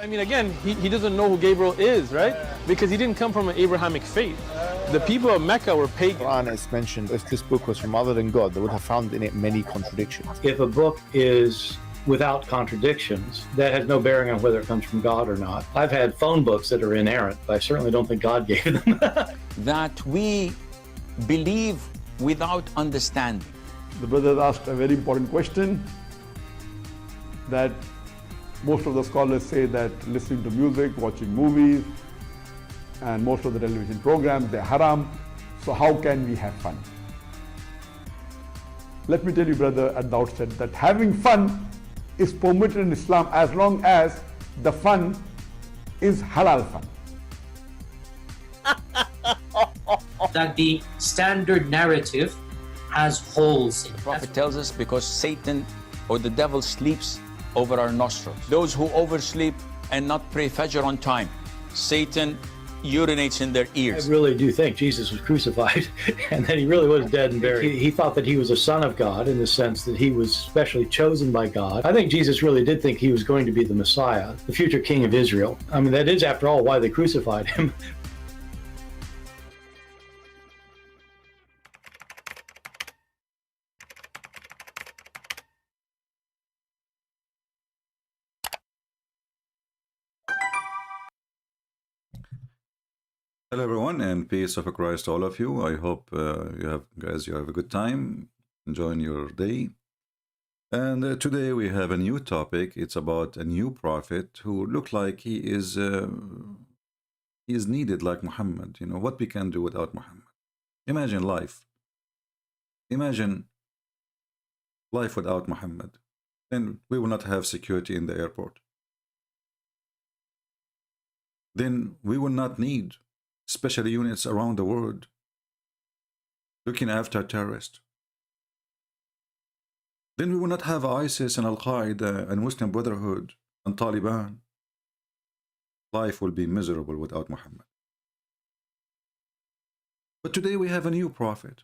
I mean, again, he doesn't know who Gabriel is, right? Because he didn't come from an Abrahamic faith. The people of Mecca were pagan. Quran is mentioned, if this book was from other than God, they would have found in it many contradictions. If a book is without contradictions, that has no bearing on whether it comes from God or not. I've had phone books that are inerrant, but I certainly don't think God gave them. That we believe without understanding. The brother asked a very important question, that most of the scholars say that listening to music, watching movies, and most of the television programs, they're haram. So how can we have fun? Let me tell you, brother, at the outset that having fun is permitted in Islam as long as the fun is halal fun. That the standard narrative has holes in it. The Prophet tells us because Satan or the devil sleeps over our nostrils. Those who oversleep and not pray Fajr on time, Satan urinates in their ears. I really do think Jesus was crucified and that he really was dead and buried. He thought that he was a son of God in the sense that he was specially chosen by God. I think Jesus really did think he was going to be the Messiah, the future king of Israel. I mean, that is, after all, why they crucified him. Hello everyone, and peace of Christ to all of you. I hope you have a good time enjoying your day. And today we have a new topic. It's about a new prophet who look like he is needed like Muhammad. You know what we can do without Muhammad. Imagine life. Imagine life without Muhammad. Then we will not have security in the airport. Then we will not need special units around the world looking after terrorists. Then we will not have ISIS and Al-Qaeda and Muslim Brotherhood and Taliban. Life will be miserable without Muhammad. But today we have a new prophet.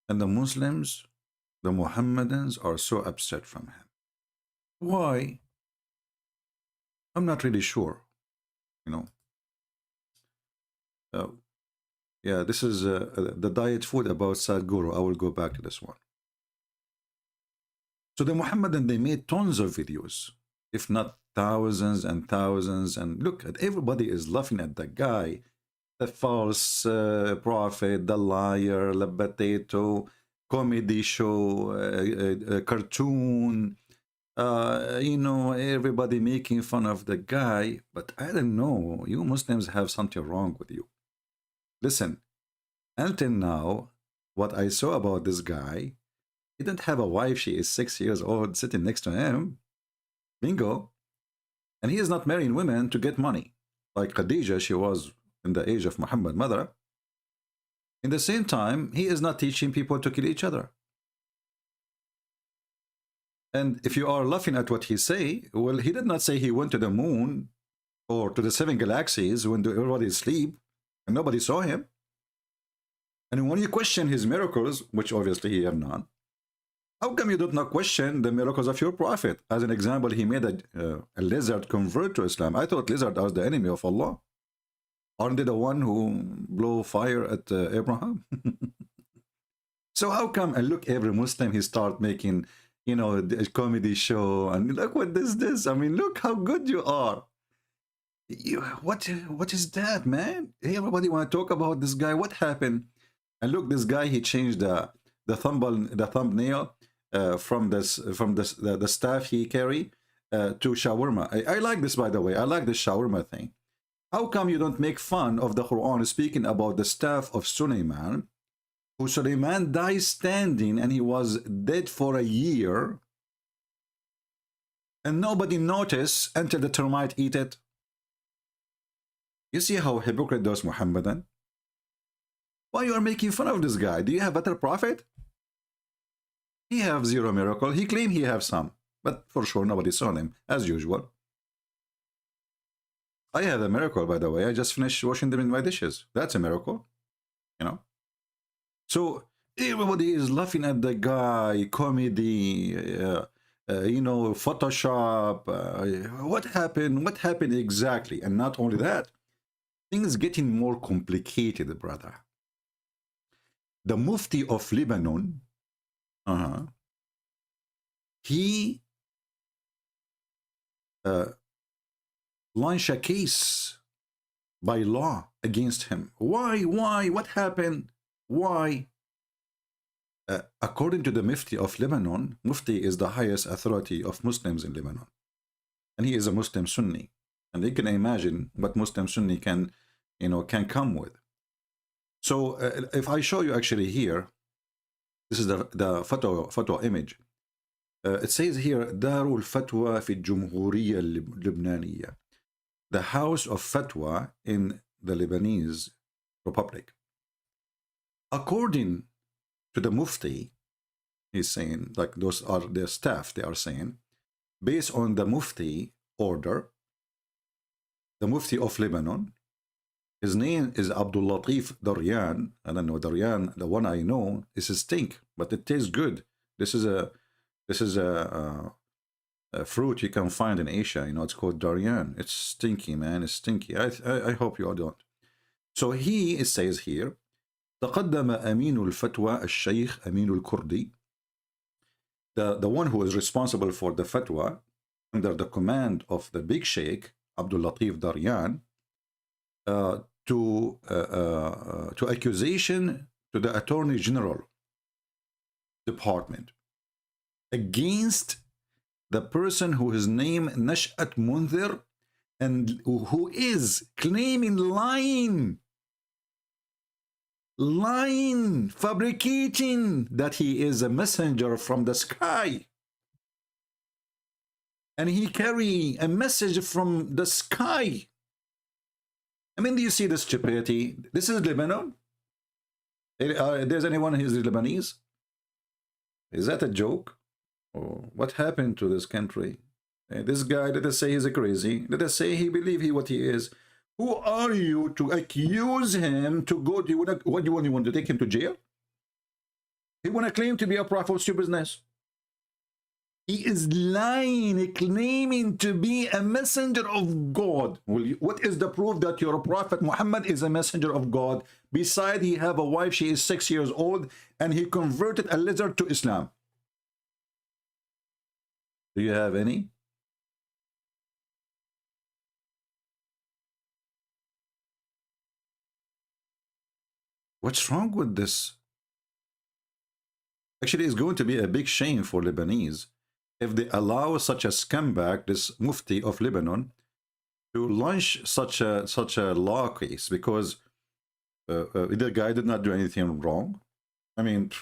And the Muslims, the Muhammadans, are so upset from him. Why? I'm not really sure, you know. Yeah, this is the diet food about Sadhguru. I will go back to this one. So the Muhammadan, they made tons of videos, if not thousands and thousands. And look at everybody is laughing at the guy, the false prophet, the liar, the potato, comedy show, cartoon. You know, everybody making fun of the guy. But I don't know, you Muslims have something wrong with you. Listen, until now, what I saw about this guy, he didn't have a wife. She is 6 years old sitting next to him. Bingo. And he is not marrying women to get money. Like Khadija, she was in the age of Muhammad, mother. In the same time, he is not teaching people to kill each other. And if you are laughing at what he say, well, he did not say he went to the moon or to the 7 galaxies when everybody is asleep and nobody saw him. And when you question his miracles, which obviously he have none, how come you do not question the miracles of your prophet? As an example, he made a lizard convert to Islam. I thought lizard was the enemy of Allah. Aren't they the one who blow fire at Abraham? So how come, and look, every Muslim, he start making, you know, a comedy show, and look what this. I mean, look how good you are. What is that, man? Everybody want to talk about this guy. What happened? And look, this guy, he changed the thumbnail from the staff he carry to shawarma. I like this, by the way. I like this shawarma thing. How come you don't make fun of the Quran speaking about the staff of Sulaiman, who Sulaiman died standing and he was dead for a year, and nobody noticed until the termite eat it? You see how hypocrite those Muhammadan? Why you are making fun of this guy? Do you have better prophet? He have zero miracle. He claim he have some, but for sure nobody saw him, as usual. I have a miracle, by the way. I just finished washing them in my dishes. That's a miracle, you know. So everybody is laughing at the guy, comedy, you know, Photoshop. What happened? What happened exactly? And not only that, things getting more complicated, brother. The Mufti of Lebanon, he launched a case by law against him. Why? What happened? Why? According to the Mufti of Lebanon, Mufti is the highest authority of Muslims in Lebanon, and he is a Muslim Sunni, and you can imagine what Muslim Sunni can, you know, can come with. So if I show you actually here, this is the photo image. It says here, Darul Fatwa fi Jumhuriyya Lebaniyya, the house of fatwa in the Lebanese Republic. According to the Mufti, he's saying, like those are their staff, they are saying, based on the Mufti order, the Mufti of Lebanon, his name is Abdul Latif Daryan. I don't know Daryan, the one I know is a stink, but it tastes good. This is a fruit you can find in Asia. You know, it's called Daryan. It's stinky, man. It's stinky. I hope you all don't. So he says here, تقدم أمين الفتوى الشيخ أمين الكردي, the one who is responsible for the fatwa under the command of the big sheikh Abdul Latif Daryan, to accusation to the Attorney General Department against the person who is named Nash'at Munzir, and who is claiming lying, fabricating that he is a messenger from the sky, and he carry a message from the sky. I mean, do you see the stupidity? This is Lebanon. There's anyone who is Lebanese? Is that a joke? Oh, what happened to this country? This guy, let us say he's a crazy. Let us say he believes what he is. Who are you to accuse him to go? What do you want to take him to jail? He want to claim to be a prophet. What's your business? He is lying, claiming to be a messenger of God. What is the proof that your prophet Muhammad is a messenger of God? Besides, he have a wife, she is 6 years old, and he converted a lizard to Islam. Do you have any? What's wrong with this? Actually, it's going to be a big shame for Lebanese if they allow such a scumbag, this Mufti of Lebanon, to launch such a law case, because the guy did not do anything wrong. I mean,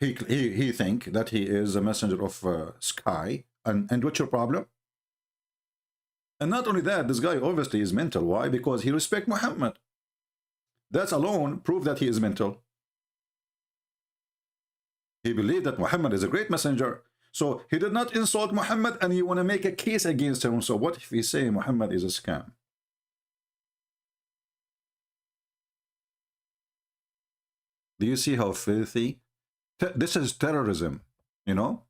he think that he is a messenger of sky, and what's your problem? And not only that, this guy obviously is mental. Why? Because he respects Muhammad. That's alone proof that he is mental. He believed that Muhammad is a great messenger. So he did not insult Muhammad, and you want to make a case against him. So what if we say Muhammad is a scam? Do you see how filthy? This is terrorism, you know?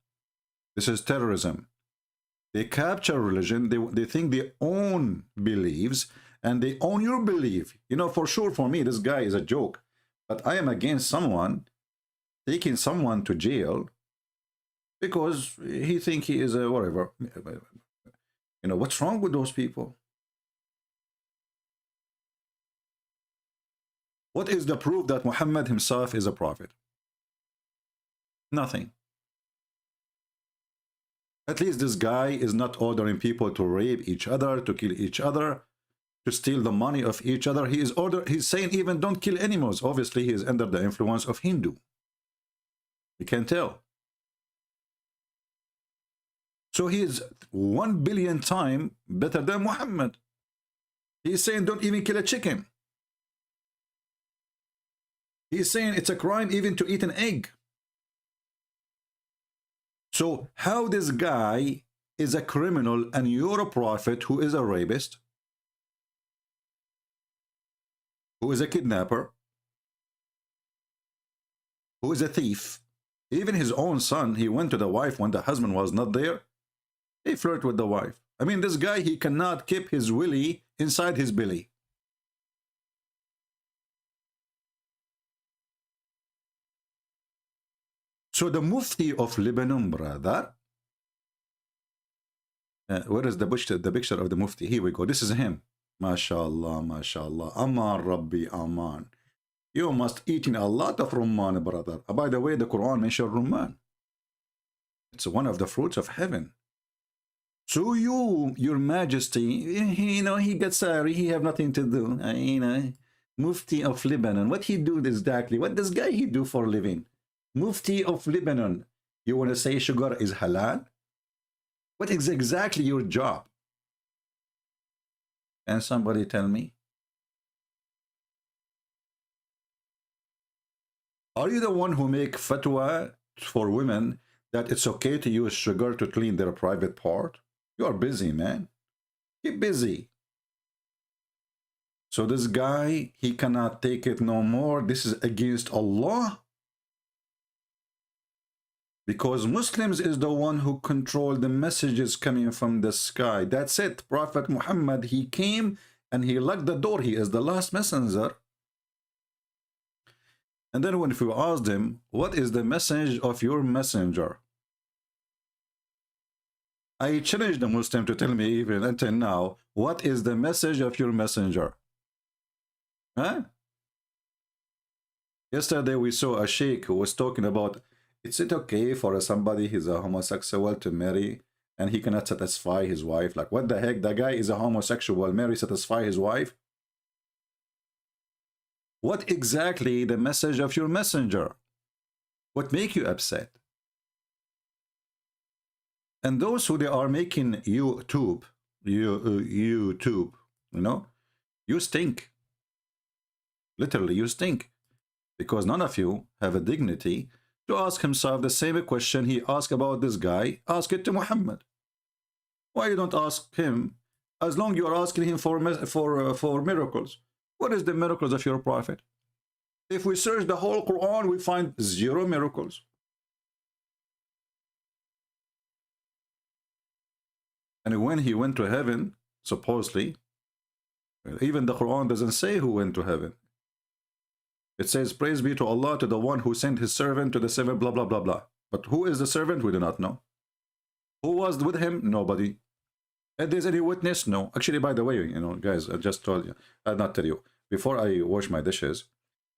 This is terrorism. They capture religion. They think they own beliefs, and they own your belief. You know, for sure, for me, this guy is a joke. But I am against someone taking someone to jail because he think he is a whatever. You know, what's wrong with those people? What is the proof that Muhammad himself is a prophet? Nothing. At least this guy is not ordering people to rape each other, to kill each other, to steal the money of each other. He's saying even don't kill animals. Obviously, he is under the influence of Hindu. You can tell. So he is 1 billion times better than Muhammad. He's saying don't even kill a chicken. He's saying it's a crime even to eat an egg. So how this guy is a criminal and you're a prophet who is a rapist, who is a kidnapper, who is a thief, Even his own son, he went to the wife when the husband was not there. He flirted with the wife. I mean, this guy, he cannot keep his willy inside his belly. So the Mufti of Lebanon, brother, where is the picture of the Mufti? Here we go. This is him. MashaAllah, MashaAllah. Aman Rabbi, Aman. You must eat a lot of rumman, brother. By the way, the Quran mentions rumman. It's one of the fruits of heaven. So you, your majesty, you know, he gets sorry, he have nothing to do. You know, Mufti of Lebanon. What he do exactly? What does guy he do for a living? Mufti of Lebanon. You want to say sugar is halal? What is exactly your job? Can somebody tell me? Are you the one who make fatwa for women that it's okay to use sugar to clean their private part? You are busy, man. Keep busy. So this guy, he cannot take it no more. This is against Allah. Because Muslims is the one who control the messages coming from the sky. That's it. Prophet Muhammad, he came and he locked the door. He is the last messenger. And then when we asked him, what is the message of your messenger? I challenged the Muslim to tell me even until now, what is the message of your messenger? Huh? Yesterday we saw a sheikh who was talking about, is it okay for somebody who's a homosexual to marry and he cannot satisfy his wife? Like, what the heck? The guy is a homosexual, marry, satisfy his wife? What exactly the message of your messenger? What make you upset? And those who they are making YouTube, you know, you stink. Literally, you stink. Because none of you have a dignity to ask himself the same question he asked about this guy. Ask it to Muhammad. Why you don't ask him? As long you are asking him for miracles. What is the miracles of your prophet? If we search the whole Quran, we find 0 miracles. And when he went to heaven, supposedly, even the Quran doesn't say who went to heaven. It says, praise be to Allah, to the one who sent his servant to the 7, blah, blah, blah, blah. But who is the servant? We do not know. Who was with him? Nobody. And there's any witness? No. Actually, by the way, you know, guys, I just told you, I'll not tell you. Before I wash my dishes,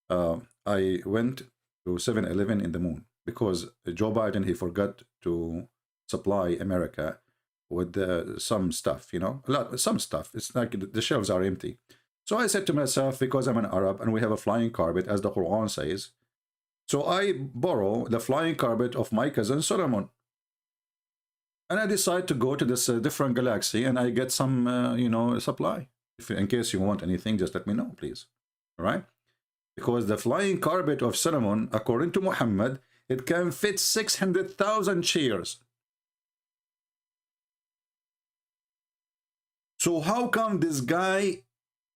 I went to 7-Eleven in the moon because Joe Biden, he forgot to supply America with some stuff, you know, some stuff. It's like the shelves are empty. So I said to myself, because I'm an Arab and we have a flying carpet, as the Quran says, so I borrow the flying carpet of my cousin Solomon. And I decide to go to this different galaxy and I get some, you know, supply. In case you want anything, just let me know, please. All right? Because the flying carpet of Solomon, according to Muhammad, it can fit 600,000 chairs. So how come this guy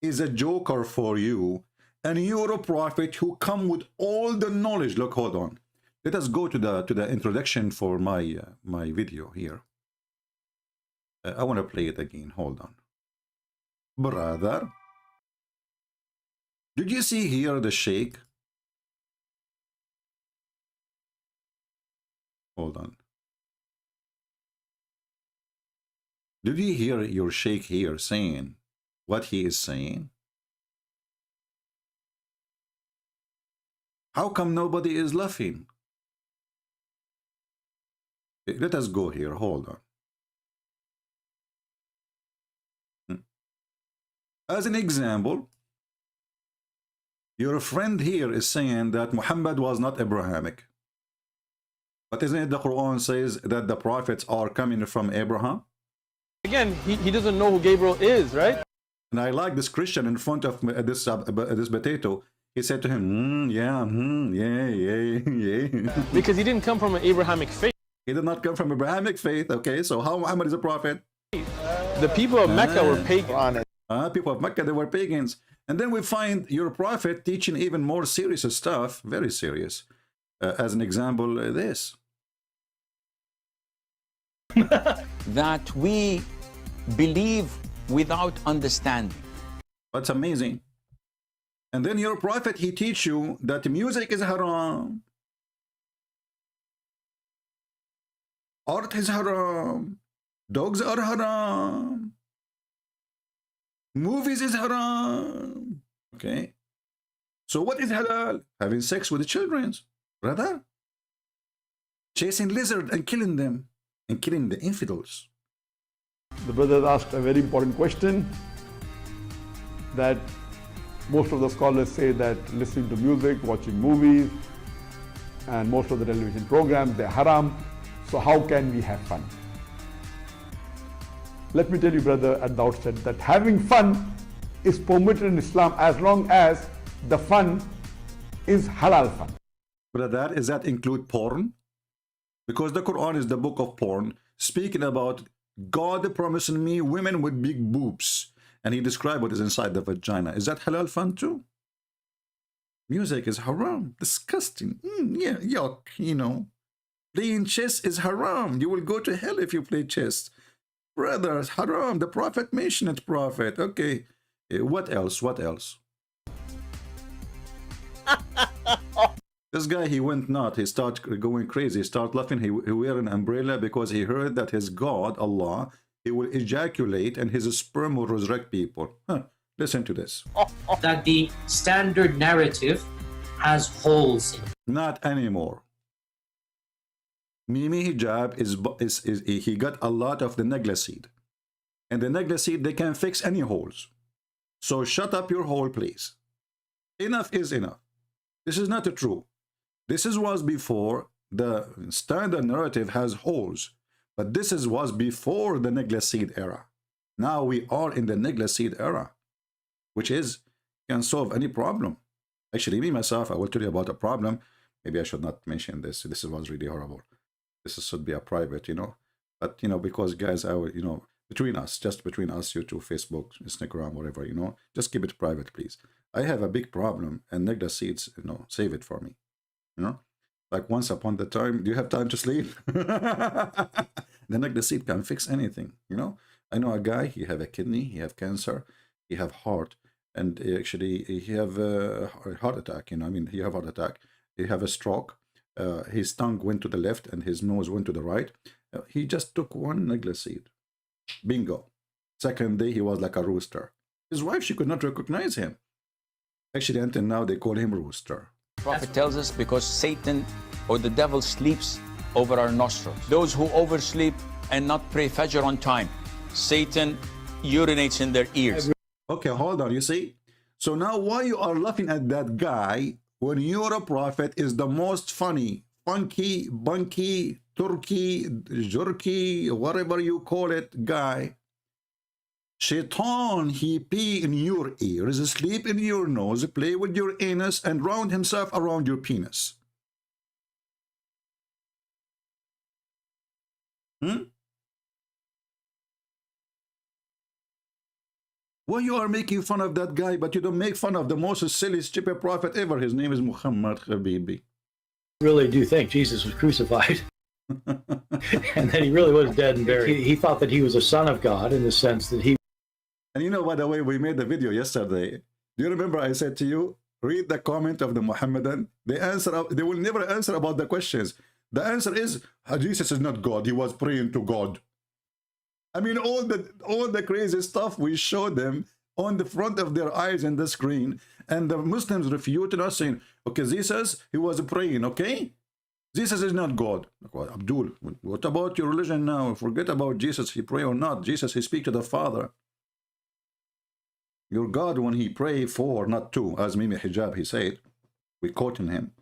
is a joker for you and you're a prophet who come with all the knowledge? Look, hold on. Let us go to the introduction for my my video here. I want to play it again. Hold on. Brother, did you see here the sheikh? Hold on. Did you hear your sheikh here saying what he is saying? How come nobody is laughing? Let us go here. Hold on. As an example, your friend here is saying that Muhammad was not Abrahamic. But isn't it the Quran says that the prophets are coming from Abraham? Again, he doesn't know who Gabriel is, right? And I like this Christian in front of this potato. He said to him, yeah. Because he didn't come from an Abrahamic faith. He did not come from Abrahamic faith. Okay, so how Muhammad is a prophet? The people of Mecca were pagans. People of Mecca, they were pagans. And then we find your prophet teaching even more serious stuff, very serious. as an example, this. That we believe without understanding. That's amazing. And then your prophet, he teach you that music is haram, art is haram, dogs are haram, movies is haram. Okay, so what is halal? Having sex with the children, brother, chasing lizard and killing them and killing the infidels. The brother asked a very important question, that most of the scholars say that listening to music, watching movies, and most of the television programs, they're haram. So how can we have fun? Let me tell you, brother, at the outset that having fun is permitted in Islam as long as the fun is halal fun. Brother, does that include porn? Because the Quran is the book of porn, speaking about God promising me women with big boobs. And he described what is inside the vagina. Is that halal fun too? Music is haram. Disgusting. Yeah, yuck, you know. Playing chess is haram. You will go to hell if you play chess. Brothers, haram. The Prophet mentioned it, Prophet. Okay. What else? What else? This guy, he went nuts. He started going crazy. He started laughing. He wear an umbrella because he heard that his God, Allah, he will ejaculate and his sperm will resurrect people. Huh. Listen to this. That the standard narrative has holes in it. Not anymore. Mimi hijab is he got a lot of the negla seed. And the negla seed, they can fix any holes. So shut up your hole, please. Enough is enough. This is not true. This was before the standard narrative has holes. But this was before the negla seed era. Now we are in the negla seed era, which is can solve any problem. Actually, me myself, I will tell you about a problem. Maybe I should not mention this. This was really horrible. This should be a private, you know. But you know, because guys, you know, between us, just between us, YouTube, Facebook, Instagram, whatever, you know, just keep it private, please. I have a big problem, and negla seeds, you know, save it for me. You know, like once upon the time, do you have time to sleep? The negla seed can fix anything, you know. I know a guy, he have a kidney, he have cancer, he have heart, and actually he have a heart attack, you know. I mean, he have heart attack, he have a stroke, his tongue went to the left and his nose went to the right. He just took one negla seed. Bingo. Second day, he was like a rooster. His wife, she could not recognize him. Actually, until now, they call him rooster. Prophet tells us because Satan or the devil sleeps over our nostrils. Those who oversleep and not pray Fajr on time, Satan urinates in their ears. Okay, hold on, you see? So now why you are laughing at that guy when your prophet is the most funny, funky, bunky, turkey, jerky, whatever you call it, guy? Shaitan, he pee in your ears, sleep in your nose, play with your anus, and round himself around your penis. Why you are making fun of that guy, but you don't make fun of the most silly, stupid prophet ever? His name is Muhammad, Habibi. I really do think Jesus was crucified. And that he really was dead and buried. He thought that he was a son of God in the sense that he... And you know, by the way, we made the video yesterday. Do you remember I said to you, read the comment of the Muhammadan? They will never answer about the questions. The answer is, Jesus is not God. He was praying to God. I mean, all the crazy stuff we showed them on the front of their eyes in the screen. And the Muslims refuted us saying, okay, Jesus, he was praying, okay? Jesus is not God. Abdul, what about your religion now? Forget about Jesus, he pray or not. Jesus, he speak to the Father. Your God, when he pray for, not to, as Mimi Hijab, he said, we quoting him.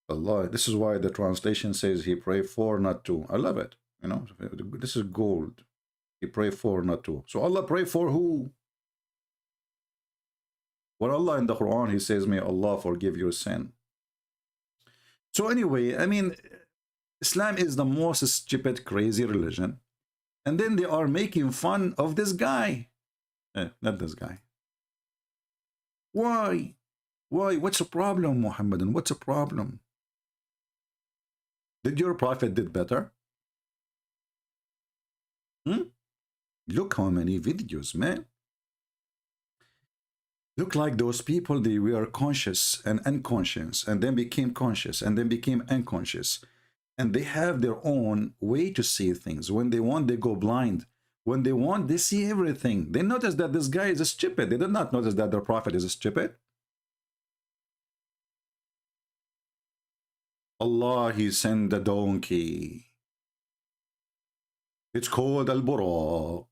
Allah, this is why the translation says he pray for, not to. I love it. You know, this is gold. He pray for, not to. So Allah pray for who? When Allah in the Quran, he says, may Allah forgive your sin. So anyway, I mean, Islam is the most stupid, crazy religion. And then they are making fun of this guy. Not this guy. Why? Why? What's the problem, Muhammad? And what's the problem? Did your prophet did better? Look how many videos, man. Look like those people, they were conscious and unconscious, and then became conscious, and then became unconscious. And they have their own way to see things. When they want, they go blind. When they want, they see everything. They notice that this guy is stupid. They did not notice that their prophet is stupid. Allah, he sent a donkey. It's called Al-Buraq.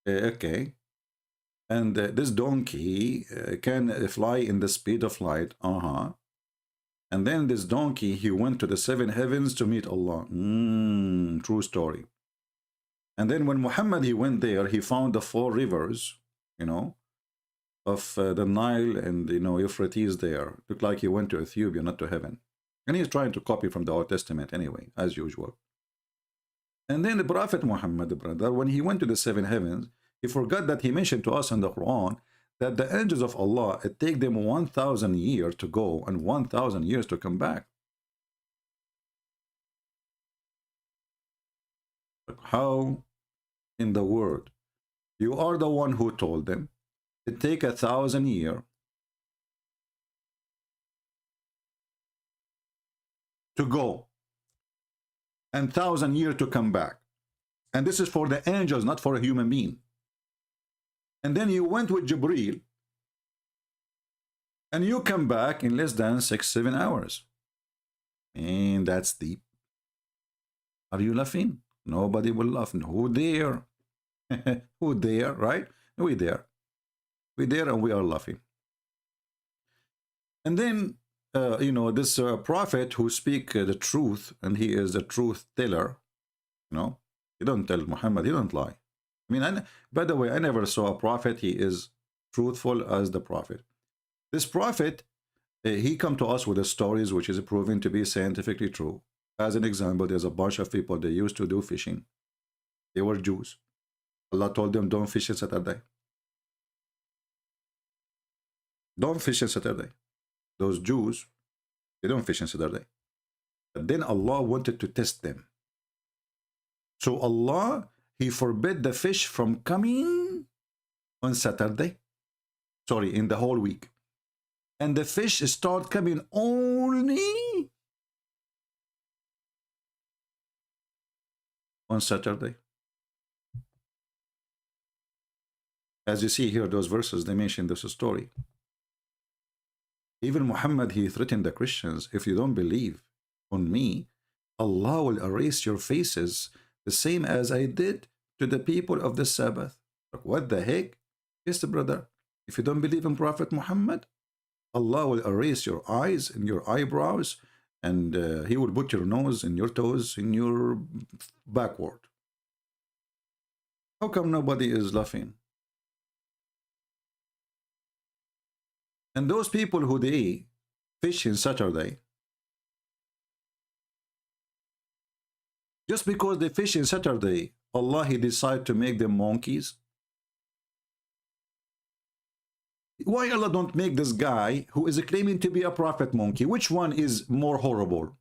Okay. And this donkey can fly in the speed of light. And then this donkey, he went to the 7 heavens to meet Allah. True story. And then when Muhammad, he went there, he found the 4 rivers, you know, of the Nile and, you know, Euphrates there. Looked like he went to Ethiopia, not to heaven. And he's trying to copy from the Old Testament anyway, as usual. And then the Prophet Muhammad, brother, when he went to the 7 heavens, he forgot that he mentioned to us in the Quran that the angels of Allah, it take them 1,000 years to go and 1,000 years to come back. How in the world? You are the one who told them it take 1,000 years to go and 1,000 years to come back. And this is for the angels, not for a human being. And then you went with Jibreel and you come back in less than 6-7 hours. And that's deep. Are you laughing? Nobody will laugh. Who dare? Who dare, right? We dare. We dare and we are laughing. And then, you know, this prophet who speak the truth, and he is a truth teller, you know, he don't tell Muhammad, he don't lie. I mean, by the way, I never saw a prophet, he is truthful as the prophet. This prophet, he come to us with the stories which is proven to be scientifically true. As an example, there's a bunch of people, they used to do fishing. They were Jews. Allah told them, don't fish on Saturday. Don't fish on Saturday. Those Jews, they don't fish on Saturday. But then Allah wanted to test them. So Allah, he forbid the fish from coming on Saturday. Sorry, in the whole week. And the fish start coming only on Saturday. As you see here, those verses, they mention this story. Even Muhammad, he threatened the Christians, if you don't believe on me, Allah will erase your faces the same as I did to the people of the Sabbath. What the heck? Yes, brother. If you don't believe in Prophet Muhammad, Allah will erase your eyes and your eyebrows, and he will put your nose and your toes in your backward. How come nobody is laughing? And those people who they fish in Saturday, just because they fish in Saturday, Allah, he decide to make them monkeys. Why Allah don't make this guy who is claiming to be a prophet monkey? Which one is more horrible?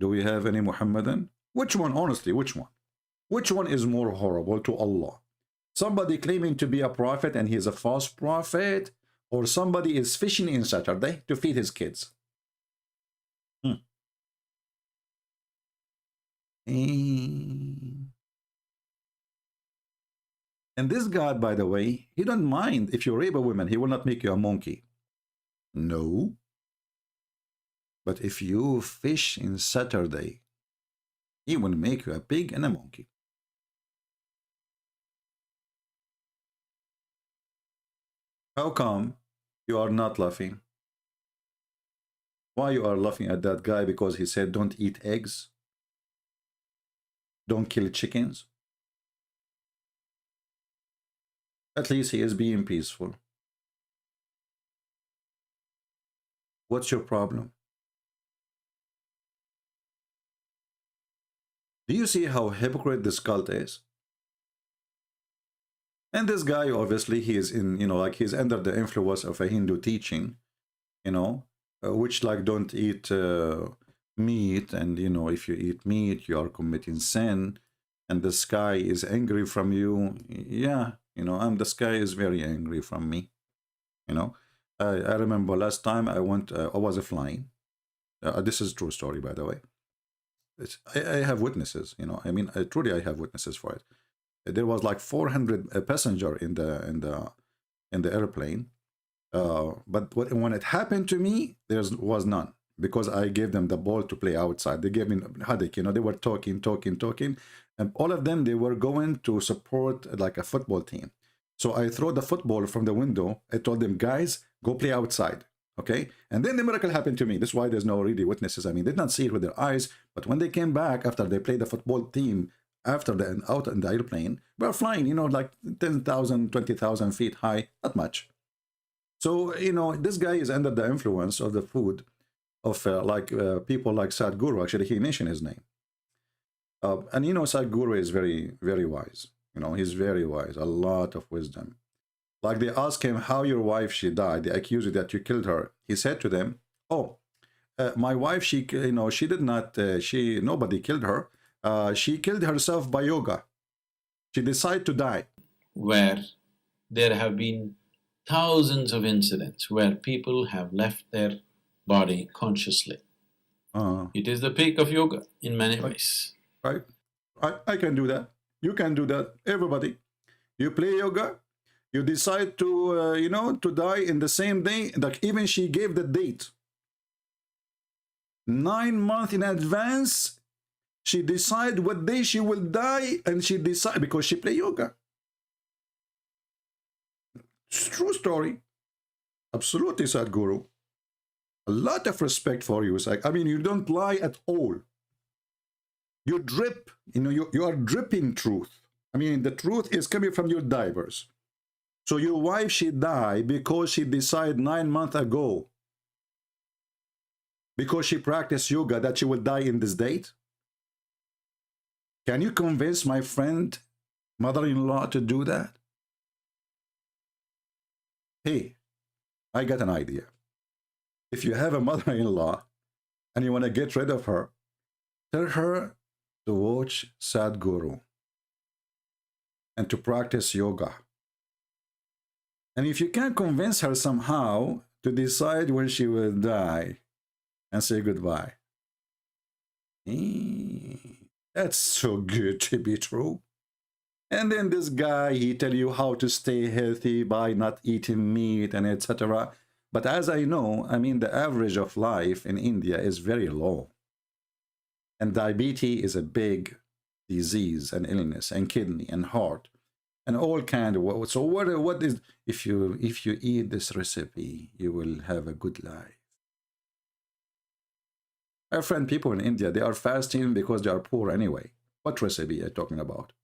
Do we have any Muhammadan? Which one, honestly, which one? Which one is more horrible to Allah? Somebody claiming to be a prophet and he is a false prophet, or somebody is fishing in Saturday to feed his kids? And this God, by the way, he don't mind if you rape a woman, he will not make you a monkey. No. But if you fish in Saturday, he will make you a pig and a monkey. How come you are not laughing? Why you are laughing at that guy? Because he said don't eat eggs, don't kill chickens. At least he is being peaceful. What's your problem? Do you see how hypocrite this cult is? And this guy, obviously, he is in, you know, like he's under the influence of a Hindu teaching, you know, which like don't eat meat. And, you know, if you eat meat, you are committing sin. And the sky is angry from you. Yeah, you know, and the sky is very angry from me. You know, I remember last time I went, I was flying. This is a true story, by the way. I have witnesses, you know. I mean, truly, I have witnesses for it. There was like 400 passenger in the airplane, but when it happened to me, there was none, because I gave them the ball to play outside. They gave me a headache, you know. They were talking, and all of them, they were going to support like a football team. So I throw the football from the window. I told them, guys, go play outside. Okay, and then the miracle happened to me. That's why there's no really witnesses. I mean, they did not see it with their eyes, but when they came back after they played the football team, after the out in the airplane, we were flying, you know, like 10,000, 20,000 feet high, not much. So, you know, this guy is under the influence of the food of people like Sadhguru. Actually, he mentioned his name. And, you know, Sadhguru is very, very wise. You know, he's very wise, a lot of wisdom. Like they asked him how your wife, she died. They accused you that you killed her. He said to them, oh, my wife, she, you know, she did not, nobody killed her. She killed herself by yoga. She decided to die. Where there have been thousands of incidents where people have left their body consciously. It is the peak of yoga in many ways. Right. I can do that. You can do that. Everybody. You play yoga. You decide to, you know, to die in the same day. Like even she gave the date. 9 months in advance. She decide what day she will die, and she decide because she play yoga. It's true story. Absolutely, Sadhguru. A lot of respect for you. It's like, I mean, you don't lie at all. You drip, you know, you are dripping truth. I mean, the truth is coming from your divers. So your wife, she died because she decided 9 months ago, because she practiced yoga, that she will die in this date. Can you convince my friend, mother-in-law, to do that? Hey, I got an idea. If you have a mother-in-law and you want to get rid of her, tell her to watch Sadhguru and to practice yoga. And if you can convince her somehow to decide when she will die and say goodbye, that's so good to be true. And then this guy, he tell you how to stay healthy by not eating meat and etc. But as I know, I mean, the average of life in India is very low. And diabetes is a big disease and illness, and kidney and heart and all kind of. So what is, if you eat this recipe, you will have a good life. I have friend people in India, they are fasting because they are poor anyway. What recipe are you talking about?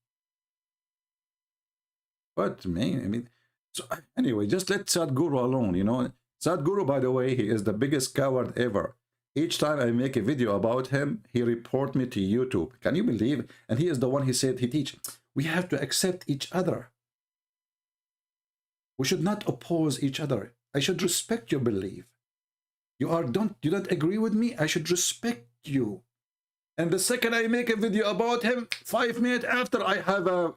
What, man? I mean, so anyway, just let Sadhguru alone, you know. Sadhguru, by the way, he is the biggest coward ever. Each time I make a video about him, he report me to YouTube. Can you believe? And he is the one, he said, he teach, we have to accept each other. We should not oppose each other. I should respect your belief. You don't agree with me, I should respect you. And the second I make a video about him, 5 minutes after, I have a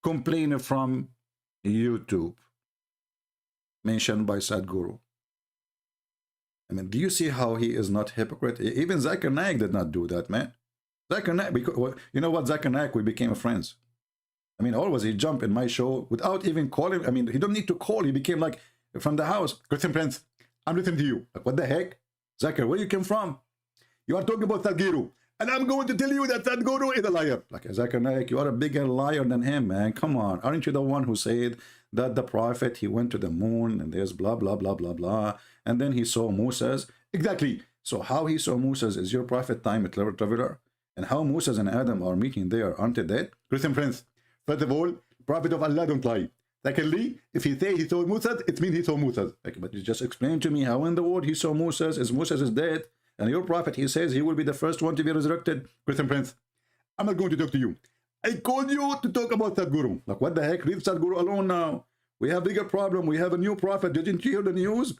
complaint from YouTube mentioned by Sadhguru. I mean, do you see how he is not hypocrite? Even Zakir Naik did not do that, man. Zakir Naik, because, you know what, Zakir Naik, we became friends. I mean, always he jumped in my show without even calling. I mean, he don't need to call. He became like from the house. Christian Prince, I'm listening to you. Like, what the heck? Zakir, where you came from? You are talking about Sadhguru. And I'm going to tell you that Sadhguru is a liar. Like, Zakir Naik, you are a bigger liar than him, man. Come on. Aren't you the one who said that the prophet, he went to the moon and there's blah, blah, blah, blah, blah. And then he saw Moses. Exactly. So how he saw Moses is your prophet time traveler. And how Moses and Adam are meeting there, aren't they dead? Christian Prince, first of all, prophet of Allah don't lie. Secondly, if he say he saw Moses, it means he saw Moses. Like, but you just explain to me how in the world he saw Moses is dead. And your prophet, he says he will be the first one to be resurrected. Christian Prince, I'm not going to talk to you. I called you to talk about Sadhguru. Like, what the heck? Leave Sadhguru alone now. We have bigger problem. We have a new prophet. Didn't you hear the news?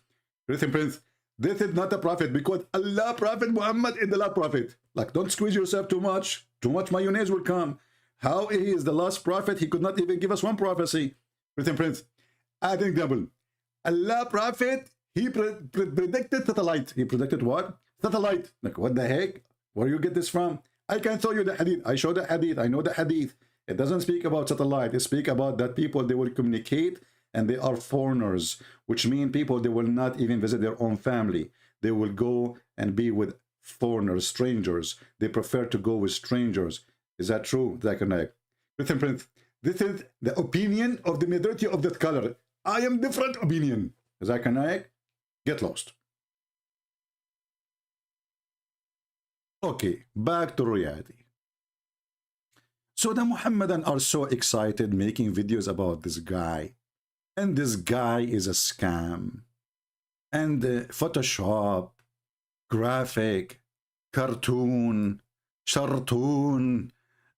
Listen, Prince, this is not a prophet because Allah, Prophet Muhammad is the last prophet. Like, don't squeeze yourself too much. Too much mayonnaise will come. How he is the last prophet? He could not even give us one prophecy. Listen, Prince, I think double. Allah, prophet, he predicted satellite. He predicted what? Satellite. Like, what the heck? Where you get this from? I can show you the hadith. I show the hadith. I know the hadith. It doesn't speak about satellite. It speaks about that people, they will communicate and they are foreigners, which means people, they will not even visit their own family. They will go and be with foreigners, strangers. They prefer to go with strangers. Is that true, Zakir Naik? Listen, Prince, this is the opinion of the majority of the scholar. I am different opinion. Zakir Naik, get lost. Okay, back to reality. So the Muhammadan are so excited making videos about this guy. And this guy is a scam. And Photoshop, graphic, cartoon, shartoon.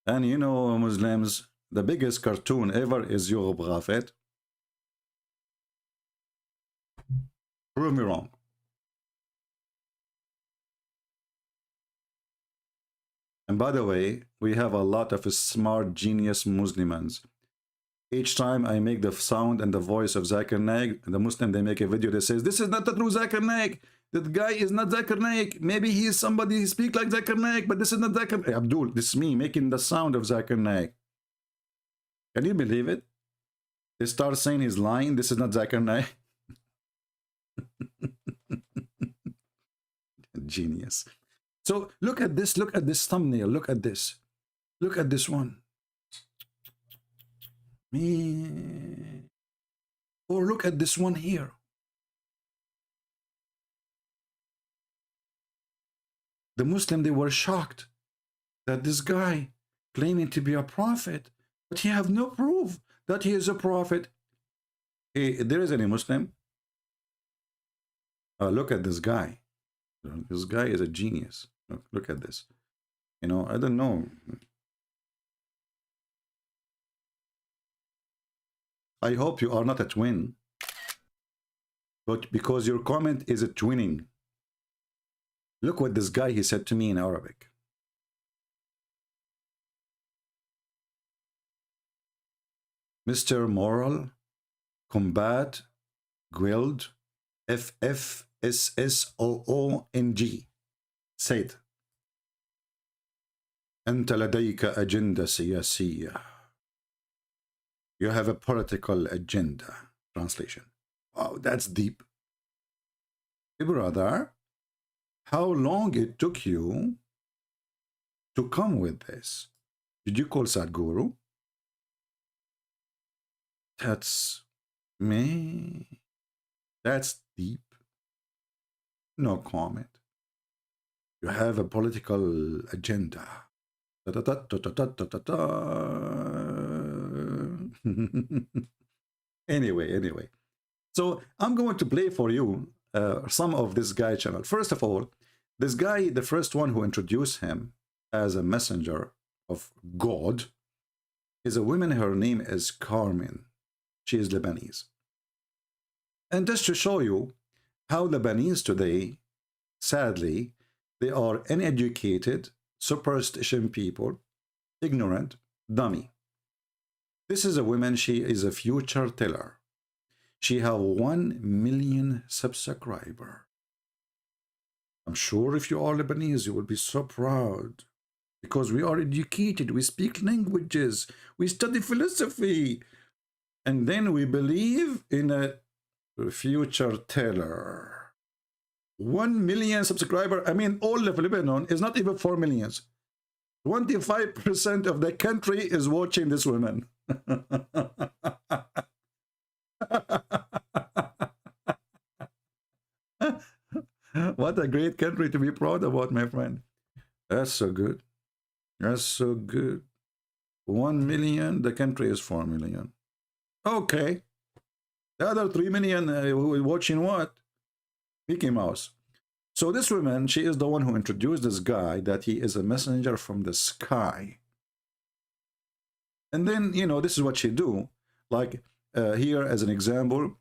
And you know, Muslims, the biggest cartoon ever is your prophet. Prove me wrong. And by the way, we have a lot of smart genius Muslims. Each time I make the sound and the voice of Zakir Naik, the Muslim, they make a video that says, this is not the true Zakir Naik. That guy is not Zakir Naik. Maybe he is somebody who speaks like Zakir Naik, but this is not Zakir Naik. Abdul, this is me making the sound of Zakir Naik. Can you believe it? They start saying he's lying. This is not Zakir Naik. Genius. So look at this thumbnail, look at this one. Me. Or look at this one here. The Muslim, they were shocked that this guy claiming to be a prophet, but he have no proof that he is a prophet. Hey, there is any Muslim? Look at this guy. This guy is a genius. Look at this. You know, I don't know. I hope you are not a twin. But because your comment is a twinning. Look what this guy, he said to me in Arabic. Mr. Moral, Combat, Guild, FFSSOONG. said أنت لديك أجندة سياسية. You have a political agenda. Translation. Wow, that's deep. Hey, brother, how long it took you to come with this? Did you call Sadhguru? That's me. That's deep. No comment. You have a political agenda. Anyway. So I'm going to play for you some of this guy channel. First of all, this guy, the first one who introduced him as a messenger of God, is a woman. Her name is Carmen. She is Lebanese. And just to show you how Lebanese today, sadly, they are uneducated, superstition people, ignorant, dummy. This is a woman, she is a future teller. She have 1 million subscribers. I'm sure if you are Lebanese, you will be so proud. Because we are educated, we speak languages, we study philosophy. And then we believe in a future teller. 1 million subscribers. I mean, all of Lebanon is not even 4 million. 25% of the country is watching this woman. What a great country to be proud about, my friend. That's so good. That's so good. 1 million, the country is 4 million. Okay. The other 3 million watching what? Mickey Mouse. So this woman, she is the one who introduced this guy that he is a messenger from the sky. And then, you know, this is what she do. Like here as an example,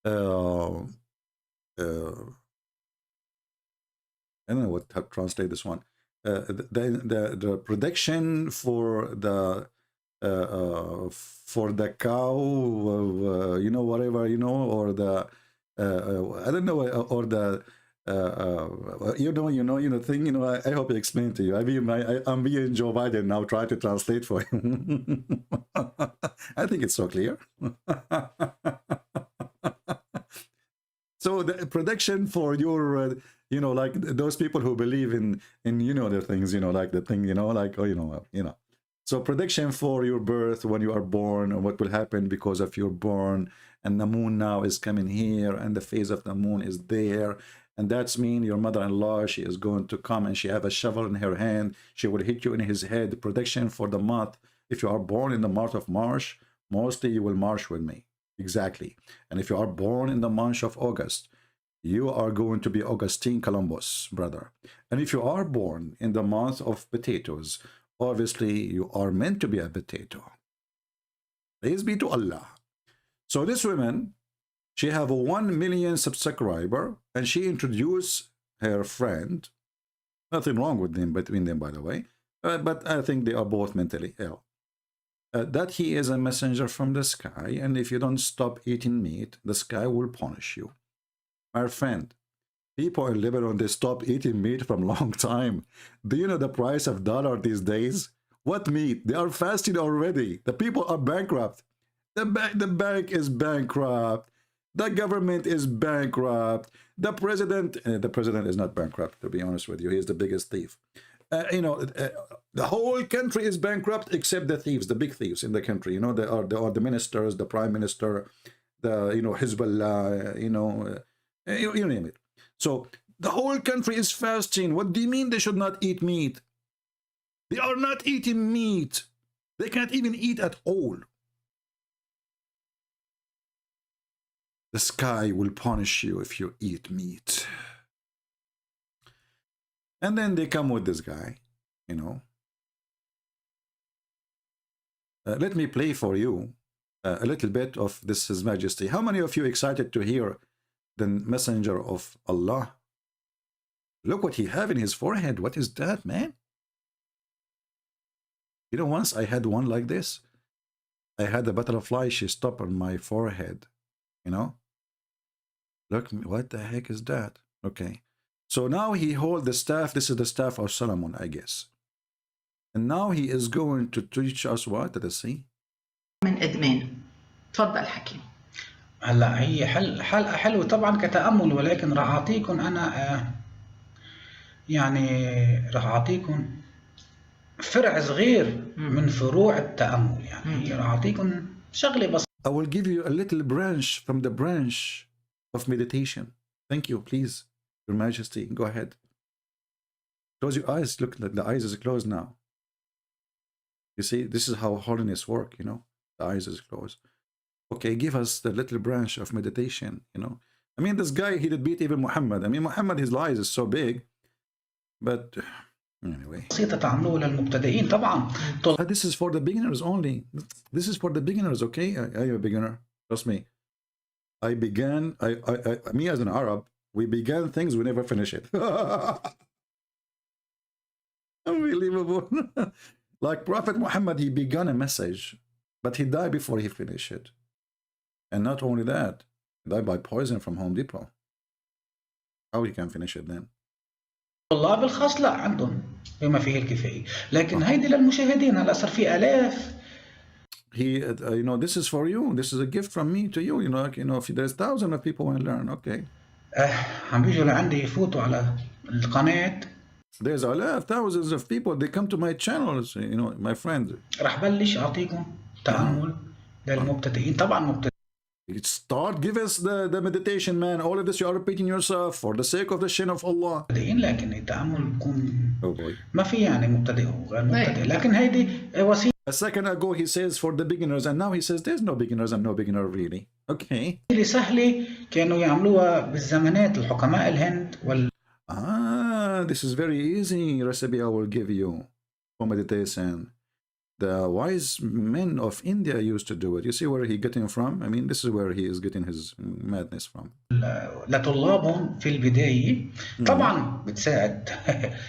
I don't know how to translate this one. The prediction for the cow, you know, whatever, you know, or the I don't know, or the you know thing, you know. I hope I explained to you. I mean, I'm being Joe Biden now, try to translate for him. I think it's so clear. So the prediction for your, you know, like those people who believe in you know, the things, you know, like the thing, you know, like, oh, you know. So prediction for your birth, when you are born, or what will happen because of your born, and the moon now is coming here, and the phase of the moon is there, and that's mean your mother-in-law, she is going to come, and she have a shovel in her hand, she will hit you in his head. Prediction for the month, if you are born in the month of March, mostly you will march with me. Exactly. And if you are born in the month of August, you are going to be Augustine Columbus, brother. And if you are born in the month of potatoes, obviously you are meant to be a potato. Praise be to Allah. So this woman, she have 1 million subscriber, and she introduced her friend. Nothing wrong with them, between them, by the way. But I think they are both mentally ill. That he is a messenger from the sky, and if you don't stop eating meat, the sky will punish you. My friend, people in Lebanon, they stopped eating meat from a long time. Do you know the price of dollar these days? What meat? They are fasting already. The people are bankrupt. The bank is bankrupt. The government is bankrupt. The president is not bankrupt, to be honest with you. He is the biggest thief. You know, the whole country is bankrupt except the thieves, the big thieves in the country. You know, they are the ministers, the prime minister, the, you know, Hezbollah, you know, you name it. So the whole country is fasting. What do you mean they should not eat meat? They are not eating meat. They can't even eat at all. The sky will punish you if you eat meat. And then they come with this guy, you know. Let me play for you a little bit of this His Majesty. How many of you excited to hear the messenger of Allah? Look what he have in his forehead. What is that, man? You know, once I had one like this. I had a butterfly, she stopped on my forehead, you know. Look, what the heck is that? Okay. So now he hold the staff. This is the staff of Solomon, I guess. And now he is going to teach us what? Let us see. من إدمان. تفضل حكيم. هلا هي حلقة حلوة طبعا كتأمل، ولكن راح أعطيكم أنا يعني راح أعطيكم فرع صغير من فروع التأمل. يعني راح أعطيكم شغلة بسيطة. I will give you a little branch from the branch of meditation. Thank you, please. Your Majesty, go ahead. Close your eyes. Look, the eyes is closed now. You see, this is how holiness work, you know. The eyes is closed. Okay, give us the little branch of meditation, you know. I mean, this guy, he did beat even Muhammad. I mean, Muhammad, his lies is so big. But anyway. للمبتدئين طبعا. This is for the beginners only. This is for the beginners, okay? I am a beginner. Trust me. I began, me as an Arab, we began things, we never finish it. Unbelievable. Like Prophet Muhammad, he began a message, but he died before he finished it. And not only that, he died by poison from Home Depot. How he can finish it then? طلاب الخاص لا عندهم بما فيه الكفاية، لكن هيدي للمشاهدين هلا صار في آلاف. He, you know, this is for you. This is a gift from me to you. You know, like, you know, if there's thousands of people want to learn, okay. عم بيجوا لعندي يفوتوا على القناة. There's a lot of thousands of people. They come to my channels. You know, my friends. راح بلش أعطيكم تأمل للمبتدئين طبعا مبتدئين. Start, give us the meditation, man. All of this you are repeating yourself for the sake of the shin of Allah. لكن التأمل بكون ما في يعني مبتدئ وغير مبتدئ، لكن هيدي وسيلة. A second ago he says for the beginners, and now he says there's no beginners. I'm no beginner really. Okay. سهلة كانوا يعملوها بالزمانات الحكماء الهند وال. This is very easy recipe I will give you for meditation. The wise men of India used to do it. You see where he getting from? I mean, this is where he is getting his madness from. لطلابهم في البداية طبعا بتساعد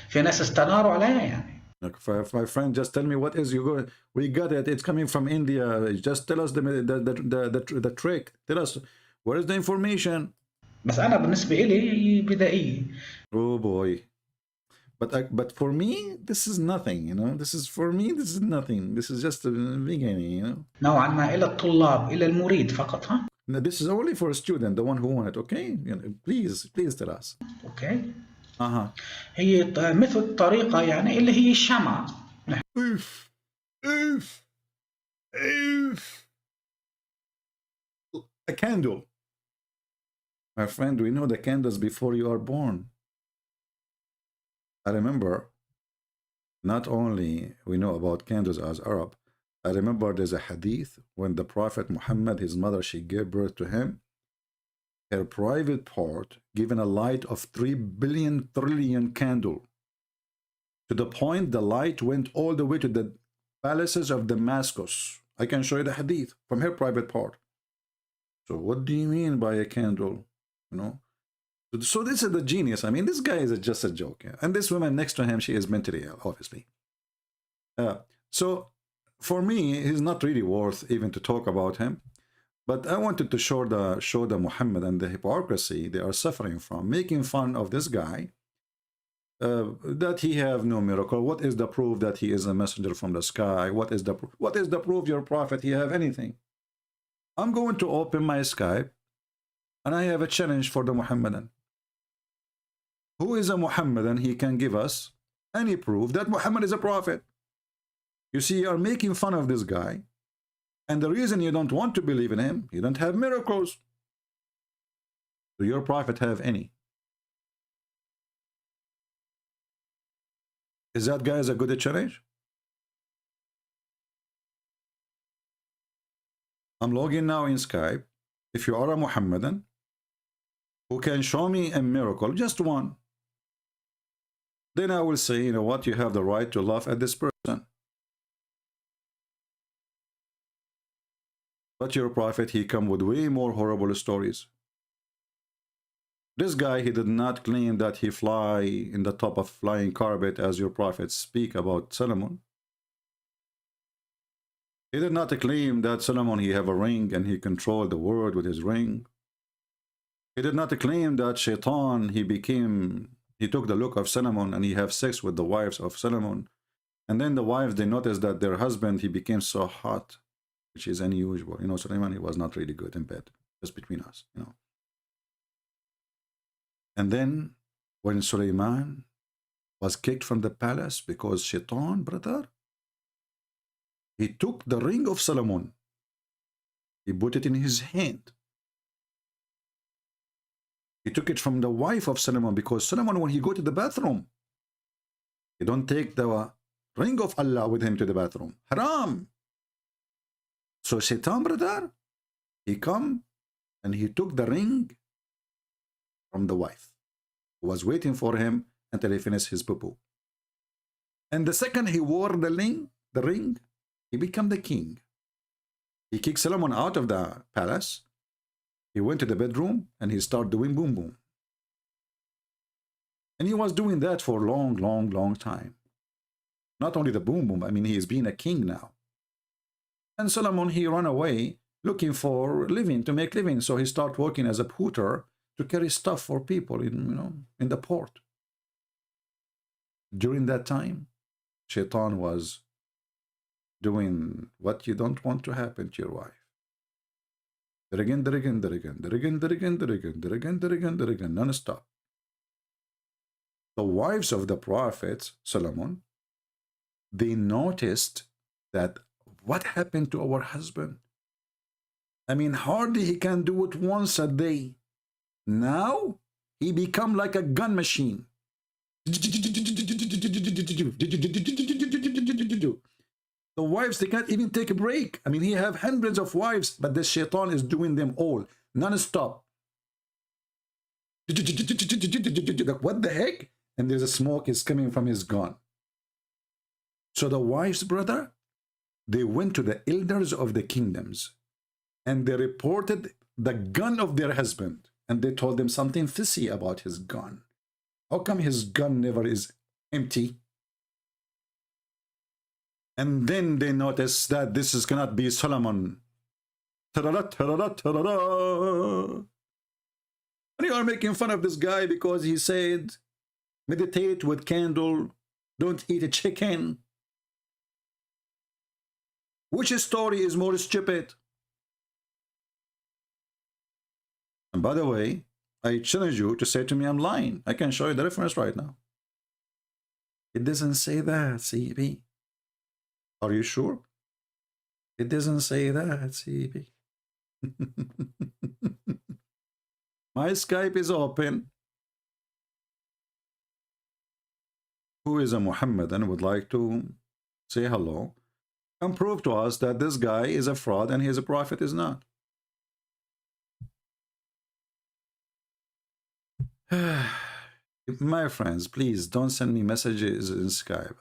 في ناس استناروا عليها يعني. Like, my friend, just tell me what is you go. We got it. It's coming from India. Just tell us the trick. Tell us where is the information. بس أنا بالنسبة إلي بدائية. Oh boy. But for me, this is nothing, you know. This is for me. This is nothing. This is just a beginning, you know. نوعا ما إلى الطلاب إلى المريد فقط ها. Now, this is only for a student, the one who want it. Okay, you know, please tell us. Okay. هي مثل طريقة يعني اللي هي الشمعة. A candle. My friend, we know the candles before you are born. I remember, not only we know about candles as Arab, I remember there's a hadith when the Prophet Muhammad, his mother, she gave birth to him. Her private part given a light of 3 billion trillion candle, to the point the light went all the way to the palaces of Damascus. I can show you the hadith from her private part. So what do you mean by a candle? You know? So this is the genius. I mean, this guy is just a joke. Yeah? And this woman next to him, she is mentally ill, obviously. So for me, he's not really worth even to talk about him. But I wanted to show the Muhammad and the hypocrisy they are suffering from, making fun of this guy, that he have no miracle. What is the proof that he is a messenger from the sky? What is the proof your prophet he have anything? I'm going to open my Skype, and I have a challenge for the Muhammadan. Who is a Muhammadan? He can give us any proof that Muhammad is a prophet. You see, you are making fun of this guy. And the reason you don't want to believe in him, you don't have miracles. Do your prophet have any? Is that guy a good challenge? I'm logging now in Skype. If you are a Muhammadan who can show me a miracle, just one, then I will say, you know what, you have the right to laugh at this person. But your prophet, he come with way more horrible stories. This guy, he did not claim that he fly in the top of flying carpet as your prophets speak about Solomon. He did not claim that Solomon, he have a ring and he controlled the world with his ring. He did not claim that Shaitan, he took the look of Solomon and he have sex with the wives of Solomon. And then the wives, they noticed that their husband, he became so hot, which is unusual. You know, Sultan, he was not really good in bed, just between us, you know. And then when Sulaiman was kicked from the palace because Shaitan, brother, he took the ring of Solomon. He put it in his hand. He took it from the wife of Solomon, because Solomon, when he go to the bathroom, he don't take the ring of Allah with him to the bathroom. Haram. So Shaitan, brother, he come and he took the ring from the wife, who was waiting for him until he finished his poo-poo. And the second he wore the ring, he became the king. He kicked Solomon out of the palace. He went to the bedroom and he started doing boom boom. And he was doing that for a long, long, long time. Not only the boom boom, I mean, he is being a king now. And Solomon, he ran away looking for living, to make living. So he started working as a porter to carry stuff for people in the port. During that time, Shaitan was doing what you don't want to happen to your wife. Non-stop. The wives of the prophet Solomon, they noticed that what happened to our husband? I mean, hardly he can do it once a day. Now he become like a gun machine. The wives, they can't even take a break. I mean, he have hundreds of wives, but the Shaitan is doing them all non-stop. What the heck? And there's a smoke is coming from his gun. So the wives, brother, they went to the elders of the kingdoms and they reported the gun of their husband, and they told them something fishy about his gun. How come his gun never is empty? And then they noticed that this cannot be Solomon. Ta-da-da, ta-da-da, ta-da-da. And you are making fun of this guy because he said, meditate with candle, don't eat a chicken. Which story is more stupid? And by the way, I challenge you to say to me I'm lying. I can show you the reference right now. It doesn't say that, CB. Are you sure? It doesn't say that, CB. My Skype is open. Who is a Muhammad and would like to say hello and prove to us that this guy is a fraud and he is a prophet is not. My friends, please don't send me messages in Skype.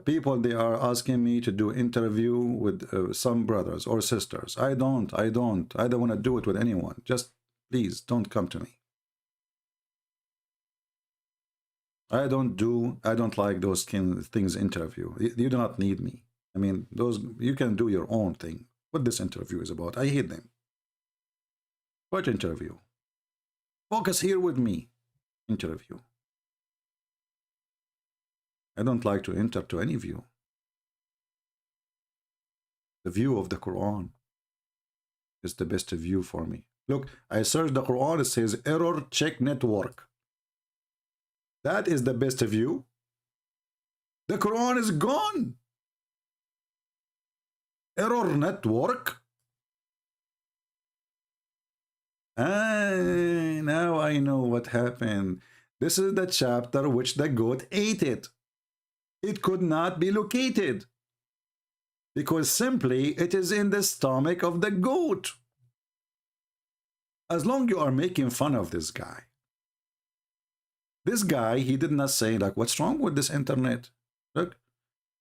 People, they are asking me to do interview with some brothers or sisters. I don't want to do it with anyone. Just please don't come to me. I don't like those things interview. You do not need me. I mean, those, you can do your own thing. What this interview is about, I hate them. What interview? Focus here with me. Interview. I don't like to enter to any view. The view of the Quran is the best view for me. Look, I searched the Quran, it says error check network. That is the best view. The Quran is gone. Error network. Now I know what happened. This is the chapter which the goat ate it. It could not be located because simply it is in the stomach of the goat. As long you are making fun of this guy, he did not say like, what's wrong with this internet? Look,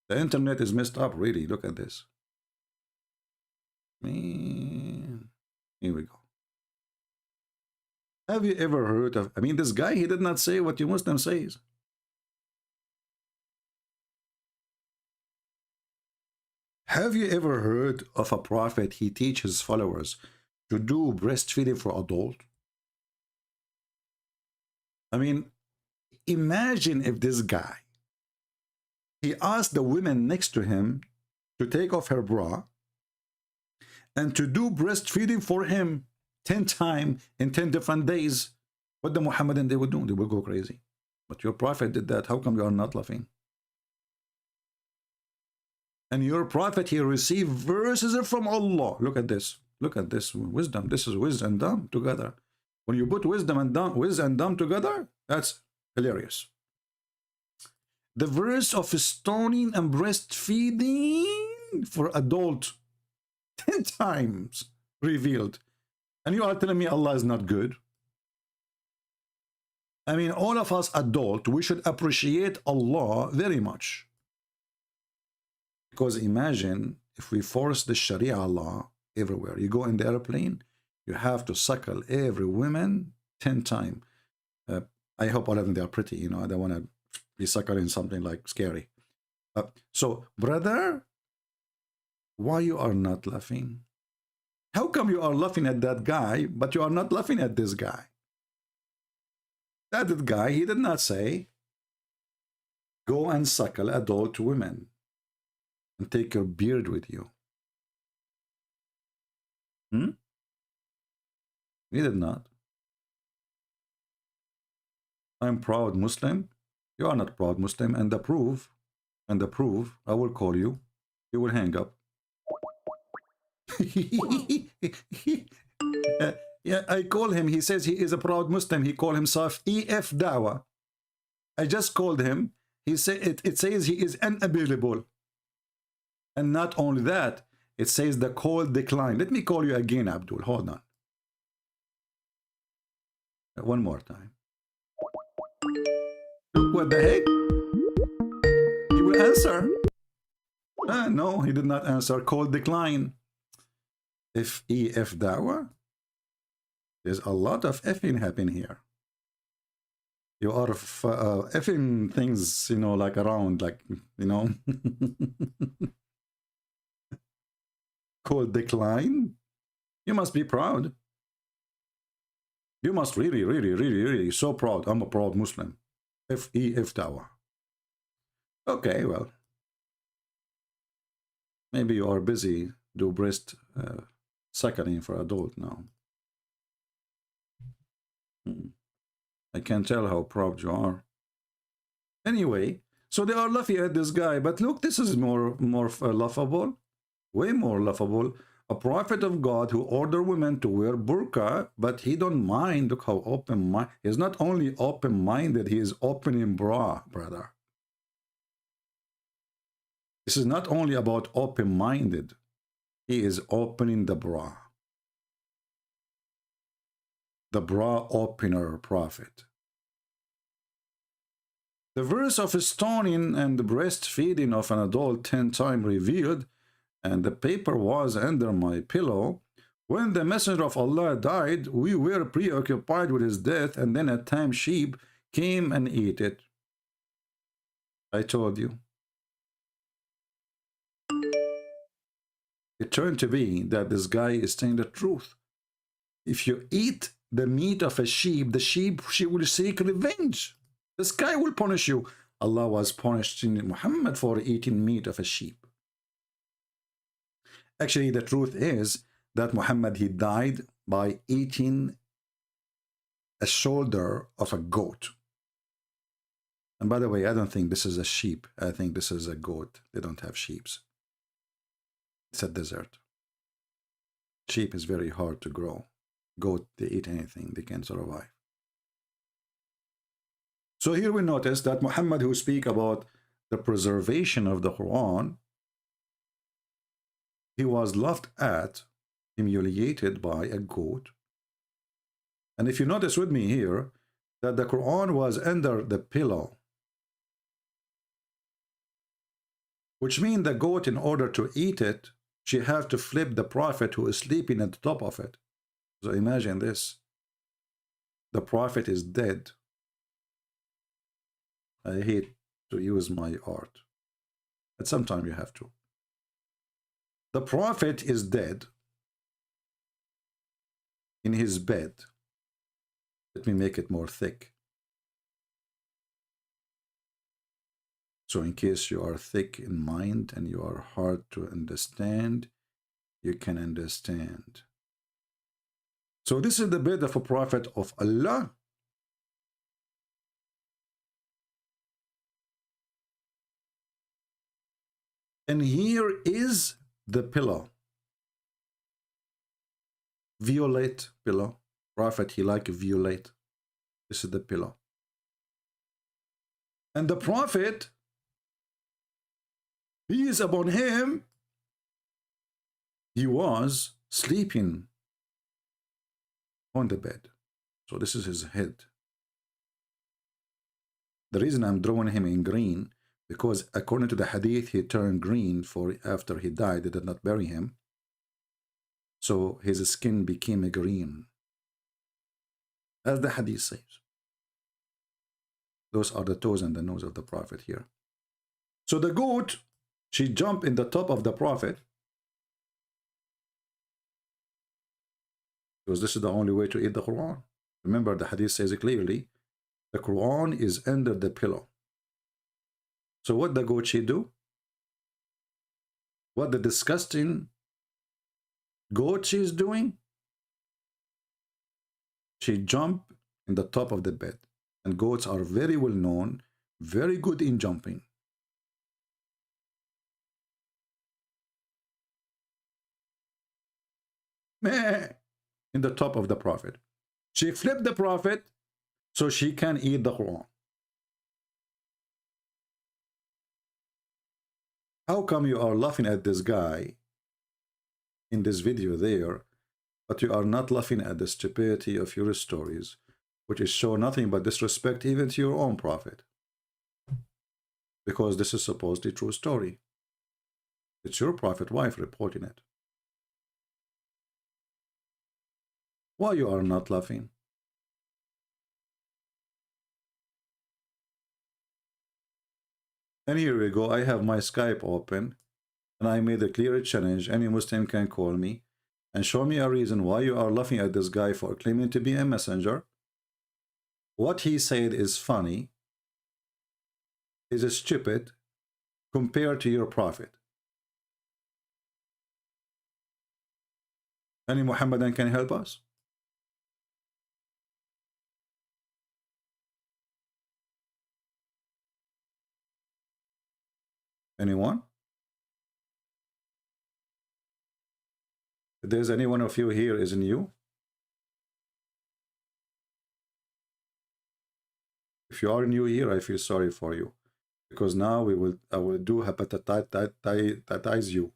the internet is messed up, really. Look at this. Man, here we go. Have you ever heard of, I mean, this guy, he did not say what you Muslim says. Have you ever heard of a prophet, he teaches his followers to do breastfeeding for adults? I mean, imagine if this guy, he asked the women next to him to take off her bra and to do breastfeeding for him 10 times in 10 different days. What the Muhammadan they would do? They would go crazy. But your prophet did that. How come you are not laughing? And your prophet, he received verses from Allah. Look at this. Look at this wisdom. This is wisdom and dumb together. When you put wisdom and dumb together, that's hilarious. The verse of stoning and breastfeeding for adult 10 times revealed. And you are telling me Allah is not good? I mean, all of us adult, we should appreciate Allah very much. Because imagine if we force the Sharia law everywhere. You go in the airplane, you have to suckle every woman 10 times. I hope all of them, they are pretty, you know, I don't want to be suckling something like scary. So, brother, why you are not laughing? How come you are laughing at that guy, but you are not laughing at this guy? That guy, he did not say, go and suckle adult women and take your beard with you. He did not. I'm proud Muslim. You are not proud Muslim. And the proof, I will call you. You will hang up. Yeah, I call him. He says he is a proud Muslim. He called himself EF Dawa. I just called him. He said it says he is unavailable. And not only that, it says the call declined. Let me call you again, Abdul. Hold on. One more time. What the heck? He will answer. No, he did not answer. Call decline. F-E-F dawah. There's a lot of effing happening here. You are effing things, you know, like around, like, you know. Call decline. You must be proud. You must really, really, really, really so proud. I'm a proud Muslim. F-E-F dawah. Okay, well. Maybe you are busy do breast suckling for adult now. I can tell how proud you are. Anyway, so they are laughing at this guy, but look, this is more laughable, way more laughable. A prophet of God who ordered women to wear burqa, but he don't mind. Look how open-minded. He's not only open-minded, he is opening bra, brother. This is not only about open-minded. He is opening the bra. The bra opener prophet. The verse of stoning and the breastfeeding of an adult 10 times revealed, and the paper was under my pillow. When the messenger of Allah died, we were preoccupied with his death, and then a tame sheep came and ate it. I told you. It turned to be that this guy is saying the truth. If you eat the meat of a sheep, the sheep, she will seek revenge. This guy will punish you. Allah was punishing Muhammad for eating meat of a sheep. Actually, the truth is that Muhammad, he died by eating a shoulder of a goat. And by the way, I don't think this is a sheep. I think this is a goat. They don't have sheep. It's a desert. Sheep is very hard to grow. Goat, they eat anything. They can survive. So here we notice that Muhammad, who speak about the preservation of the Qur'an, he was laughed at, humiliated by a goat. And if you notice with me here, that the Qur'an was under the pillow, which means the goat, in order to eat it, she have to flip the prophet who is sleeping at the top of it. So imagine this. The prophet is dead. I hate to use my art, but sometimes you have to. The prophet is dead in his bed. Let me make it more thick. So in case you are thick in mind and you are hard to understand, you can understand. So this is the bed of a prophet of Allah. And here is the pillow. Violet pillow. Prophet, he like violet. This is the pillow. And the prophet, peace upon him, he was sleeping on the bed. So this is his head. The reason I'm drawing him in green, because according to the hadith, he turned green after he died. They did not bury him. So his skin became a green. As the hadith says. Those are the toes and the nose of the prophet here. So the goat, she jumped in the top of the prophet, because this is the only way to eat the Quran. Remember, the hadith says it clearly, the Quran is under the pillow. So what the goat she do? What the disgusting goat she is doing? She jumped in the top of the bed. And goats are very well known, very good in jumping. In the top of the prophet. She flipped the prophet so she can eat the Quran. How come you are laughing at this guy in this video there, but you are not laughing at the stupidity of your stories, which is show nothing but disrespect even to your own prophet? Because this is supposedly true story. It's your prophet wife reporting it. Why you are not laughing? And here we go. I have my Skype open, and I made a clear challenge. Any Muslim can call me and show me a reason why you are laughing at this guy for claiming to be a messenger. What he said is funny, is stupid compared to your prophet. Any Muhammadan can help us? Anyone? If there's any one of you here is new, if you are new here, I feel sorry for you, because now I will do hepatize you.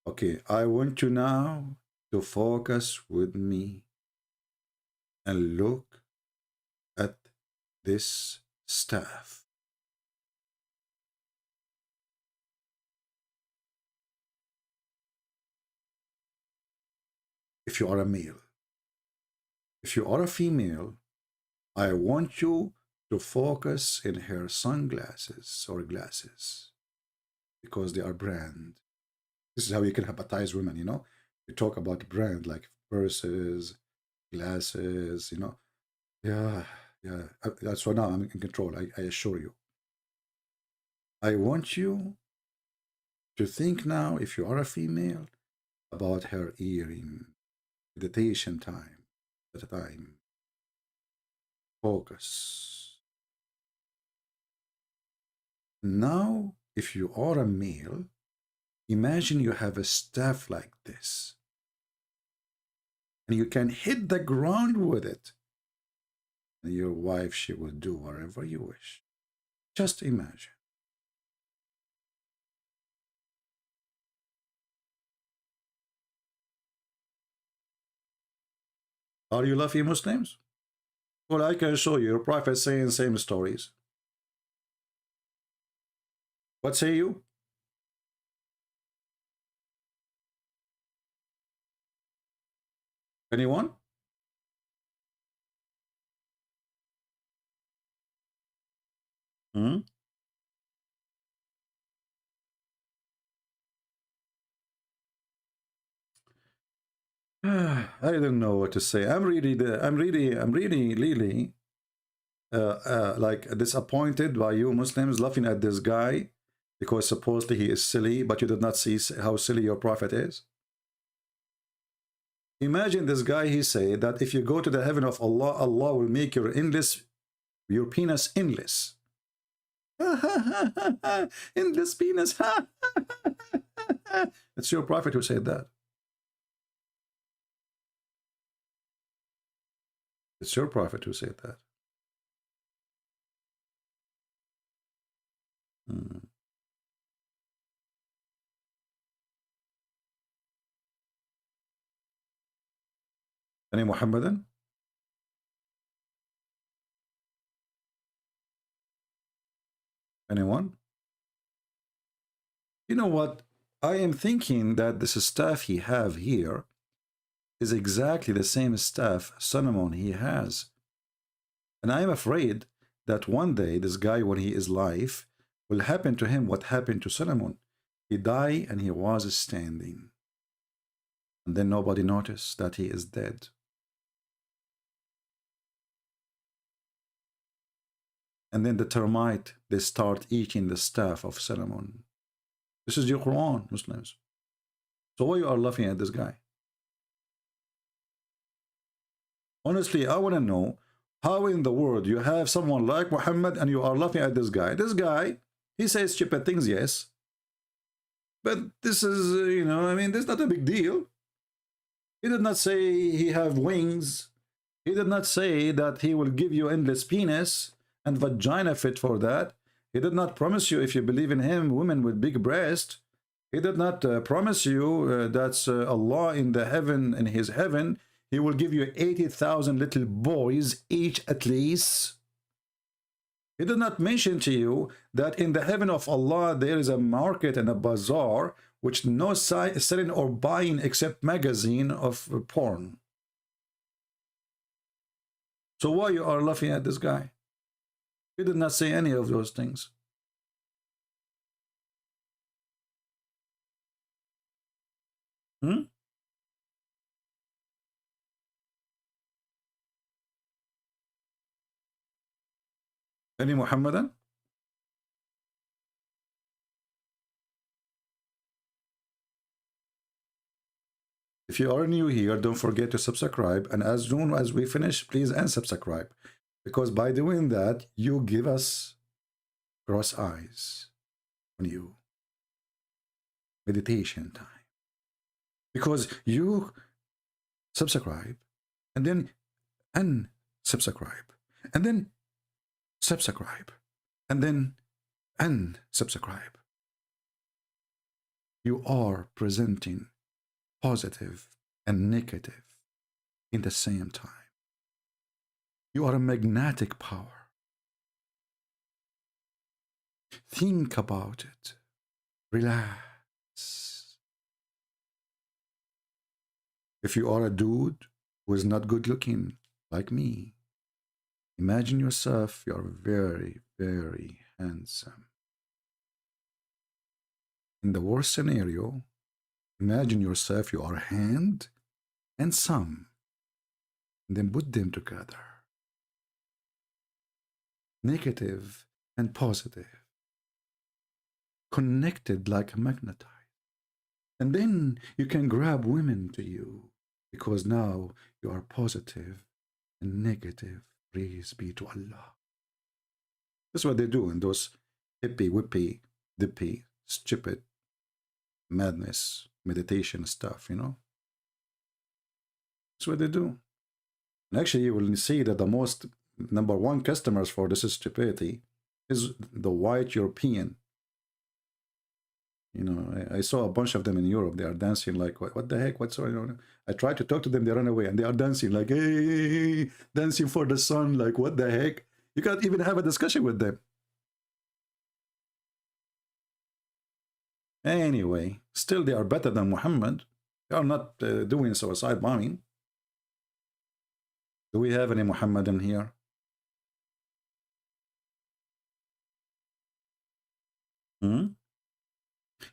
Okay, I want you now to focus with me and look at this staff. If you are a male. If you are a female, I want you to focus in her sunglasses or glasses, because they are brand. This is how you can hepatize women, you know. You talk about brand like purses, glasses, you know. Yeah. So now I'm in control, I assure you. I want you to think now, if you are a female, about her earring. Meditation time, at a time. Focus. Now, if you are a male, imagine you have a staff like this, and you can hit the ground with it, and your wife, she will do whatever you wish. Just imagine. Are you laughing, Muslims? Well, I can show you your prophet saying same stories. What say you? Anyone? I don't know what to say. I'm really like disappointed by you Muslims laughing at this guy because supposedly he is silly, but you did not see how silly your prophet is. Imagine this guy, he said that if you go to the heaven of Allah, Allah will make your penis endless. Endless penis. It's your prophet who said that. It's your prophet who said that. Any Muhammadan? Anyone? You know what? I am thinking that this staff he have here is exactly the same staff Solomon he has. And I am afraid that one day this guy, when he is alive, will happen to him what happened to Solomon. He died and he was standing. And then nobody noticed that he is dead. And then the termite, they start eating the staff of Solomon. This is your Qur'an, Muslims. So why you are laughing at this guy? Honestly, I want to know how in the world you have someone like Muhammad and you are laughing at this guy. This guy, he says stupid things, yes. But this is, you know, I mean, this is not a big deal. He did not say he have wings. He did not say that he will give you endless penis and vagina fit for that. He did not promise you, if you believe in him, women with big breast. He did not promise you that's Allah in the heaven, in his heaven, he will give you 80,000 little boys each at least. He He did not mention to you that in the heaven of Allah there is a market and a bazaar which no selling or buying except magazine of porn. So why you are laughing at this guy? He did not say any of those things. Any Muhammadan? If you are new here, don't forget to subscribe, and as soon as we finish, please unsubscribe, because by doing that you give us cross eyes on you. Meditation time, because you subscribe and then unsubscribe and then subscribe and then unsubscribe. You are presenting positive and negative in the same time. You are a magnetic power. Think about it. Relax. If you are a dude who is not good looking like me, imagine yourself, you are very, very handsome. In the worst scenario, imagine yourself, you are hand and thumb, and then put them together. Negative and positive, connected like magnetized. And then you can grab women to you, because now you are positive and negative. Praise be to Allah. That's what they do in those hippie, whippy, dippy, stupid, madness, meditation stuff, you know. That's what they do. And actually, you will see that the most #1 customers for this stupidity is the white European. You know, I saw a bunch of them in Europe. They are dancing like, what the heck? What's going on? I tried to talk to them. They run away, and they are dancing like, hey, dancing for the sun. Like, what the heck? You can't even have a discussion with them. Anyway, still they are better than Muhammad. They are not doing suicide bombing. Do we have any Muhammadan here?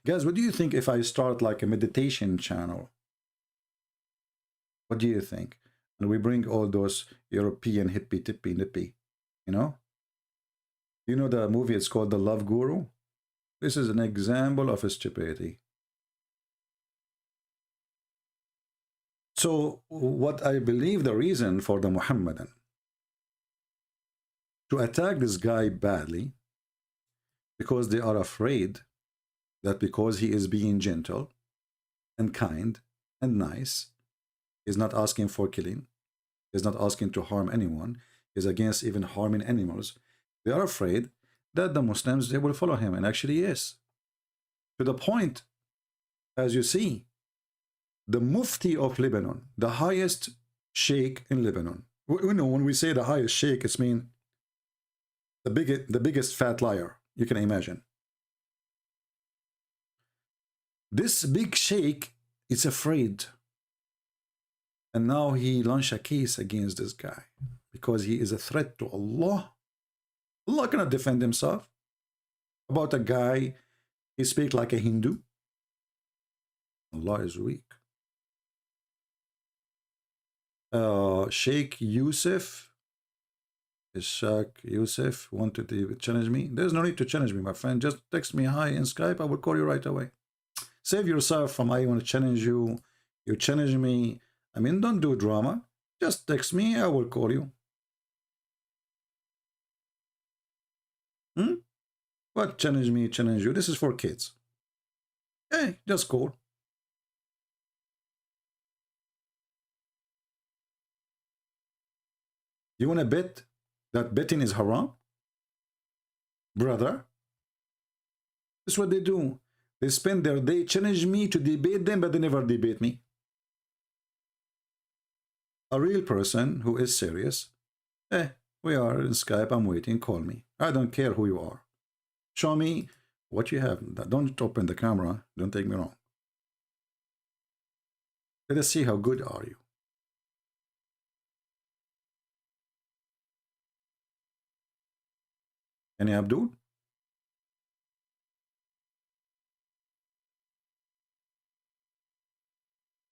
Guys, what do you think if I start like a meditation channel? What do you think? And we bring all those European hippie, tippy, nippy, you know? You know the movie, it's called The Love Guru? This is an example of a stupidity. So what I believe the reason for the Muhammadan to attack this guy badly, because they are afraid that because he is being gentle and kind and nice, he's not asking for killing, he's not asking to harm anyone, he's against even harming animals. They are afraid that the Muslims, they will follow him, and actually yes. To the point, as you see, the Mufti of Lebanon, the highest sheikh in Lebanon. You know, when we say the highest sheikh, it's mean the biggest fat liar you can imagine. This big sheikh is afraid, and now he launched a case against this guy because he is a threat to Allah. Allah cannot defend himself about a guy, he speaks like a Hindu. Allah is weak. Sheikh Yusuf wanted to challenge me. There's no need to challenge me, my friend. Just text me hi in Skype, I will call you right away. Save yourself from I want to challenge you, you challenge me. I mean, don't do drama. Just text me, I will call you. What challenge me, challenge you? This is for kids. Hey, just call. You want to bet that betting is haram? Brother, that's what they do. They spend their day challenge me to debate them, but they never debate me. A real person who is serious, We are in Skype. I'm waiting. Call me. I don't care who you are. Show me what you have. Don't open the camera. Don't take me wrong. Let us see how good are you. Any Abdul?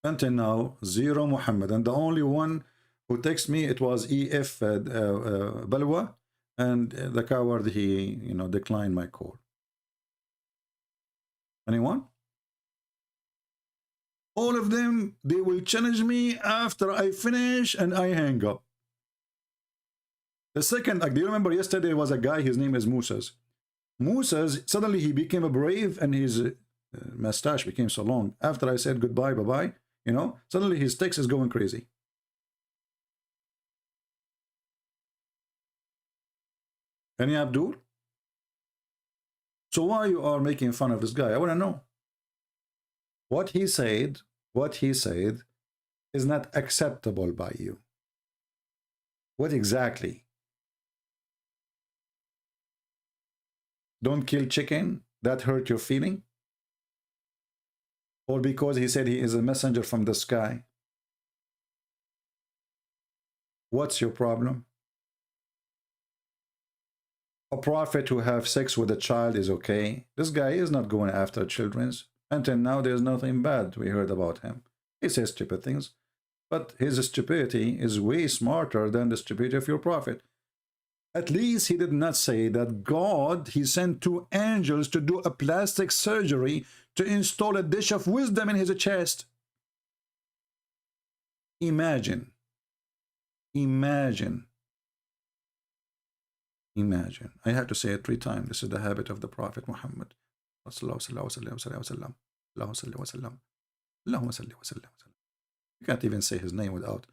Until now, 0 Muhammad. And the only one who texted me, it was EF Balwa. And the coward, he, declined my call. Anyone? All of them, they will challenge me after I finish and I hang up. The second, do you remember yesterday there was a guy, his name is Musa's. Musa's, suddenly he became a brave and his mustache became so long. After I said goodbye, bye-bye, suddenly his text is going crazy. Any Abdul? So why you are making fun of this guy? I want to know. What he said is not acceptable by you. What exactly? Don't kill chicken, that hurt your feeling? Or because he said he is a messenger from the sky? What's your problem? A prophet who have sex with a child is okay. This guy is not going after children's. Until now, there's nothing bad we heard about him. He says stupid things, but his stupidity is way smarter than the stupidity of your prophet. At least he did not say that God, he sent 2 angels to do a plastic surgery to install a dish of wisdom in his chest. Imagine. Imagine. Imagine. I have to say it 3 times. This is the habit of the Prophet Muhammad. You can't even say his name without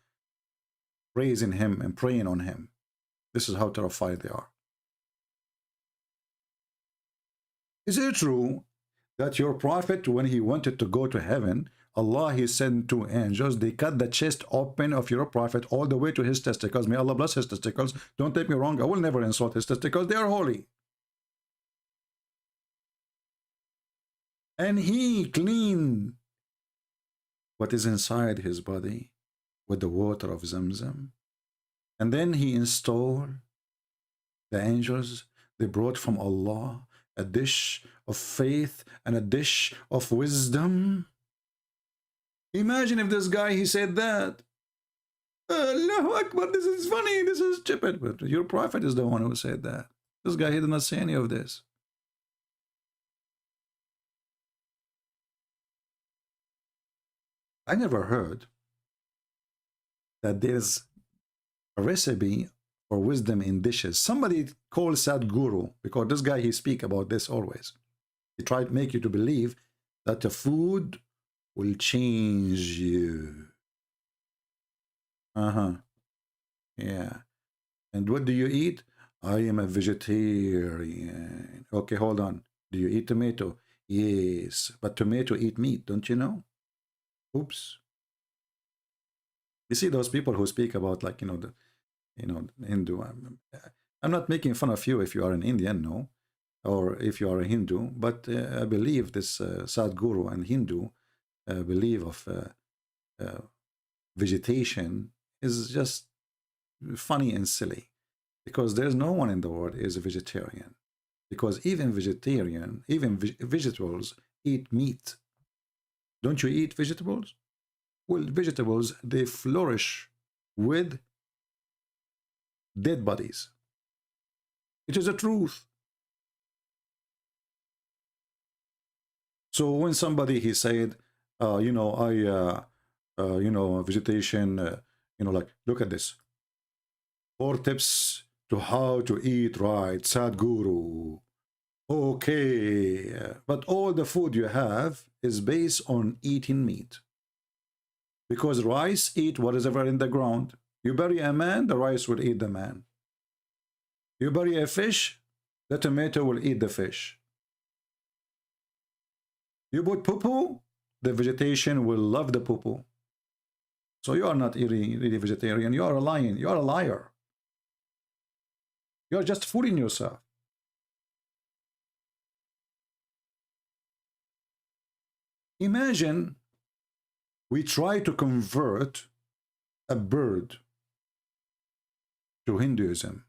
praising him and praying on him. This is how terrified they are. Is it true that your prophet, when he wanted to go to heaven, Allah, he sent 2 angels, they cut the chest open of your prophet all the way to his testicles. May Allah bless his testicles. Don't take me wrong, I will never insult his testicles, they are holy. And he cleaned what is inside his body with the water of Zamzam. And then he installed the angels. They brought from Allah a dish of faith and a dish of wisdom. Imagine if this guy, he said that. Allahu Akbar, this is funny, this is stupid. But your prophet is the one who said that. This guy, he did not say any of this. I never heard that there's a recipe for wisdom in dishes. Somebody called Sadhguru, because this guy, he speak about this always. He tried to make you to believe that the food will change you. Yeah. And what do you eat? I am a vegetarian. Okay, hold on. Do you eat tomato? Yes, but tomato eat meat, don't you know? Oops. You see those people who speak about, like, Hindu. I'm not making fun of you if you are an Indian, no, or if you are a Hindu, but I believe this Sadhguru and Hindu belief of vegetation is just funny and silly, because there's no one in the world is a vegetarian, because even vegetables eat meat. Don't you eat vegetables? Well, vegetables, they flourish with dead bodies. It is a truth. So when somebody, he said, vegetation, like, look at this. 4 tips to how to eat right, Sadhguru. Okay, but all the food you have is based on eating meat. Because rice eat what is ever in the ground. You bury a man, the rice will eat the man. You bury a fish, the tomato will eat the fish. You put poo-poo, the vegetation will love the poo-poo. So you are not really vegetarian, you are a lion, you are a liar. You're just fooling yourself. Imagine we try to convert a bird to Hinduism.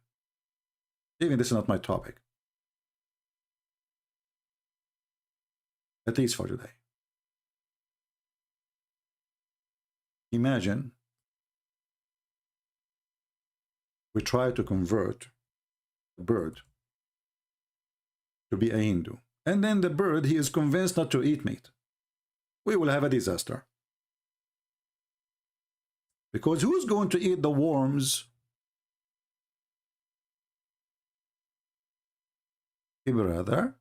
Even this is not my topic, at least for today. Imagine we try to convert a bird to be a Hindu, and then the bird, he is convinced not to eat meat. We will have a disaster. Because who's going to eat the worms? Hey brother,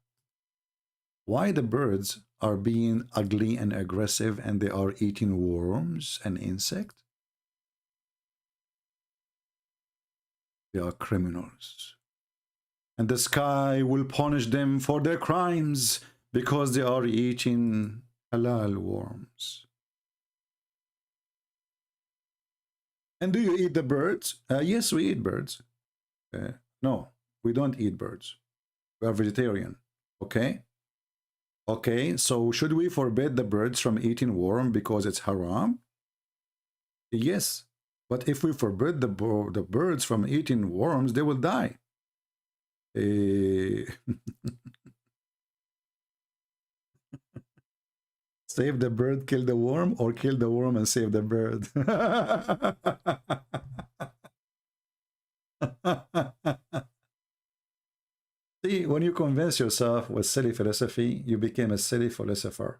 why the birds are being ugly and aggressive and they are eating worms and insects? They are criminals. And the sky will punish them for their crimes because they are eating halal worms. And do you eat the birds? Yes, we eat birds. No, we don't eat birds. We are vegetarian. Okay? Okay, so should we forbid the birds from eating worm because it's haram? Yes, but if we forbid the birds from eating worms, they will die. Save the bird, kill the worm, or kill the worm and save the bird. See, when you convince yourself with silly philosophy, you became a silly philosopher.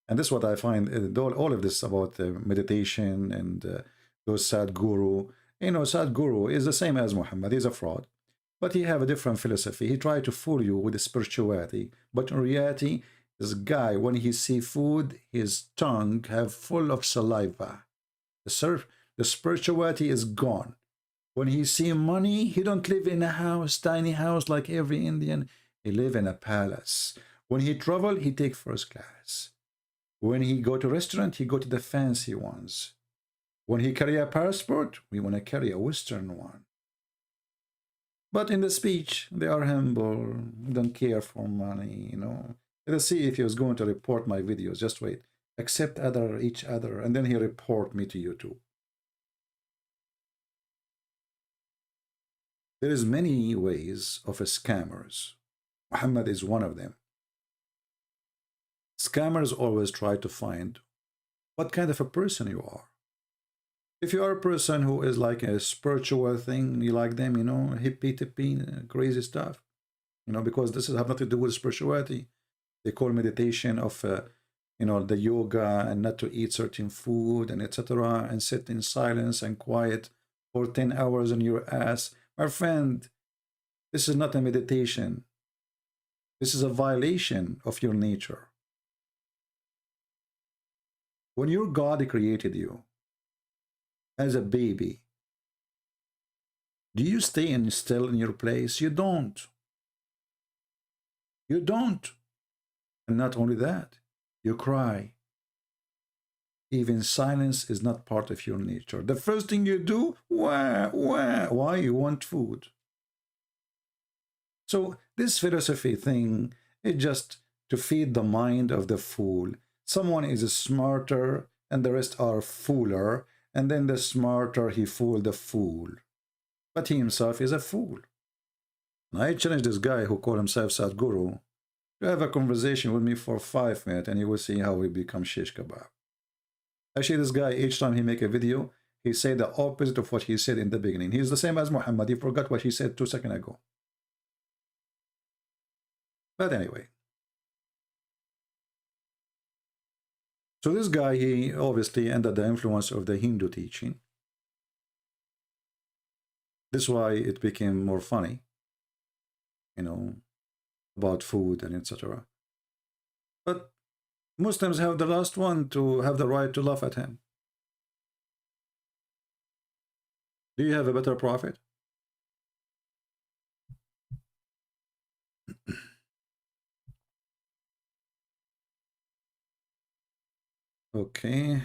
And this is what I find, all of this about meditation and those Sadhguru. You know, Sadhguru is the same as Muhammad. He's a fraud. But he have a different philosophy. He tried to fool you with the spirituality. But in reality, this guy, when he see food, his tongue have full of saliva. The spirituality is gone. When he see money, he don't live in a house, tiny house like every Indian. He live in a palace. When he travel, he take first class. When he go to restaurant, he go to the fancy ones. When he carry a passport, we want to carry a Western one. But in the speech, they are humble, don't care for money, you know. Let's see if he was going to report my videos. Just wait. Accept each other, and then he report me to YouTube. There is many ways of scammers. Muhammad is one of them. Scammers always try to find what kind of a person you are. If you are a person who is like a spiritual thing, you like them, you know, hippie, crazy stuff, you know, because this have nothing to do with spirituality. They call meditation of, you know, the yoga and not to eat certain food and etc. and sit in silence and quiet for 10 hours on your ass. My friend, this is not a meditation. This is a violation of your nature. When your God created you as a baby, do you stay still in your place? You don't. You don't. And not only that, you cry. Even silence is not part of your nature. The first thing you do, why you want food. So this philosophy thing is just to feed the mind of the fool. Someone is smarter and the rest are fooler, and then the smarter he fooled the fool. But he himself is a fool. And I challenge this guy who called himself Sadhguru to have a conversation with me for 5 minutes, and you will see how we become shish kebab. Actually, this guy, each time he make a video, he say the opposite of what he said in the beginning. He's the same as Muhammad. He forgot what he said 2 seconds ago. But anyway. So this guy, he obviously under the influence of the Hindu teaching. This is why it became more funny, you know, about food and etc. But Muslims have the last one to have the right to laugh at him. Do you have a better prophet? Okay.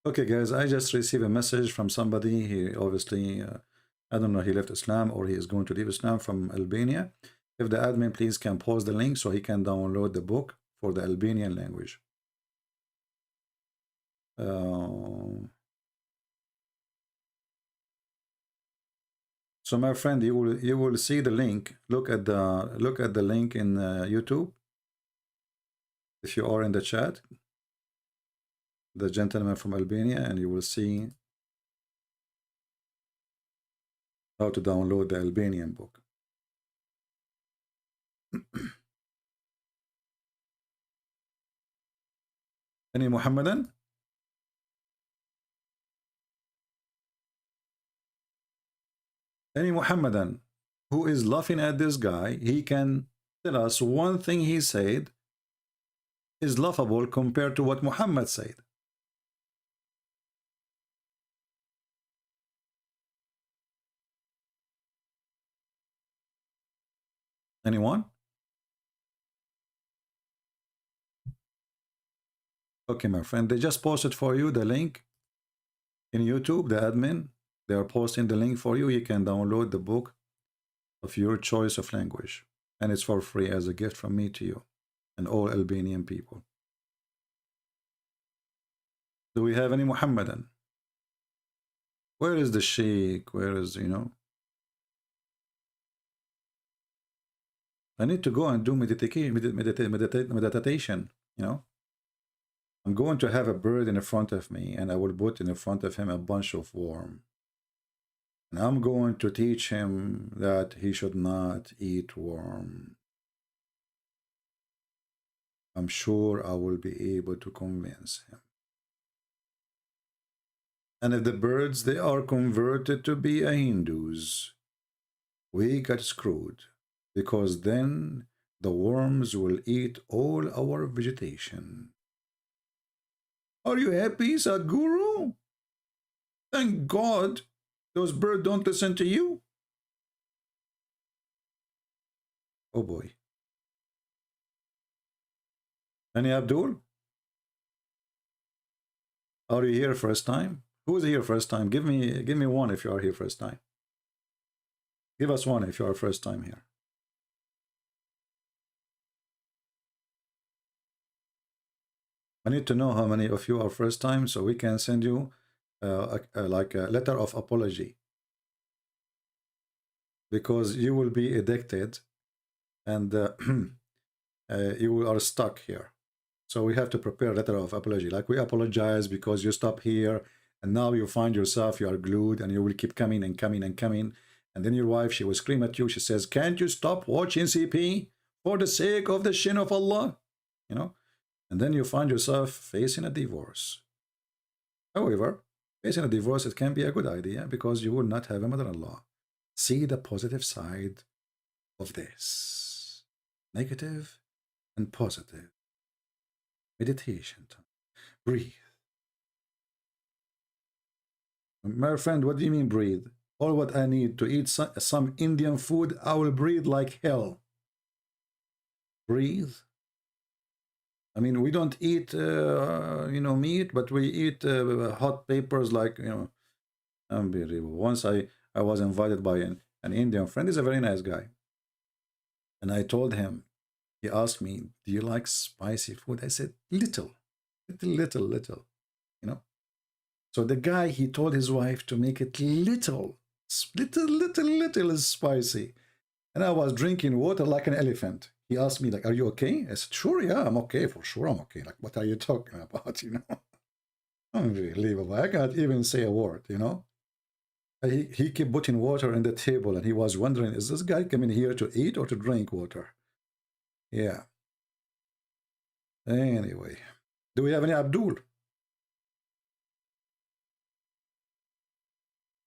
Okay, guys, I just received a message from somebody. He obviously, I don't know, he left Islam or he is going to leave Islam, from Albania. If the admin please can post the link so he can download the book for the Albanian language. So my friend, you will see the link. Look at the link in YouTube. If you are in the chat, the gentleman from Albania, and you will see how to download the Albanian book. Any Muhammadan? Any Muhammadan who is laughing at this guy, he can tell us one thing he said is laughable compared to what Muhammad said. Anyone? Okay, my friend, they just posted for you the link in YouTube, the admin. They are posting the link for you. You can download the book of your choice of language. And it's for free as a gift from me to you and all Albanian people. Do we have any Muhammadan? Where is the sheikh? Where is, you know? I need to go and do meditation, you know? I'm going to have a bird in front of me, and I will put in front of him a bunch of worm. And I'm going to teach him that he should not eat worm. I'm sure I will be able to convince him. And if the birds, they are converted to be a Hindus, we got screwed, because then the worms will eat all our vegetation. Are you happy, Sadhguru? Thank God those birds don't listen to you. Oh boy. Any Abdul? Are you here first time? Who's here first time? Give me one if you are here first time. Give us one if you are first time here. I need to know how many of you are first time so we can send you like a letter of apology, because you will be addicted and you are stuck here. So we have to prepare a letter of apology. Like, we apologize because you stop here and now you find yourself, you are glued, and you will keep coming and coming and coming. And then your wife, she will scream at you. She says, can't you stop watching CP for the sake of the shin of Allah? You know? And then you find yourself facing a divorce. However, facing a divorce, it can be a good idea because you will not have a mother-in-law. See the positive side of this. Negative and positive. Meditation time. Breathe. My friend, what do you mean breathe? All what I need to eat some Indian food, I will breathe like hell. Breathe. I mean, we don't eat, you know, meat, but we eat hot peppers, like, you know, unbelievable. Once I was invited by an Indian friend. He's a very nice guy. And I told him, he asked me, do you like spicy food? I said, little, you know. So the guy, he told his wife to make it little spicy. And I was drinking water like an elephant. He asked me, like, are you okay? I said, sure, yeah, I'm okay. For sure, I'm okay. Like, what are you talking about, you know? Unbelievable. I can't even say a word, you know? He kept putting water on the table, and he was wondering, is this guy coming here to eat or to drink water? Yeah. Anyway, do we have any Abdul?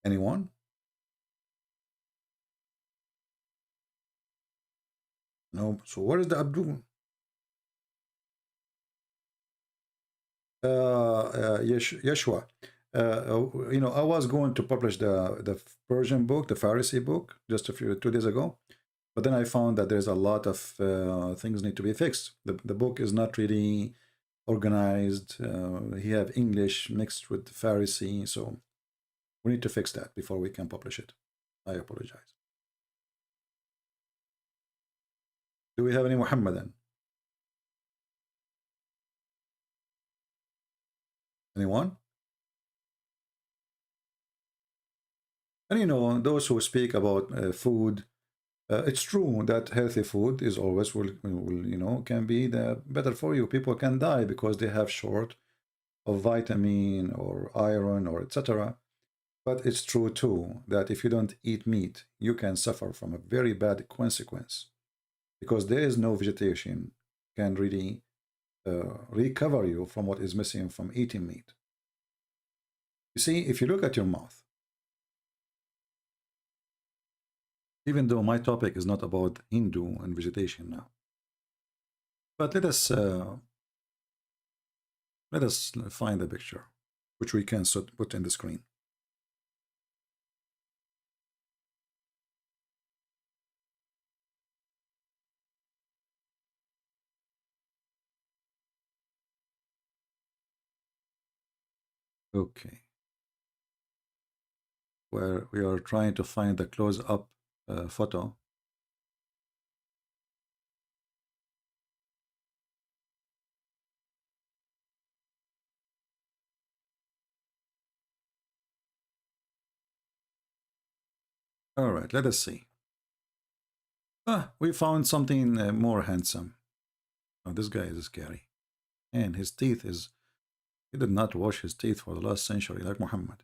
Anyone? No. So where is the Abdul? Yeshua. You know, I was going to publish the Persian book, the Pharisee book, just 2 days ago, but then I found that there's a lot of things need to be fixed. The book is not really organized. He have English mixed with Pharisee, so we need to fix that before we can publish it. I apologize. Do we have any Muhammadan? Anyone? And you know, those who speak about food, it's true that healthy food is always will you know, can be the better for you. People can die because they have short of vitamin or iron or etc. But it's true too that if you don't eat meat, you can suffer from a very bad consequence, because there is no vegetation can really recover you from what is missing from eating meat. You see, if you look at your mouth, even though my topic is not about Hindu and vegetation now, but let us find a picture which we can put in the screen. Okay, where we are trying to find the close-up photo. All right, let us see. We found something more handsome. Oh, this guy is scary. And his teeth is, he did not wash his teeth for the last century like Muhammad.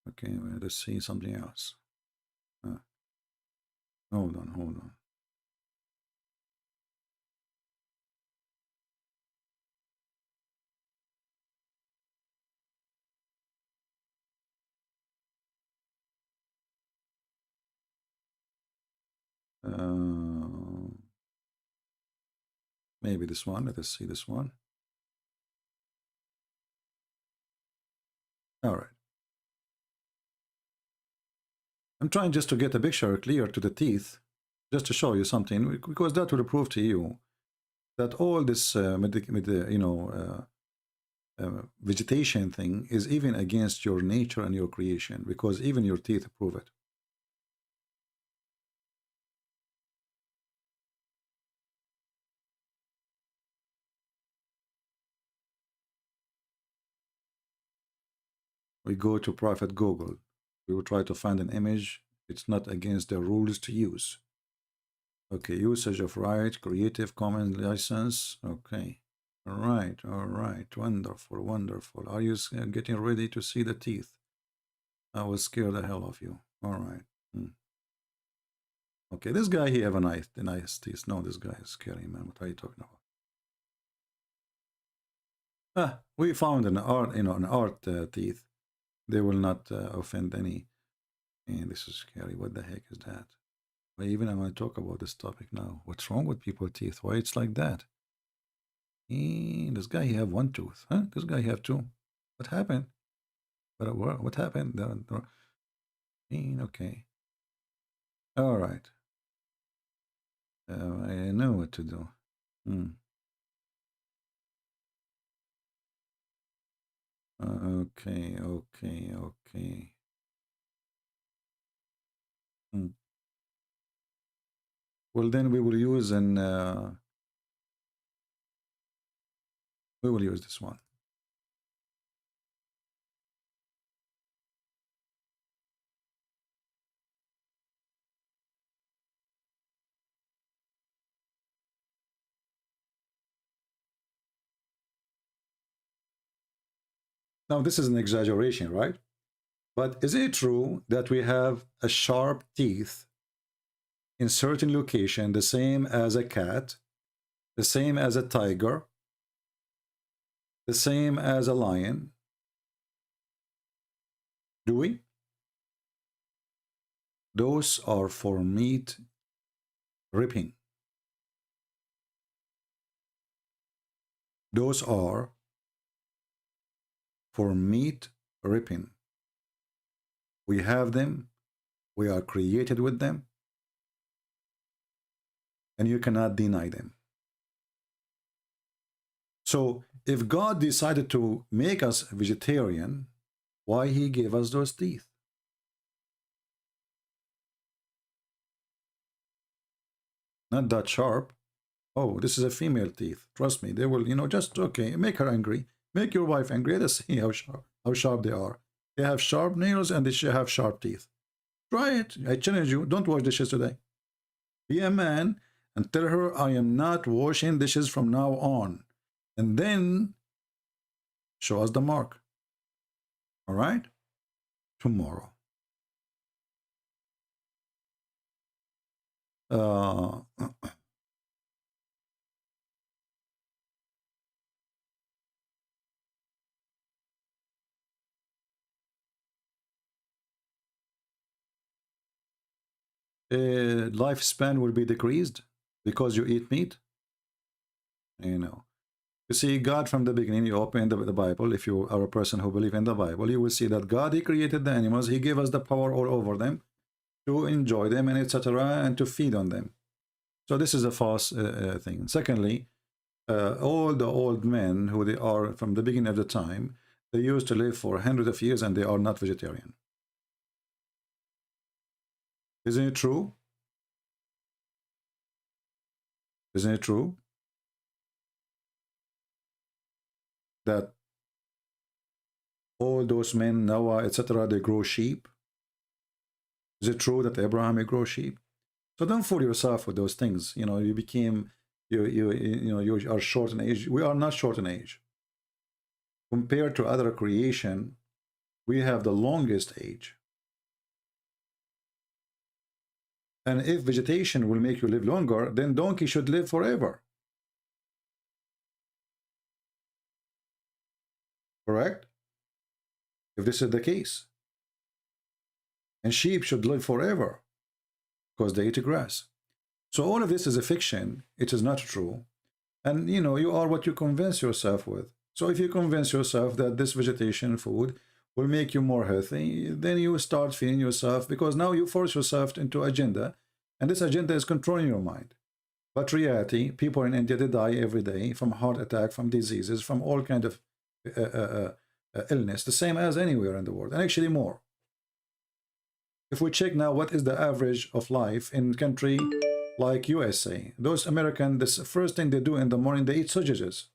Okay, well, let's see something else. Hold on. Maybe this one. Let us see this one. All right. I'm trying just to get a picture clear to the teeth, just to show you something, because that will prove to you that all this vegetation thing is even against your nature and your creation, because even your teeth prove it. We go to Prophet Google. We will try to find an image. It's not against the rules to use. Okay, usage of right, Creative Commons license. Okay. All right. Wonderful. Are you getting ready to see the teeth? I will scare the hell of you. All right. Okay, this guy, he have a nice teeth. No, this guy is scary, man. What are you talking about? We found an art teeth. They will not offend any. And this is scary. What the heck is that? But even I want to talk about this topic now. What's wrong with people's teeth? Why it's like that? This guy, he have one tooth. Huh? This guy have two. What happened? What happened? Okay. All right. I know what to do. Okay. Well, then we will use this one. Now, this is an exaggeration, right? But is it true that we have a sharp teeth in certain location, the same as a cat, the same as a tiger, the same as a lion? Do we? Those are for meat ripping. Those are for meat ripping. We have them. We are created with them. And you cannot deny them. So if God decided to make us vegetarian, why he gave us those teeth? Not that sharp. Oh, this is a female teeth. Trust me, they will, just, okay, make her angry. Make your wife angry. Let's see how sharp they are. They have sharp nails and they should have sharp teeth. Try it. I challenge you. Don't wash dishes today. Be a man and tell her, I am not washing dishes from now on. And then show us the mark. All right? Tomorrow. Lifespan will be decreased because you eat meat. You see, God from the beginning, you open the Bible, if you are a person who believes in the Bible, you will see that God, he created the animals, he gave us the power all over them to enjoy them and etc. and to feed on them. So this is a false thing. Secondly, all the old men who they are from the beginning of the time, they used to live for hundreds of years and they are not vegetarian. Isn't it true? Isn't it true that all those men, Noah, etc., they grow sheep? Is it true that Abraham may grow sheep? So don't fool yourself with those things. You became, you are short in age. We are not short in age. Compared to other creation, we have the longest age. And if vegetation will make you live longer, then donkey should live forever. Correct? If this is the case. And sheep should live forever because they eat grass. So all of this is a fiction. It is not true. And you are what you convince yourself with. So if you convince yourself that this vegetation food will make you more healthy, then you start feeding yourself, because now you force yourself into agenda, and this agenda is controlling your mind. But reality, people in India, they die every day from heart attack, from diseases, from all kind of illness, the same as anywhere in the world, and actually more. If we check now what is the average of life in country like USA, those Americans, the first thing they do in the morning, they eat sausages.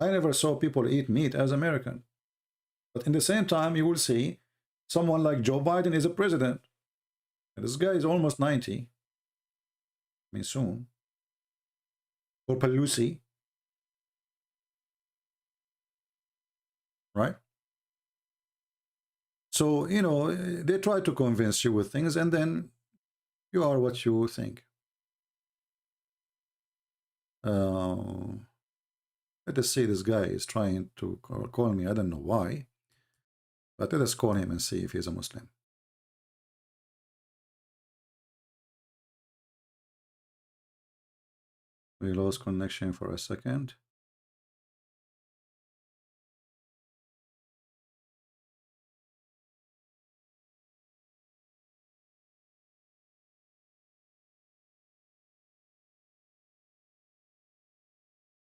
I never saw people eat meat as American. But in the same time, you will see someone like Joe Biden is a president. And this guy is almost 90. I mean, soon. Or Pelosi. Right? So, they try to convince you with things, and then you are what you think. Let us see, this guy is trying to call me. I don't know why. But let us call him and see if he's a Muslim. We lost connection for a second.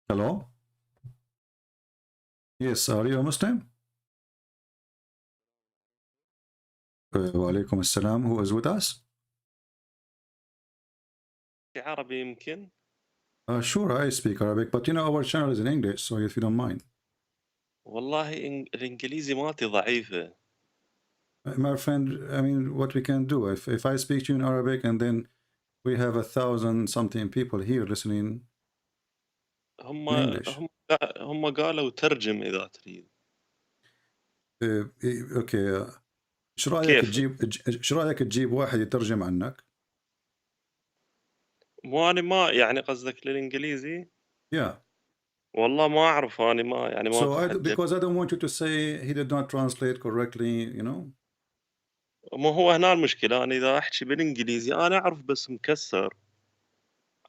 Hello? Yes, are you a Muslim? Wa alaikum assalam. Who is with us? عربي يمكن. Sure, I speak Arabic, but our channel is in English, so if you don't mind. والله الإنجليزي مالتي ضعيفة. My friend, I mean, what we can do, if I speak to you in Arabic and then we have 1,000-something people here listening in English. هم قالوا ترجم إذا تريد. اوكي. شو رايك تجيب واحد يترجم عنك؟ مو أنا ما يعني قصدك للإنجليزي؟ Yeah. والله ما أعرف أنا ما يعني ما. So because I don't want you to say he did not translate correctly, ما هو هنا المشكلة، أنا إذا أحكي بالإنجليزي أنا أعرف بس مكسر.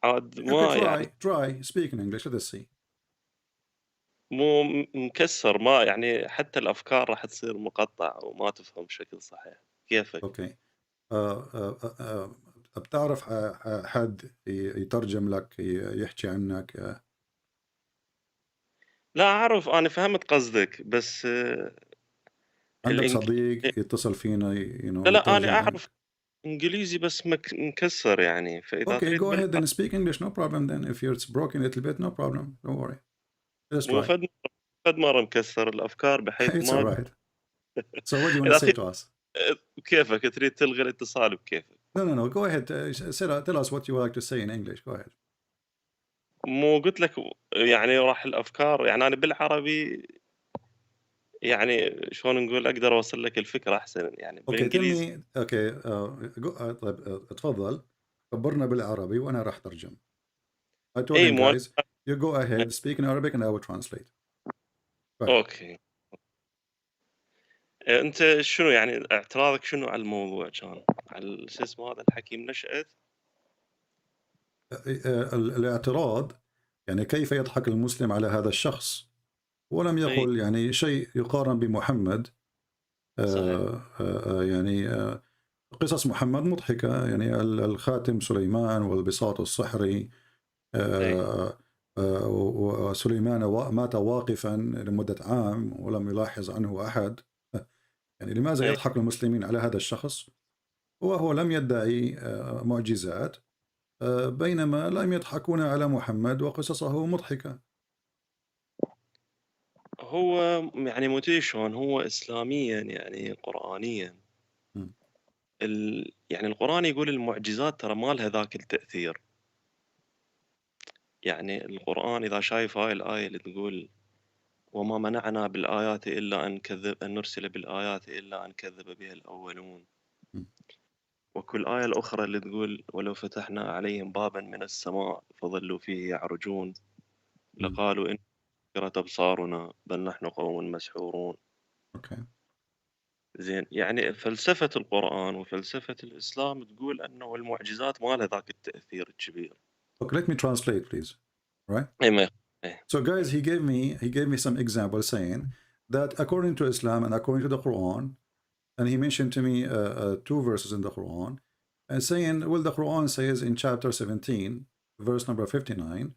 عاد ما okay, يعني. try speak in English. Let us see. مو مكسر، ما يعني حتى الأفكار راح تصير مقطع وما تفهم بشكل صحيح. كيفك؟ Okay. بتعرف حد يترجم لك يحكي عنك؟ لا أعرف، أنا فهمت قصدك، بس عندك صديق يتصل فينا لا أنا يترجم أعرف إنجليزي بس مكسر يعني، فإذا Okay, تريد go ahead and speak English, no problem then. If it's broken a little bit, no problem. Don't worry. Just try. فد مرة مكسر الأفكار بحيث It's ما alright. So what do you want إذا to say to us? كيفك تريد تلغي الاتصال بكيفك. No. Go ahead. Tell us what you would like to say in English. Go ahead. مو قلت لك يعني راح الأفكار، يعني أنا بالعربي يعني شلون نقول أقدر أوصل لك الفكرة أحسن يعني Okay, tell بالإنجليزي. me. Okay, طيب اتفضل خبرنا بالعربي وأنا راح ترجم. I told him مو guys, you go ahead, speak in Arabic and I will translate. Right. أوكي. أنت شنو يعني اعتراضك شنو على الموضوع كان؟ على شو اسمه هذا الحكيم نشأت؟ الاعتراض يعني كيف يضحك المسلم على هذا الشخص ولم يقل يعني شيء يقارن بمحمد. يعني قصص محمد مضحكة، يعني الخاتم سليمان والبساط السحري، وسليمان مات واقفا لمدة عام ولم يلاحظ عنه أحد. يعني لماذا يضحك المسلمين على هذا الشخص وهو لم يدعي معجزات، بينما لم يضحكون على محمد وقصصه مضحكة؟ هو يعني موتيشون هو إسلاميا يعني قرآنيا يعني القرآن يقول المعجزات ترى ما لها ذاك التأثير. يعني القرآن إذا شايف هاي الآية اللي تقول وما منعنا بالآيات إلا أن نرسل بالآيات إلا أن كذب بها الأولون، وكل آية الأخرى اللي تقول ولو فتحنا عليهم بابا من السماء فظلوا فيه يعرجون لقالوا إن كرت أبصارنا بل نحن قوم مسحورون. زين، يعني فلسفة القرآن وفلسفة الإسلام تقول أنه المعجزات ما لها ذاك التأثير الكبير. Okay, let me translate, please. Right? So, guys, he gave me some examples saying that according to Islam and according to the Quran, and he mentioned to me 2 verses in the Quran, and saying, well, the Quran says in chapter 17, verse number 59,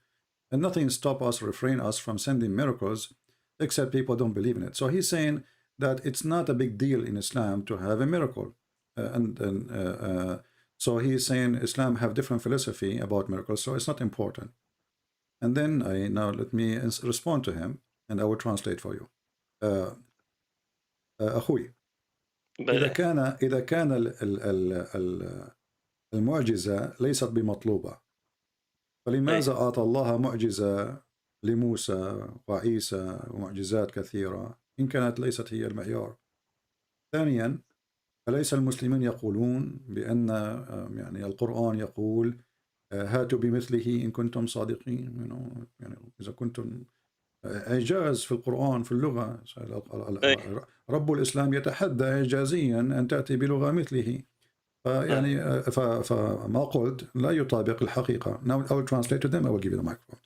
and nothing stop us, refrain us from sending miracles, except people don't believe in it. So he's saying that it's not a big deal in Islam to have a miracle, so he's saying Islam have different philosophy about miracles, so it's not important. And then now let me respond to him, and I will translate for you. أخوي، إذا كان المعجزة ليست بمطلوبة، فلماذا أعطى الله معجزة لموسى وعيسى ومعجزات كثيرة إن كانت ليست هي المعيار؟ ثانيا، أليس المسلمين يقولون بأن يعني القرآن يقول هاتوا بمثله إن كنتم صادقين؟ يعني إذا كنتم إعجاز في القرآن في اللغة، رب الإسلام يتحدى إعجازيا أن تأتي بلغة مثله، فيعني فما قلت لا يطابق الحقيقة. Now I will translate to them, I will give you the microphone.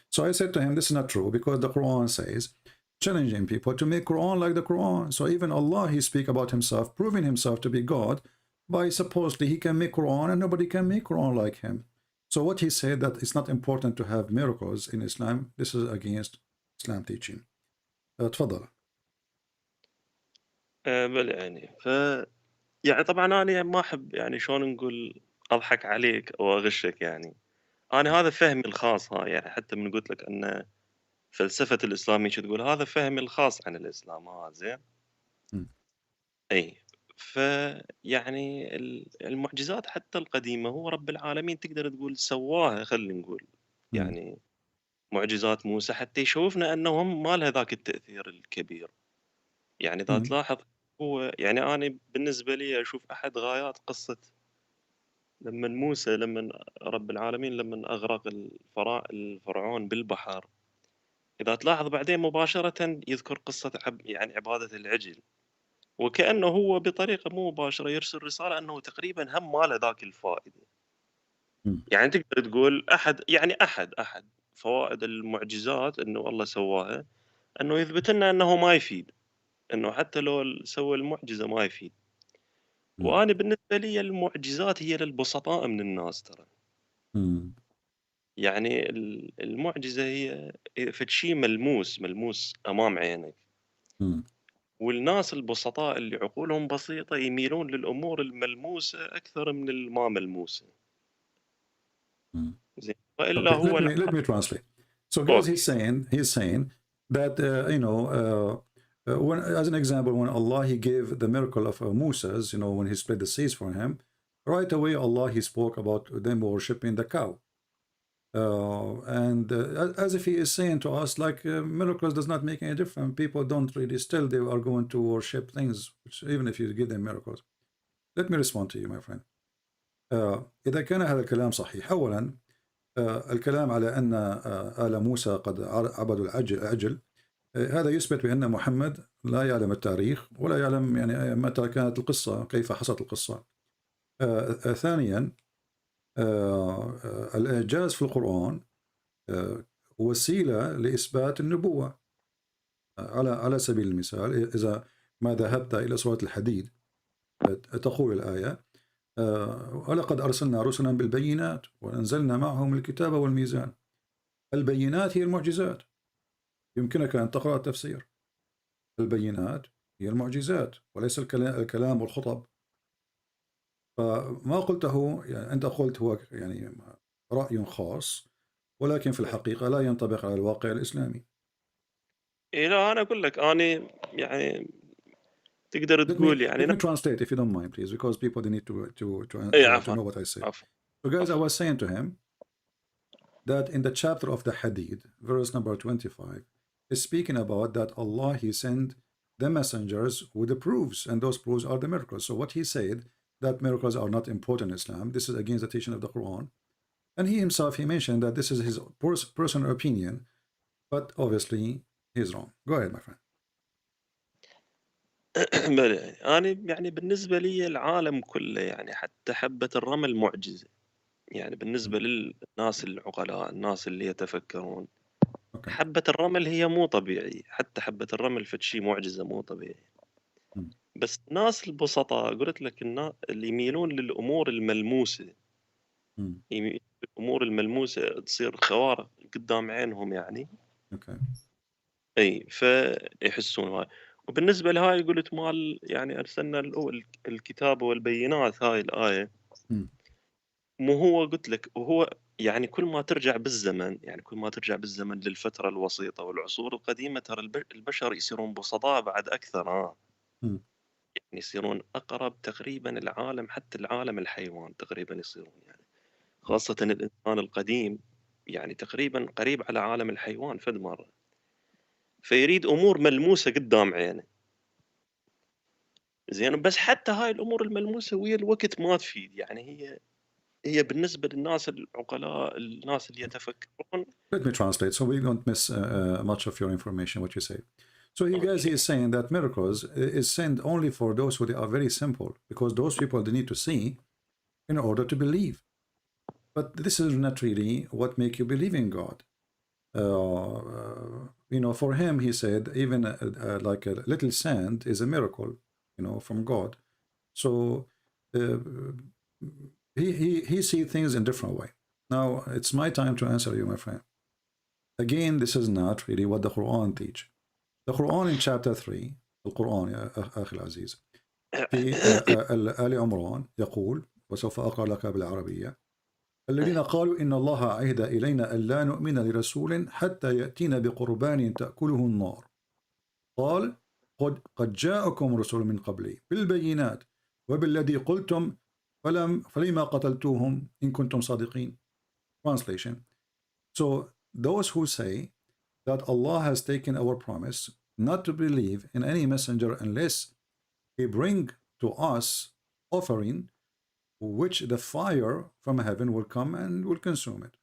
So I said to him, this is not true, because the Quran says, challenging people to make Quran like the Quran. So even Allah, he speak about himself, proving himself to be God, by supposedly he can make Quran and nobody can make Quran like him. So what he said, that it's not important to have miracles in Islam, this is against Islam teaching. تفضل. بل يعني طبعا أنا ما أحب يعني شلون نقول أضحك عليك أو أغشك، يعني أنا هذا فهمي الخاص. يعني حتى من قلت لك أن فلسفة الإسلامية تقول هذا فهمي الخاص عن الإسلام. زين. فيعني المعجزات حتى القديمة هو رب العالمين تقدر تقول سواها، خلينا نقول يعني معجزات موسى حتى يشوفنا أنهم ما لها ذاك التأثير الكبير. يعني إذا تلاحظ هو يعني أنا بالنسبة لي أشوف أحد غايات قصة لما رب العالمين لما أغرق الفرعون بالبحر، إذا تلاحظ بعدين مباشرة يذكر قصة يعني عبادة العجل، وكأنه هو بطريقة مو مباشرة يرسل رسالة أنه تقريبا هم ما له ذاك الفائدة. يعني تقدر تقول أحد فوائد المعجزات أنه الله سواها أنه يثبت لنا أنه ما يفيد، أنه حتى لو سوى المعجزة ما يفيد. وأنا بالنسبة لي المعجزات هي للبسطاء من الناس ترى. يعني المعجزة هي فد شيء ملموس أمام عينك. والناس البسطاء اللي عقولهم بسيطة يميلون للأمور الملموسة أكثر من الما ملموسة. زين وإلا Okay, هو let me translate. So guys, he's saying that when, as an example, when Allah he gave the miracle of Moses, when he split the seas for him, right away Allah he spoke about them worshipping the cow, and as if he is saying to us like miracles does not make any difference. People don't really, still they are going to worship things which, even if you give them miracles. Let me respond to you, my friend. إذا كان هذا الكلام صحيح، أولا الكلام على أن آل موسى قد عبدوا العجل، هذا يثبت بأن محمد لا يعلم التاريخ ولا يعلم يعني متى كانت القصة، كيف حصلت القصة. ثانيا الإعجاز في القرآن وسيلة لإثبات النبوة. على سبيل المثال إذا ما ذهبت إلى سورة الحديد تقول الآية ولقد أرسلنا رسلا بالبينات وأنزلنا معهم الكتاب والميزان. البينات هي المعجزات، يمكنك أن تقرأ التفسير. البينات هي المعجزات وليس الكلام والخطب. فما قلته يعني أنت قلت هو يعني رأي خاص، ولكن في الحقيقة لا ينطبق على الواقع الإسلامي. لا أنا أقول لك أنا يعني تقدر تقول يعني let me translate if you don't mind please, because people they need to know what I say. So guys, I was saying to him that in the chapter of the Hadith, verse number 25, is speaking about that Allah he sent the messengers with the proofs, and those proofs are the miracles. So what he said, that miracles are not important in Islam, this is against the teaching of the Quran. And he himself, he mentioned that this is his personal opinion, but obviously he's wrong. Go ahead, my friend. أنا يعني بالنسبة لي العالم كله يعني حتى حبة الرمل معجزة. يعني بالنسبة للناس العقلاء، الناس اللي يتفكرون، حبة الرمل هي مو طبيعي. حتى حبة الرمل فد شيء معجزة مو طبيعي. بس الناس البسطاء قلت لك اللي يميلون للأمور الملموسة، الأمور الملموسة تصير خوارق قدام عينهم يعني. أي فيحسون هاي. وبالنسبة لهاي قلت مال يعني أرسلنا الكتاب والبينات، هاي الآية مو هو قلت لك، وهو يعني كل ما ترجع بالزمن، يعني كل ما ترجع بالزمن للفترة الوسيطة والعصور القديمة ترى البشر يصيرون بسطاء بعد أكثر. يعني يصيرون أقرب تقريبا العالم، حتى العالم الحيوان تقريبا يصيرون يعني، خاصة الإنسان القديم يعني تقريبا قريب على عالم الحيوان فد مرة. فيريد أمور ملموسة قدام عينه. زين بس حتى هاي الأمور الملموسة ويا الوقت ما تفيد. يعني هي بالنسبة للناس العقلاء، الناس اللي يتفكرون. Let me translate so we don't miss much of your information, what you say. So you guys, he is saying that miracles is sent only for those who they are very simple, because those people they need to see in order to believe. But this is not really what make you believe in God. For him, he said, even like a little sand is a miracle, from God. So he sees things in different way. Now it's my time to answer you, my friend. Again, this is not really what the Quran teach. The Quran in chapter 3, القرآن يا أخي العزيز، في آل عمران يقول، وسوف أقرأ لك بالعربية: الذين قالوا إن الله عهد إلينا ألا نؤمن لرسول حتى يأتينا بقربان تأكله النار، قال قد جاءكم رسول من قبلي بالبينات وبالذي قلتم فلما قتلتوهم إن كنتم صادقين. Translation. So those who say that Allah has taken our promise not to believe in any messenger unless he bring to us offering which the fire from heaven will come and will consume it.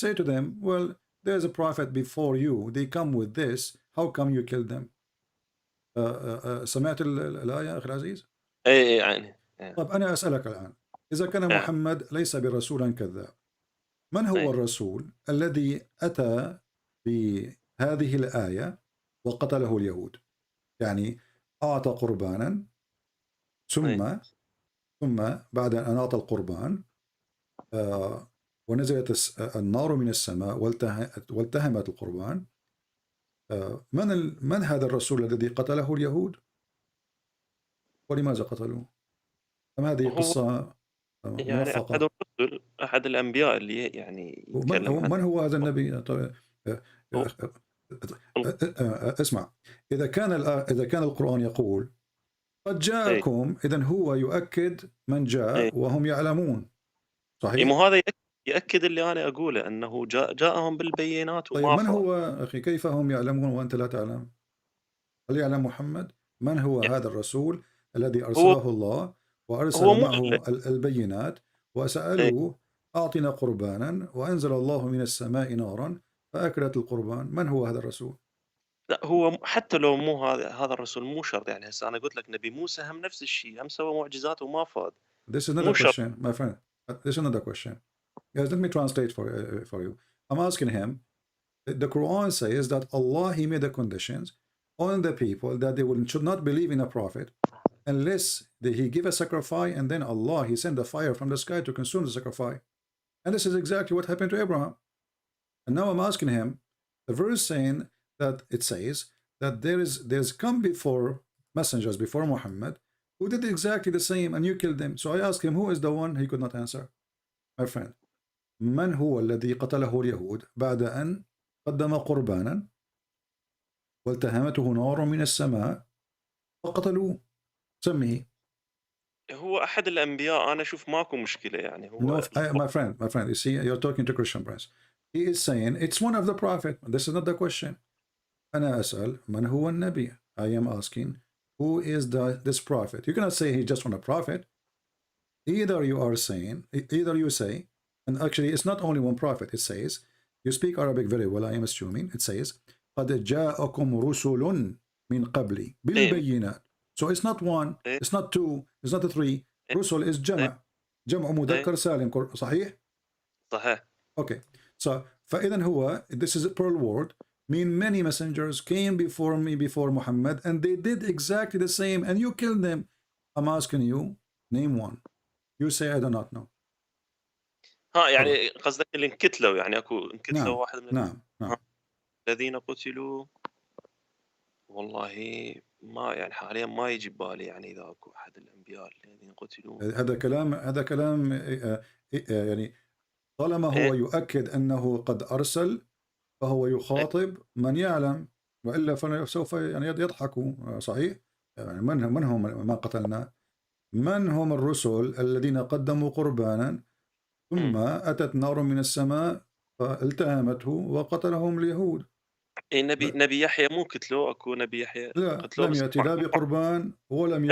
Say to them, well, there's a prophet before you, they come with this, how come you kill them? سمعت الآية أخي العزيز؟ أي يعني. طب أنا أسألك الآن، إذا كان محمد ليس برسولا كذاب، من هو الرسول الذي أتى بهذه الآية وقتله اليهود؟ يعني أعطى قربانا ثم ثم بعد أن أعطى القربان ونزلت النار من السماء والتهمت القربان. من هذا الرسول الذي قتله اليهود؟ ولماذا قتلوه؟ أم هذه هو قصة يعني موفقة؟ أحد الأنبياء اللي يعني يتكلم عن من هو هذا النبي؟ طيب اسمع، إذا كان القرآن يقول قد جاءكم، إذن هو يؤكد من جاء وهم يعلمون، صحيح؟ مو هذا يأكد اللي أنا أقوله، أنه جاءهم بالبينات طيب وما من فات. هو أخي؟ كيف هم يعلمون وأنت لا تعلم؟ هل يعلم محمد؟ من هو هذا الرسول الذي أرسله الله وأرسل هو معه البينات وسألوه أعطنا قربانا وأنزل الله من السماء نارا فأكلت القربان؟ من هو هذا الرسول؟ لا، هو حتى لو مو هذا الرسول مو شرط. يعني هسه أنا قلت لك نبي موسى هم نفس الشيء، هم سوى معجزات وما فاد. This is not a question, my friend. This is not a question. Yes, let me translate for you. I'm asking him, the Quran says that Allah, He made the conditions on the people that they should not believe in a prophet unless He give a sacrifice, and then Allah, He send a fire from the sky to consume the sacrifice. And this is exactly what happened to Abraham. And now I'm asking him, the verse saying that it says that there's come before messengers before Muhammad who did exactly the same and you killed them. So I asked him, who is the one? He could not answer. My friend, من هو الذي قتله اليهود بعد أن قدم قربانا والتهمته نار من السماء وقتلوه؟ سميه. هو أحد الأنبياء. أنا أشوف ماكو مشكلة. يعني هو my friend, you see, you're talking to Christian Prince. He is saying it's one of the prophet. This is not the question. أنا أسأل من هو النبي. I am asking who is this prophet. You cannot say he's just one a prophet. Either you say, and actually it's not only one prophet. It says, you speak Arabic very well, I am assuming. It says قد جاءكم رسل من قبلي بالبينات. So it's not one, it's not two, it's not three. رسل is جمع مذكر سالم. صحيح؟ صحيح. Okay. So فإذن هو, this is a plural word, mean many messengers came before me, before Muhammad, and they did exactly the same, and you killed them. I'm asking you, name one. You say I do not know. يعني قصدك اللي انقتلوا، يعني اكو انقتلوا نعم. واحد من نعم. الذين قتلوا. والله ما يعني حاليا ما يجي ببالي يعني اذا اكو احد الانبياء الذين قتلوا. هذا كلام يعني طالما هو يؤكد انه قد ارسل فهو يخاطب من يعلم، والا فسوف يعني يضحكوا. صحيح؟ يعني من هم ما قتلنا؟ من هم الرسل الذين قدموا قربانا ثم أتت نار من السماء فالتهمته وقتلهم اليهود؟ نبي يحيى مو قتلوه؟ اكو نبي يحيى لا، لم يأتي لا بقربان ولم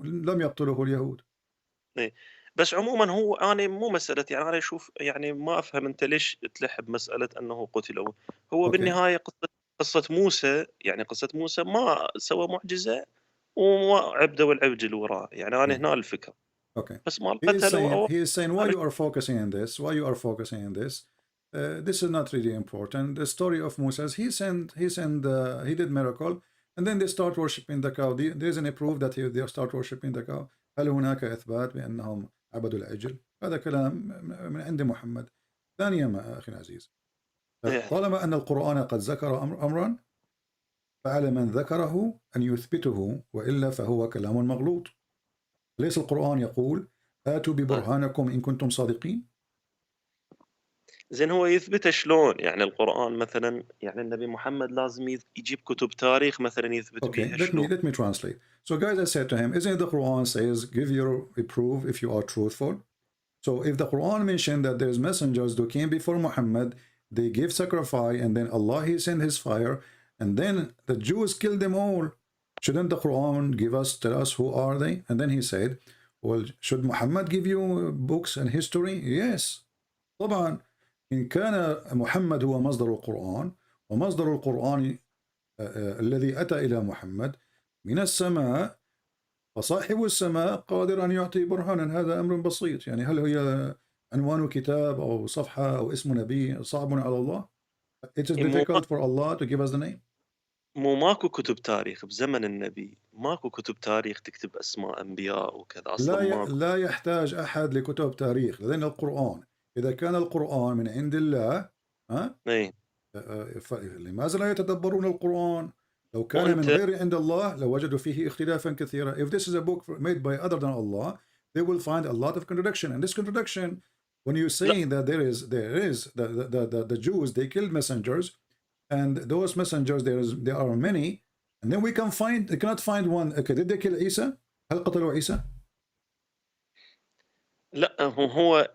لم يقتله اليهود. بس عموما هو انا مو مساله، يعني انا اشوف يعني ما افهم انت ليش تلح بمساله انه قتلوا. هو بالنهايه قصه موسى، يعني قصه موسى ما سوى معجزه وما عبده والعبد وراه. يعني انا هنا الفكره. Okay. بس ما He is saying why you are focusing on this? Why you are focusing on this? This is not really important. The story of Moses, he did miracle, and then they start worshiping the cow. There isn't a proof that they start worshiping the cow. هل هناك إثبات بأنهم عبدوا العجل؟ هذا كلام من عند محمد. ثانيا أخي العزيز، طالما أن القرآن قد ذكر أمرا فعلى من ذكره أن يثبته، وإلا فهو كلام مغلوط. ليس القرآن يقول آتوا ببرهانكم إن كنتم صادقين؟ زين هو يثبت شلون؟ يعني القرآن مثلا، يعني النبي محمد لازم يجيب كتب تاريخ مثلا يثبت بيها شلون؟ Let me translate. So guys, I said to him, isn't it the Quran says give your proof if you are truthful? So if the Quran mentioned that there's messengers who came before Muhammad, they give sacrifice, and then Allah he sent his fire, and then the Jews killed them all. Shouldn't the Quran tell us who are they? And then he said, well, should Muhammad give you books and history? Yes. طبعا إن كان محمد هو مصدر القرآن، ومصدر القرآن الذي أتى إلى محمد من السماء، فصاحب السماء قادر أن يعطي برهانا. هذا أمر بسيط. يعني هل هي عنوان كتاب أو صفحة أو اسم نبي صعب على الله؟ It is difficult for Allah to give us the name. ماكو كتب تاريخ بزمن النبي، ماكو كتب تاريخ تكتب أسماء أنبياء وكذا، أصلا ماكو. لا يحتاج أحد لكتب تاريخ، لأن القرآن إذا كان القرآن من عند الله إيه. لماذا لا يتدبرون القرآن؟ لو كان من وأنت غير عند الله لوجدوا فيه اختلافا كثيرا. If this is a book made by other than Allah, they will find a lot of contradiction. And this contradiction, when you're saying that there is the Jews, they killed messengers, and those messengers there are many, and then we cannot find one. Okay, did they kill Isa? هل قتلوا عيسى؟ لا، هو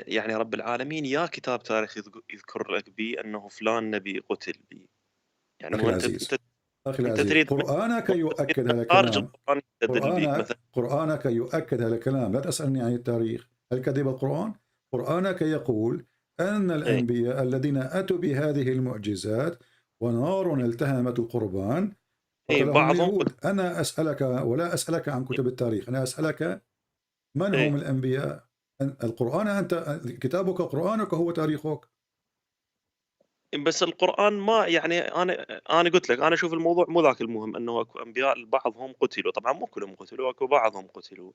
يعني رب العالمين يا كتاب تاريخ يذكر لك به أنه فلان نبي قتل به. يعني أخي هو العزيز، أخي أنت العزيز، تريد قرآنك يؤكد هذا خارج الكلام. القرآن يستدل بيك مثلا. قرآنك يؤكد هذا الكلام. لا تسألني عن التاريخ. هل كذب القرآن؟ قرآنك يقول أن الأنبياء الذين أتوا بهذه المعجزات ونار التهمت القربان قتلهم اليهود. أنا أسألك ولا أسألك عن كتب التاريخ، أنا أسألك من هم الأنبياء؟ القرآن، أنت كتابك قرآنك هو تاريخك. بس القرآن ما يعني أنا قلت لك أنا أشوف الموضوع مو ذاك المهم، أنه أكو أنبياء بعضهم قتلوا، طبعا مو كلهم قتلوا، أكو بعضهم قتلوا.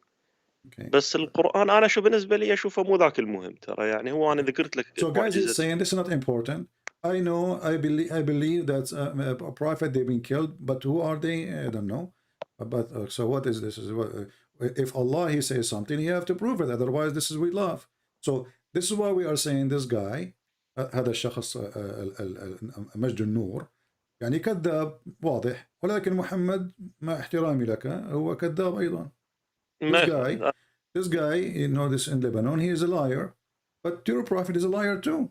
بس القرآن أنا شو بالنسبة لي أشوفه مو ذاك المهم ترى. يعني هو أنا ذكرت لك So guys is saying this is not important. I know, I believe that a prophet they've been killed, but who are they? I don't know. But so what is this? If Allah he says something, you have to prove it. Otherwise, this is we love. So this is why we are saying this guy, هذا الشخص مجد النور، يعني كذاب واضح. ولكن محمد مع احترامي لك هو كذاب أيضا. This guy, you know, this in Lebanon, he is a liar. But your prophet is a liar too.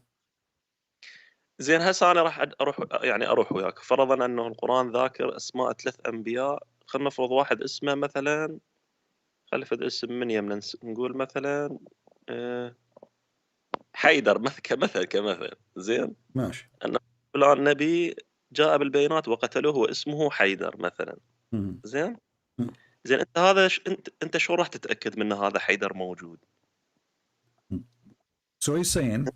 زين هسه أنا راح أروح وياك. فرضا أنه القرآن ذاكر أسماء 3 أنبياء، خلينا نفرض واحد اسمه مثلا، خلفت اسم من يمنا نقول مثلا حيدر كمثل زين. ماشي. أن فلان نبي جاء بالبينات وقتلوه واسمه حيدر مثلا. زين زين أنت هذا أنت شو راح تتأكد من هذا حيدر موجود؟ So he's saying,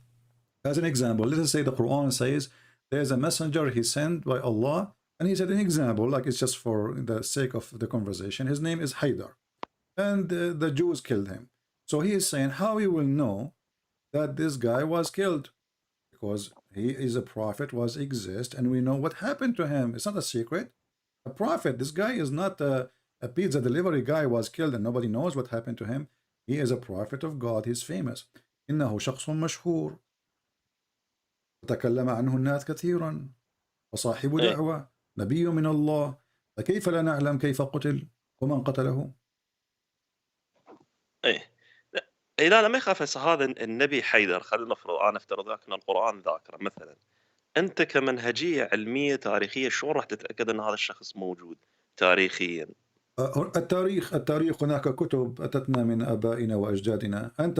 as an example, let us say the Quran says there's a messenger he sent by Allah, and he said an example, like it's just for the sake of the conversation, his name is Haydar, and the Jews killed him. So he is saying how you will know that this guy was killed, because he is a prophet, was exist, and we know what happened to him. It's not a secret. A prophet, this guy is not a pizza delivery guy, was killed and nobody knows what happened to him. He is a prophet of God. He's famous. إنه شخص مشهور تكلم عنه الناس كثيرا وصاحب دعوة نبي من الله، فكيف لا نعلم كيف قتل ومن قتله؟ لا ما يخاف. هذا النبي حيدر، خلينا نفرض أنا أفترض لك أن القرآن ذاكره مثلا. أنت كمنهجية علمية تاريخية شو راح تتأكد أن هذا الشخص موجود تاريخيا؟ التاريخ هناك كتب أتتنا من آبائنا وأجدادنا. أنت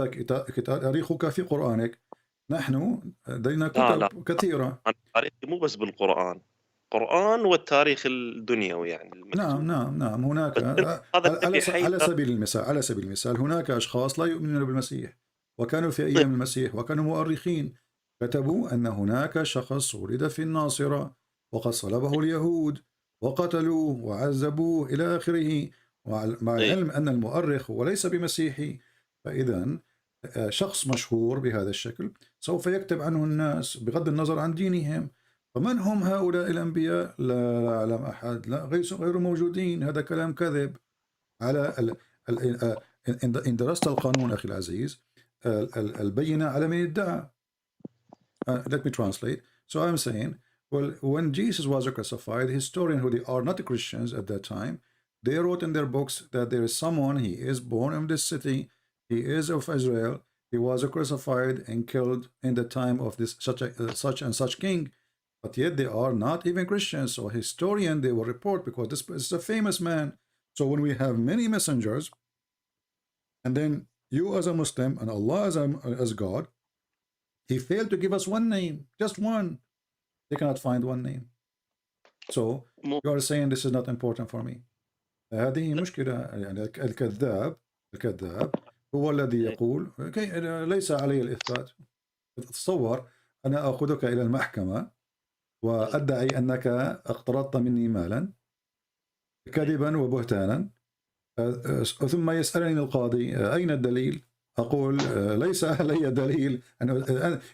تاريخك في قرآنك، نحن لدينا كتب كثيرة. التاريخ مو بس بالقرآن، قرآن والتاريخ الدنيوي يعني المكتوب. نعم هناك على سبيل المثال هناك أشخاص لا يؤمنون بالمسيح وكانوا في أيام المسيح وكانوا مؤرخين، كتبوا أن هناك شخص ولد في الناصرة وقد صلبه اليهود وقتلوه وعذبوه إلى آخره، مع العلم أن المؤرخ هو ليس بمسيحي. فإذا شخص مشهور بهذا الشكل سوف يكتب عنه الناس بغض النظر عن دينهم. فمن هم هؤلاء الأنبياء؟ لا أعلم أحد، لا غير موجودين. هذا كلام كذب. على إن درست القانون أخي العزيز، البينة على من ادعى. Let me translate. So I'm saying, well, when Jesus was crucified, historians who they are not Christians at that time, they wrote in their books that there is someone, he is born in this city, he is of Israel, he was crucified and killed in the time of this such and such king. But yet they are not even Christians. So historian they will report because this is a famous man. So when we have many messengers, and then you as a Muslim and Allah as God, he failed to give us one name, just one. They cannot find one name. So you are saying this is not important for me. هذه مشكلة. يعني الكذاب هو الذي يقول ليس علي الإثبات. تصور أنا أخذك إلى المحكمة وأدعي أنك اقترضت مني مالا كذبا وبهتانا، ثم يسألني القاضي أين الدليل؟ أقول ليس لي دليل،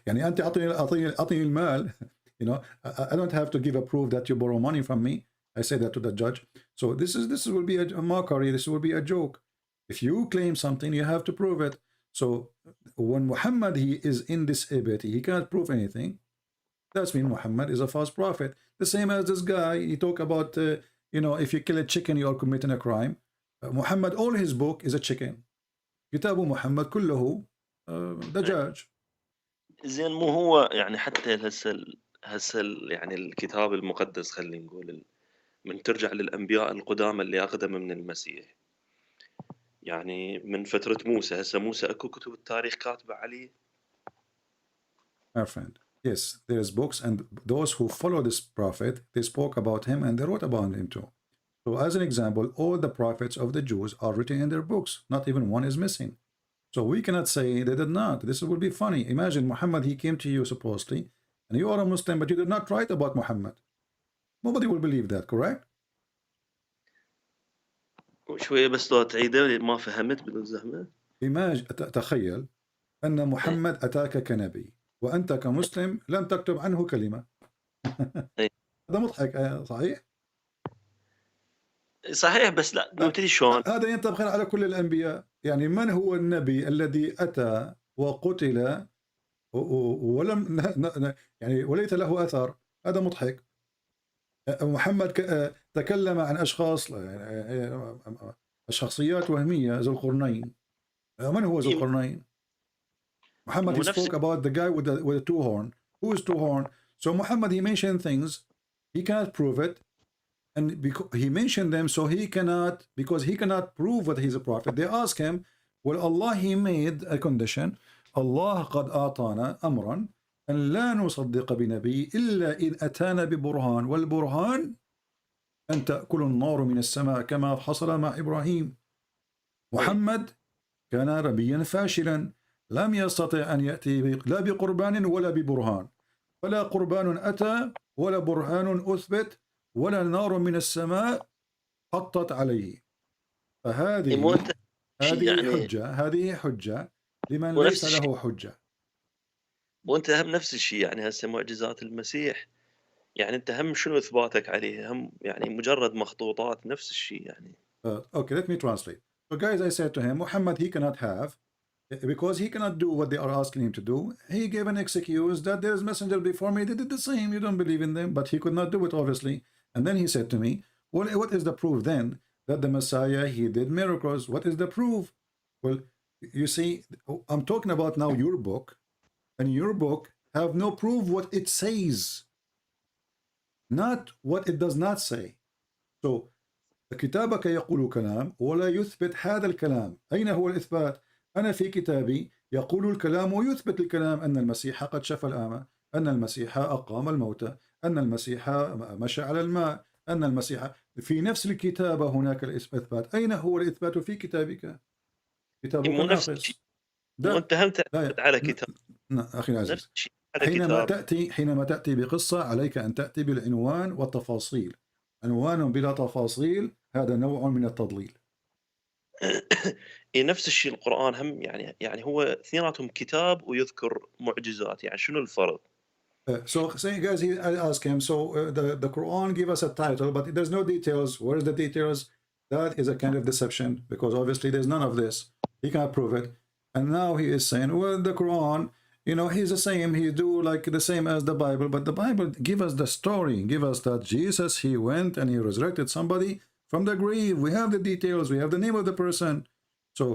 يعني أنت أعطيني المال. You know, I don't have to give a proof that you borrow money from me. I say that to the judge. So this will be a mockery. This will be a joke. If you claim something, you have to prove it. So when Muhammad he is in disability, he cannot prove anything. That's mean Muhammad is a false prophet. The same as this guy. He talk about you know, if you kill a chicken, you are committing a crime. Muhammad, all his book is a chicken. كتاب محمد كله دجاج. زين مو هو يعني حتى هسه يعني الكتاب المقدس خلينا نقول من ترجع للأنبياء القدامى اللي أقدم من المسيح، يعني من فترة موسى، هسه موسى أكو كتب التاريخ كاتبة عليه. My friend, yes, there is books, and those who follow this prophet, they spoke about him and they wrote about him too. So as an example, all the prophets of the Jews are written in their books. Not even one is missing. So we cannot say they did not. This would be funny. Imagine Muhammad, he came to you supposedly, and you are a Muslim, but you did not write about Muhammad. Nobody will believe that, correct? شوية بس لو تعيده ما فهمت بدون زحمة. تخيل أن محمد أتاك كنبي وأنت كمسلم لم تكتب عنه كلمة. هذا مضحك، صحيح؟ صحيح، بس لا نبتدي شلون؟ هذا ينطبق على كل الأنبياء. يعني من هو النبي الذي أتى وقتل ولم يعني وليس له أثر؟ هذا مضحك. محمد تكلم عن أشخاص، شخصيات وهمية، ذو القرنين. من هو ذو القرنين؟ Muhammad, he spoke about the guy with the two horn. Who is two horn? So Muhammad, he mentioned things, he cannot prove it, and because he mentioned them, so he cannot, because he cannot prove that he's a prophet. They ask him, well, Allah, he made a condition. Allah قد أعطانا أمرا أن لا نصدق بنبي إلا إذ أتانا ببرهان، والبرهان أن تأكل النار من السماء كما حصل مع إبراهيم. محمد كان نبيا فاشلا، لم يستطع أن يأتي لا بقربان ولا ببرهان، فلا قربان أتى ولا برهان أثبت ولا نار من السماء حطت عليه. فهذه حجة لمن ليس له حجة. وانت هم نفس الشيء، يعني هسه معجزات المسيح، يعني انت هم شنو اثباتك عليه؟ هم يعني مجرد مخطوطات، نفس الشيء يعني. Okay, let me translate. So guys, I said to him, Muhammad, he cannot have, because he cannot do what they are asking him to do. He gave an excuse that there is messenger before me, they did the same, you don't believe in them, but he could not do it, obviously. And then he said to me, well, what is the proof then that the Messiah, he did miracles? What is the proof? Well, you see, I'm talking about now your book, and your book have no proof what it says, not what it does not say. So كتابك يقول كلام ولا يثبت هذا الكلام. أين هو الإثبات؟ أنا في كتابي يقول الكلام ويثبت الكلام، أن المسيح قد شفى الأعمى، أن المسيح أقام الموتى، أن المسيح مشى على الماء، أن المسيح في نفس الكتابة هناك الإثبات. أين هو الإثبات في كتابك؟ كتابك ناقص. وأنت هم تعتمد على كتاب. أخي العزيز، حينما تأتي بقصة عليك أن تأتي بالعنوان والتفاصيل. عنوان بلا تفاصيل هذا نوع من التضليل. نفس الشيء القرآن هم يعني هو اثنيناتهم كتاب ويذكر معجزات، يعني شنو الفرق؟ So saying guys, I ask him, so the Quran give us a title, but there's no details. Where is the details? That is a kind of deception, because obviously there's none of this. He can't prove it. And now he is saying, well, the Quran, you know, he's the same, he do like the same as the Bible, but the Bible give us the story, give us that Jesus, he went and he resurrected somebody from the grave. We have the details, we have the name of the person. So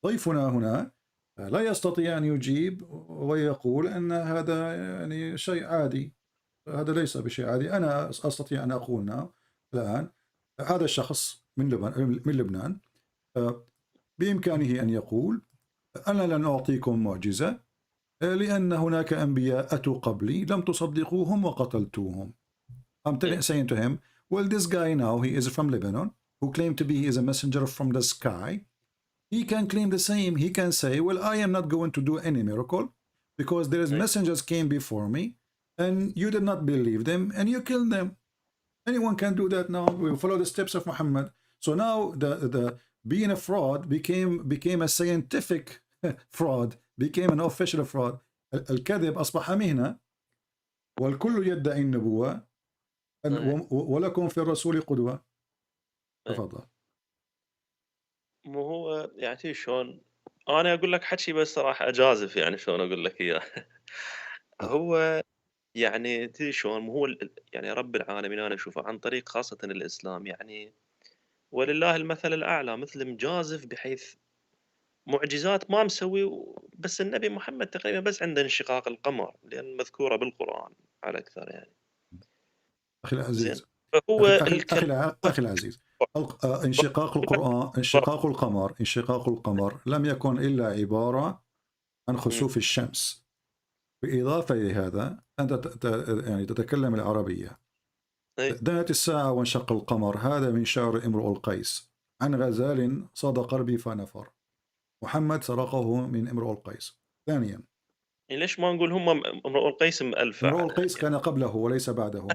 ضيفنا هنا لا يستطيع أن يجيب ويقول أن هذا يعني شيء عادي. هذا ليس بشيء عادي. أنا أستطيع أن أقول الآن هذا الشخص من لبنان بإمكانه أن يقول أنا لن أعطيكم معجزة لأن هناك أنبياء أتوا قبلي لم تصدقوهم وقتلتوهم. I'm saying to him, well, this guy now, he is from Lebanon, who claimed to be he is a messenger from the sky. He can claim the same. He can say, well, I am not going to do any miracle, because there is messengers came before me and you did not believe them and you killed them. Anyone can do that now. We follow the steps of Muhammad. So now the being a fraud became a scientific fraud, became an official fraud. الكذب أصبح مهنة والكل يدعي النبوة ولكم في الرسول قدوة. تفضل. مو هو يعني شلون انا اقول لك حكي بس صراحه اجازف يعني شلون اقول لك اياه. هو يعني تدري شلون مو هو يعني رب العالمين انا اشوفه عن طريق خاصه الاسلام يعني ولله المثل الاعلى مثل مجازف بحيث معجزات ما مسوي بس النبي محمد تقريبا بس عنده انشقاق القمر لان مذكوره بالقران على اكثر يعني. أخي العزيز فهو أخي العزيز انشقاق القرآن انشقاق القمر لم يكن إلا عبارة عن خسوف الشمس. بإضافة لهذا أنت يعني تتكلم العربية. دنت الساعة وانشق القمر هذا من شعر امرؤ القيس عن غزال صاد قلبي فنفر. محمد سرقه من امرؤ القيس. ثانيا ليش ما نقول هم امرؤ القيس مألفة؟ امرؤ القيس كان قبله وليس بعده.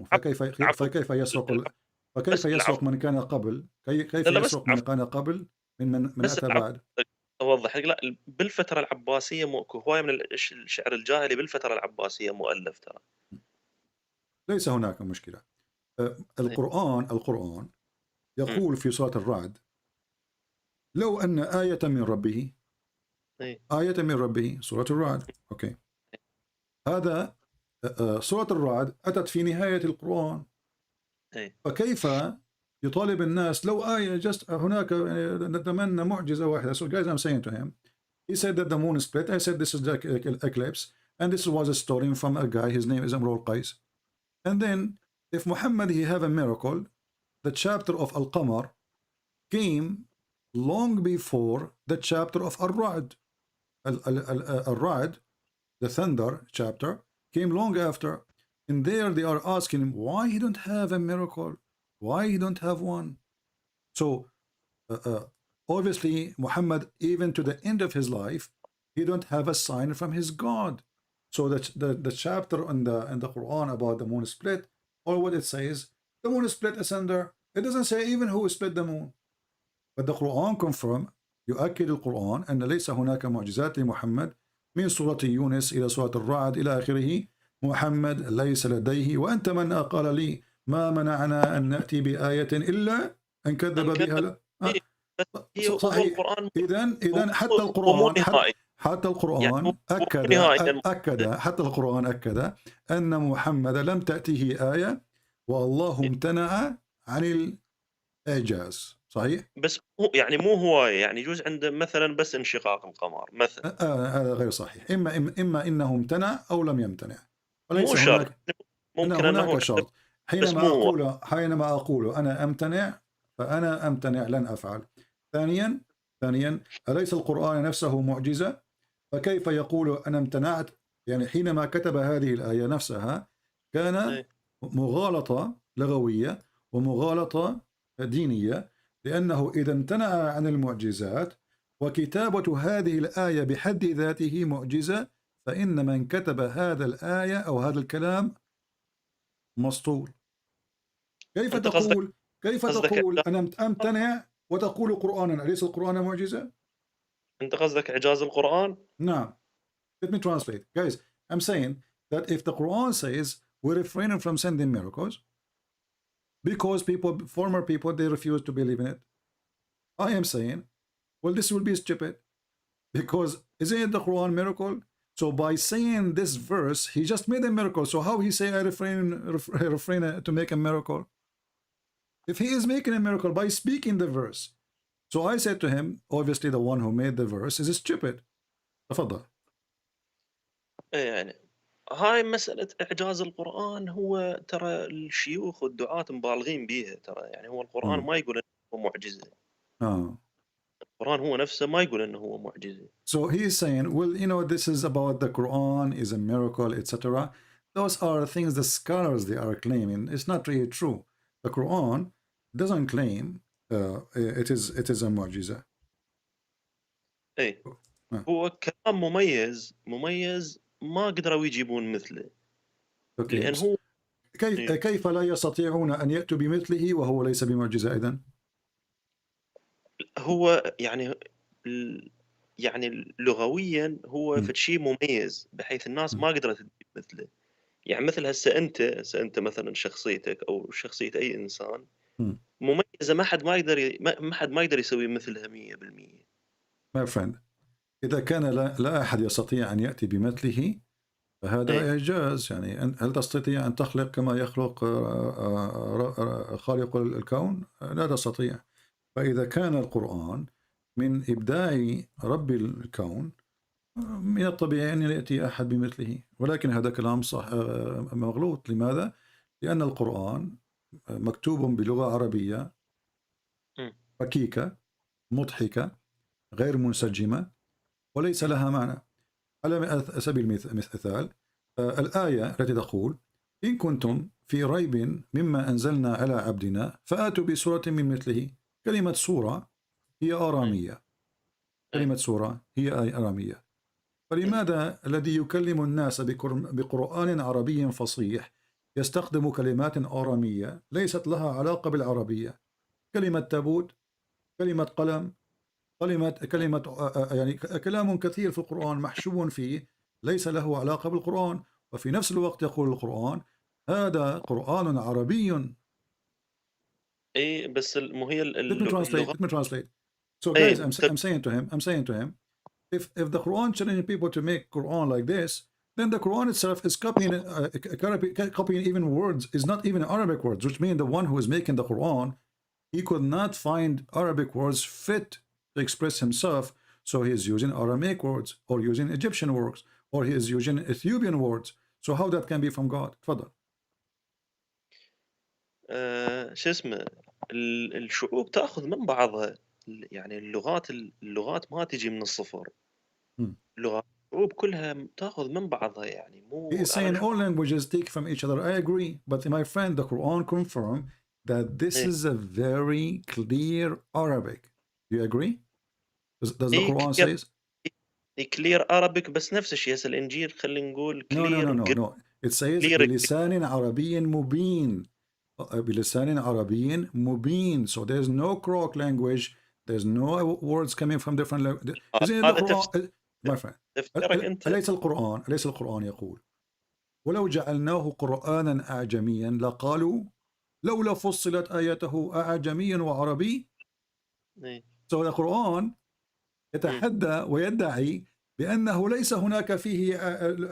فكيف يسرق من كان قبل؟ كيف يسرق من كان قبل من أتى بعد؟ أوضح لك لا بالفترة العباسية هواية من الشعر الجاهلي بالفترة العباسية مؤلف ترى. ليس هناك مشكلة. القرآن يقول في سورة الرعد لو أن آية من ربه آية من ربه سورة الرعد. أوكي هذا سورة الرعد أتت في نهاية القرآن. فكيف يطالب الناس لو آية جست هناك نتمنى معجزة واحدة. So guys, I'm saying to him, he said that the moon split. I said this is the eclipse and this was a story from a guy, his name is Amr al-Qais. And then if Muhammad he have a miracle, the chapter of Al-Qamar came long before the chapter of Al-Ra'd. Al-Ra'd, the thunder chapter, came long after. And there they are asking him why he don't have a miracle, why he don't have one. So obviously Muhammad, even to the end of his life, he don't have a sign from his God. So the chapter in the Quran about the moon split, or what it says, the moon split asunder. It doesn't say even who split the moon. But the Quran confirm, يؤكد القرآن أن ليس هناك معجزات لمحمد من سورة يونس إلى سورة الرعد إلى آخره. محمد ليس لديه وأنت من قال لي ما منعنا أن نأتي بآية إلا أن كذب بها. صحيح. إذن حتى القرآن أكد أن محمد لم تأتيه آية والله امتنع عن الإعجاز. صحيح. بس يعني مو هواية يعني يجوز عنده مثلا بس انشقاق القمر مثلا. هذا غير صحيح. إما إنه امتنع أو لم يمتنع. مو شرط. ممكن هناك شرط. حينما أقول أنا أمتنع فأنا أمتنع لن أفعل. ثانيا أليس القرآن نفسه معجزة؟ فكيف يقول أنا امتنعت؟ يعني حينما كتب هذه الآية نفسها كان مغالطة لغوية ومغالطة دينية، لأنه إذا امتنع عن المعجزات وكتابة هذه الآية بحد ذاته معجزة، فإن من كتب هذا الآية أو هذا الكلام مسطول. كيف تقول أنا أمتنع وتقول قرآنا؟ أليس القرآن معجزة؟ أنت قصدك إعجاز القرآن؟ نعم. Let me translate. Guys, I'm saying that if the Quran says we're refraining from sending miracles because former people, they refuse to believe in it, I am saying, well, this will be stupid because isn't it the Quran miracle? So by saying this verse, he just made a miracle. So how he say I refrain to make a miracle? If he is making a miracle by speaking the verse. So I said to him, obviously the one who made the verse is stupid. تفضل. يعني هاي مسألة إعجاز القرآن هو ترى الشيوخ والدعاة مبالغين بيها ترى، يعني هو القرآن ما يقول إنه هو معجزة. القرآن هو نفسه ما يقول إنه هو معجزة. So he is saying, well, you know, this is about the Quran is a miracle, etc. Those are things the scholars they are claiming. It's not really true. The Quran doesn't claim it is a معجزة. إيه. هو كلام مميز ما قدروا يجيبون مثله. أوكي. لأن هو كيف لا يستطيعون أن يأتوا بمثله وهو ليس بمعجزة إذن؟ هو يعني لغويا هو شيء مميز بحيث الناس ما قدرت تجيب مثله. يعني مثل هسه انت مثلا شخصيتك او شخصيه اي انسان مميزه، ما حد ما يقدر يسوي مثلها 100%. My friend، إذا كان لا أحد يستطيع أن يأتي بمثله فهذا إعجاز. يعني هل تستطيع أن تخلق كما يخلق خالق الكون؟ لا تستطيع. فإذا كان القرآن من إبداع رب الكون من الطبيعي أن يأتي أحد بمثله، ولكن هذا كلام صح مغلوط. لماذا؟ لأن القرآن مكتوب بلغة عربية ركيكة مضحكة غير منسجمة وليس لها معنى. على سبيل المثال الآية التي تقول إن كنتم في ريب مما أنزلنا على عبدنا فآتوا بسورة من مثله. كلمة سورة هي آرامية، كلمة سورة هي آرامية. فلماذا الذي يكلم الناس بقرآن عربي فصيح يستخدم كلمات آرامية ليست لها علاقة بالعربية؟ كلمة تابوت، كلمة قلم، كلمة يعني كلام كثير في القرآن محشو فيه ليس له علاقة بالقرآن. وفي نفس الوقت يقول القرآن هذا قرآن عربي. اي بس مو هي Let me translate. So guys, I'm saying to him, if the Quran challenging people to make Quran like this, then the Quran itself is copying even words, is not even Arabic words, which means the one who is making the Quran, he could not find Arabic words fit to express himself, so he is using Aramaic words or using Egyptian words or he is using Ethiopian words. So how that can be from God? تفضل. شو اسمه، الشعوب تاخذ من بعضها. يعني اللغات ما تجي من الصفر. اللغات الشعوب كلها تاخذ من بعضها. يعني مو He is saying all languages take from each other. I agree, but my friend, the Quran confirm that this is a very clear Arabic. Do you agree? Does the Quran says? Clear Arabic بس نفس الشيء. هسه الإنجيل خلينا نقول clear. No. It says بلسان عربي مبين. بلسان عربي مبين. So there's no crock language. There's no words coming from different languages. My friend, أليس القرآن يقول ولو جعلناه قرآنا أعجميا لقالوا لولا فصلت آياته أعجمي وعربي. So the Quran يتحدى ويدعي بأنه ليس هناك فيه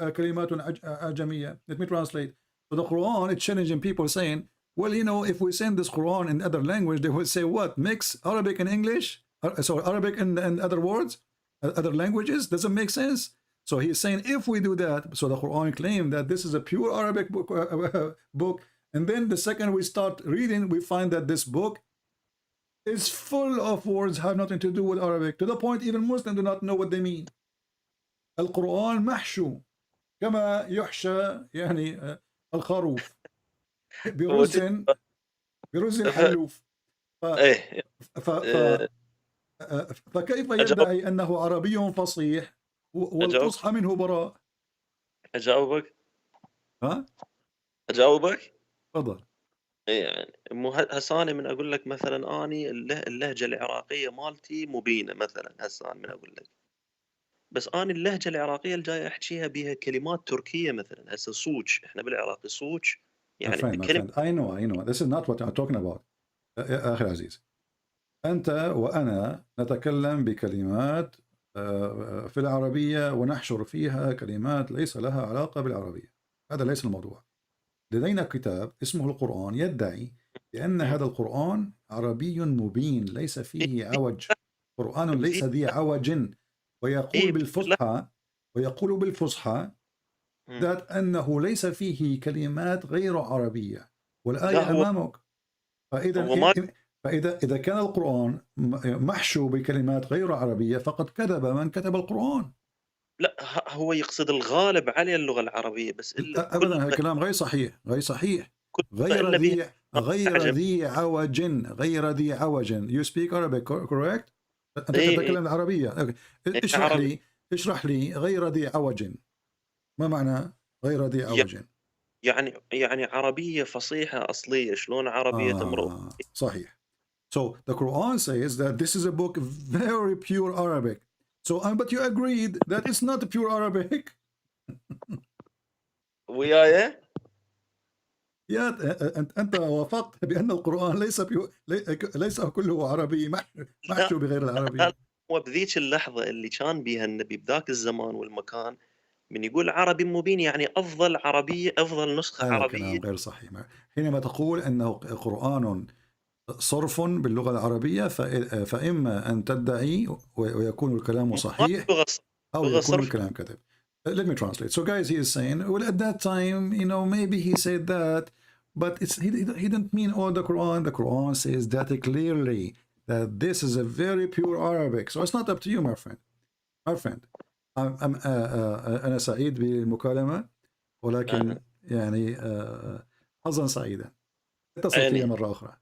كلمات أعجمية. Let me translate. So the Quran is challenging people saying, well, you know, if we send this Quran in other language, they will say what? Mix Arabic and English? So Arabic and other words? Other languages? Doesn't make sense. So he's saying if we do that, so the Quran claimed that this is a pure Arabic book, and then the second we start reading, we find that this book is full of words have nothing to do with Arabic, to the point even Muslims do not know what they mean. القرآن محشو كما يحشى يعني الخروف برز الحلوف. فكيف يدعي أنه عربي فصيح والفصحى منه براء؟ أجاوبك؟ ها؟ أجاوبك؟ تفضل. يعني مو هساني من أقول لك مثلا أني اللهجة العراقية مالتي مبينة مثلا. هساني من أقول لك بس أنا اللهجة العراقية الجاي أحكيها بها كلمات تركية مثلا. هسه صوج، إحنا بالعراقي صوج يعني my friend. I know. This is not what I'm talking about. أخي العزيز، أنت وأنا نتكلم بكلمات في العربية ونحشر فيها كلمات ليس لها علاقة بالعربية. هذا ليس الموضوع. لدينا كتاب اسمه القرآن يدعي بأن هذا القرآن عربي مبين ليس فيه عوج. قرآن ليس ذي عوج. ويقول بالفصحى ذات أنه ليس فيه كلمات غير عربية والآية أمامك. فإذا كان القرآن محشو بكلمات غير عربية فقد كذب من كتب القرآن. لا، هو يقصد الغالب عليه اللغة العربية بس. أبدا هذا الكلام غير صحيح. غير ذي عوج. You speak Arabic, correct? أنت تتكلم العربية. اشرح لي غير ذي عوج. ما معنى غير ذي عوج؟ يعني عربية فصيحة أصلية. شلون عربية امرؤ؟ صحيح. So the Quran says that this is a book very pure Arabic. So but you agreed that it's not pure Arabic. وياي؟ يا أنت وافقت بأن القرآن ليس كله عربي محشو بغير العربي. هو بذيك اللحظة اللي كان بيها النبي بذاك الزمان والمكان من يقول عربي مبين يعني أفضل عربية، أفضل نسخة هذا عربية. كلام غير صحيح. حينما تقول أنه قرآن صرف باللغة العربية فإما أن تدعي ويكون الكلام صحيح أو يكون الكلام كذب. Let me translate. So guys, he is saying, well, at that time, you know, maybe he said that, but he didn't mean all the Quran. The Quran says that clearly that this is a very pure Arabic. So it's not up to you, my friend. My friend. أنا سعيد بالمكالمة ولكن يعني حظا سعيدا. اتصل فيا مرة أخرى.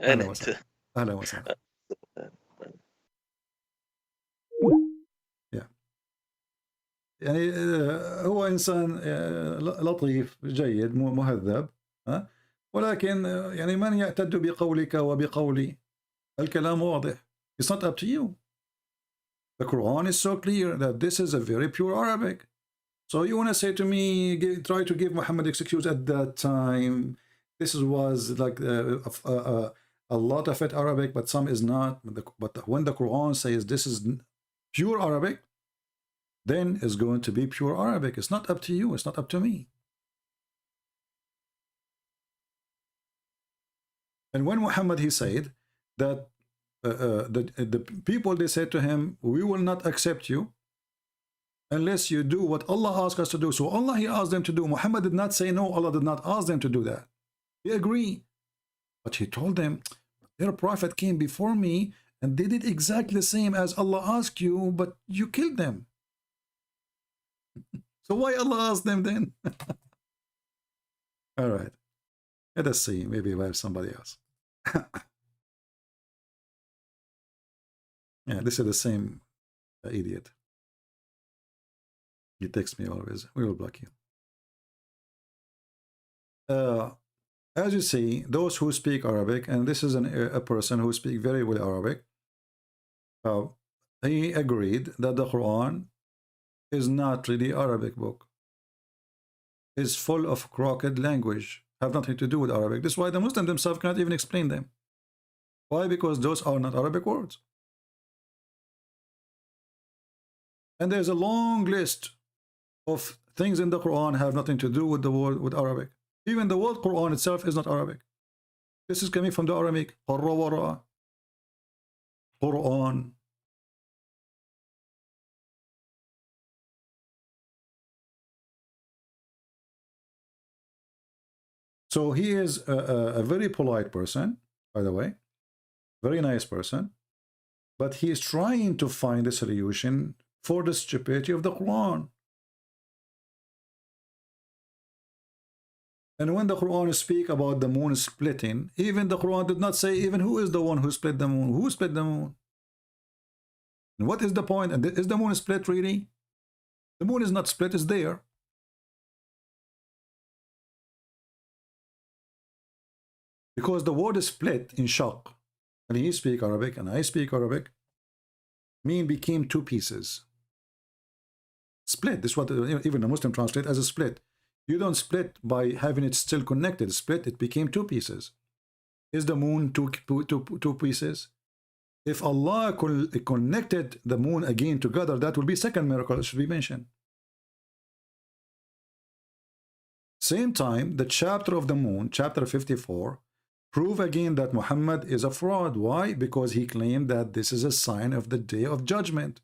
أهلا وسهلا. أهلا وسهلا. يعني هو إنسان لطيف جيد مهذب، ولكن يعني من يعتد بقولك وبقولي؟ الكلام واضح. It's not up to you. The Quran is so clear that this is a very pure Arabic. So you want to say to me, try to give Muhammad excuse at that time. This was like a lot of it Arabic, but some is not. But when the Quran says this is pure Arabic, then it's going to be pure Arabic. It's not up to you. It's not up to me. And when Muhammad, he said that the people, they said to him, we will not accept you unless you do what Allah asked us to do. So Allah, he asked them to do. Muhammad did not say no. Allah did not ask them to do that. He agreed. But he told them, their prophet came before me and they did exactly the same as Allah asked you, but you killed them. So why Allah asked them then? All right. Let us see. Maybe we have somebody else. Yeah, this is the same idiot. He texts me always. We will block you. As you see, those who speak Arabic, and this is a person who speaks very well Arabic, he agreed that the Quran is not really Arabic book. It's full of crooked language. Have nothing to do with Arabic. This is why the Muslims themselves cannot even explain them. Why? Because those are not Arabic words. And there's a long list of things in the Quran have nothing to do with the word with Arabic. Even the word Quran itself is not Arabic. This is coming from the Aramaic. Quran. So he is a very polite person, by the way, very nice person, but he is trying to find a solution for the stupidity of the Quran. And when the Quran speaks about the moon splitting, even the Quran did not say even who is the one who split the moon. Who split the moon? And what is the point? And is the moon split really? The moon is not split, it's there. Because the word is split in shaq, and he speaks Arabic and I speak Arabic, mean became two pieces. Split, this is what even the Muslim translate as a split. You don't split by having it still connected. Split, it became two pieces. Is the moon two pieces? If Allah connected the moon again together, that will be second miracle, it should be mentioned. Same time, the chapter of the moon, chapter 54, prove again that Muhammad is a fraud. Why? Because he claimed that this is a sign of the day of judgment.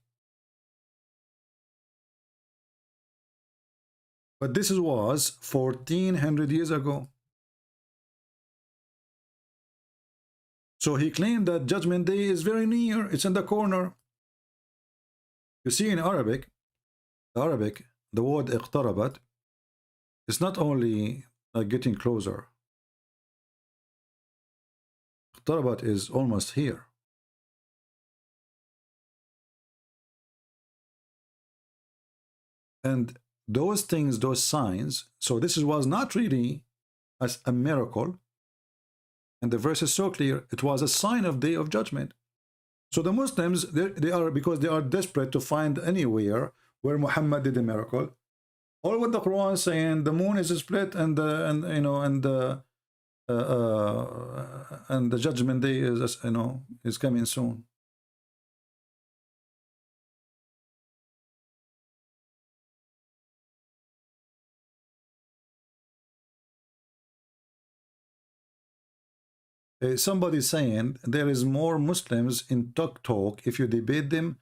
But this was 1400 years ago. So he claimed that judgment day is very near. It's in the corner. You see in Arabic, the word اقتربت, it's not only like getting closer. اقتربت is almost here. And those things, those signs, so this was not really as a miracle, and the verse is so clear, it was a sign of day of judgment. So the Muslims, they are, because they are desperate to find anywhere where Muhammad did a miracle. All what the Quran is saying, the moon is split, and the judgment day is, is coming soon. Somebody saying there is more Muslims in talk. If you debate them,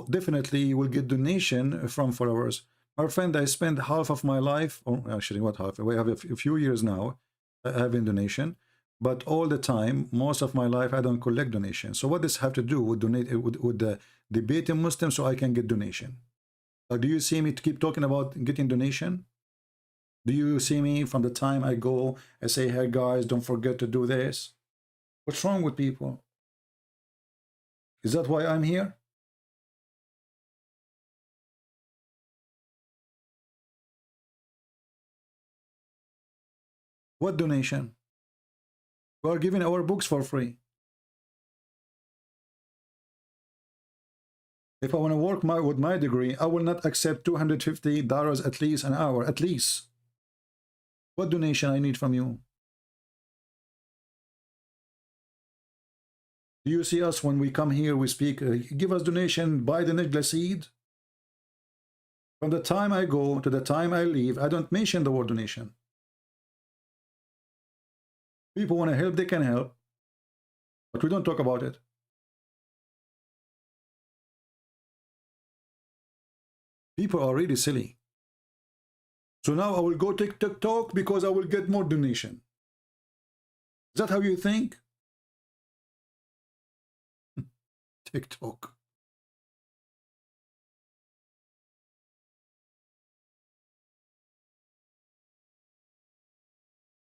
definitely you will get donation from followers. My friend, I spent half of my life, or actually what half, we have a few years now having donation, but all the time, most of my life, I don't collect donation. So what does have to do with with debating Muslims so I can get donation? Do you see me to keep talking about getting donation? Do you see me from the time I go, I say, hey guys, don't forget to do this? What's wrong with people? Is that why I'm here? What donation? We are giving our books for free. If I want to work with my degree, I will not accept $250 at least an hour, at least. What donation I need from you? Do you see us when we come here, we speak, give us donation, buy the Najla seed? From the time I go to the time I leave, I don't mention the word donation. People want to help, they can help, but we don't talk about it. People are really silly. So now I will go TikTok because I will get more donation. Is that how you think? TikTok.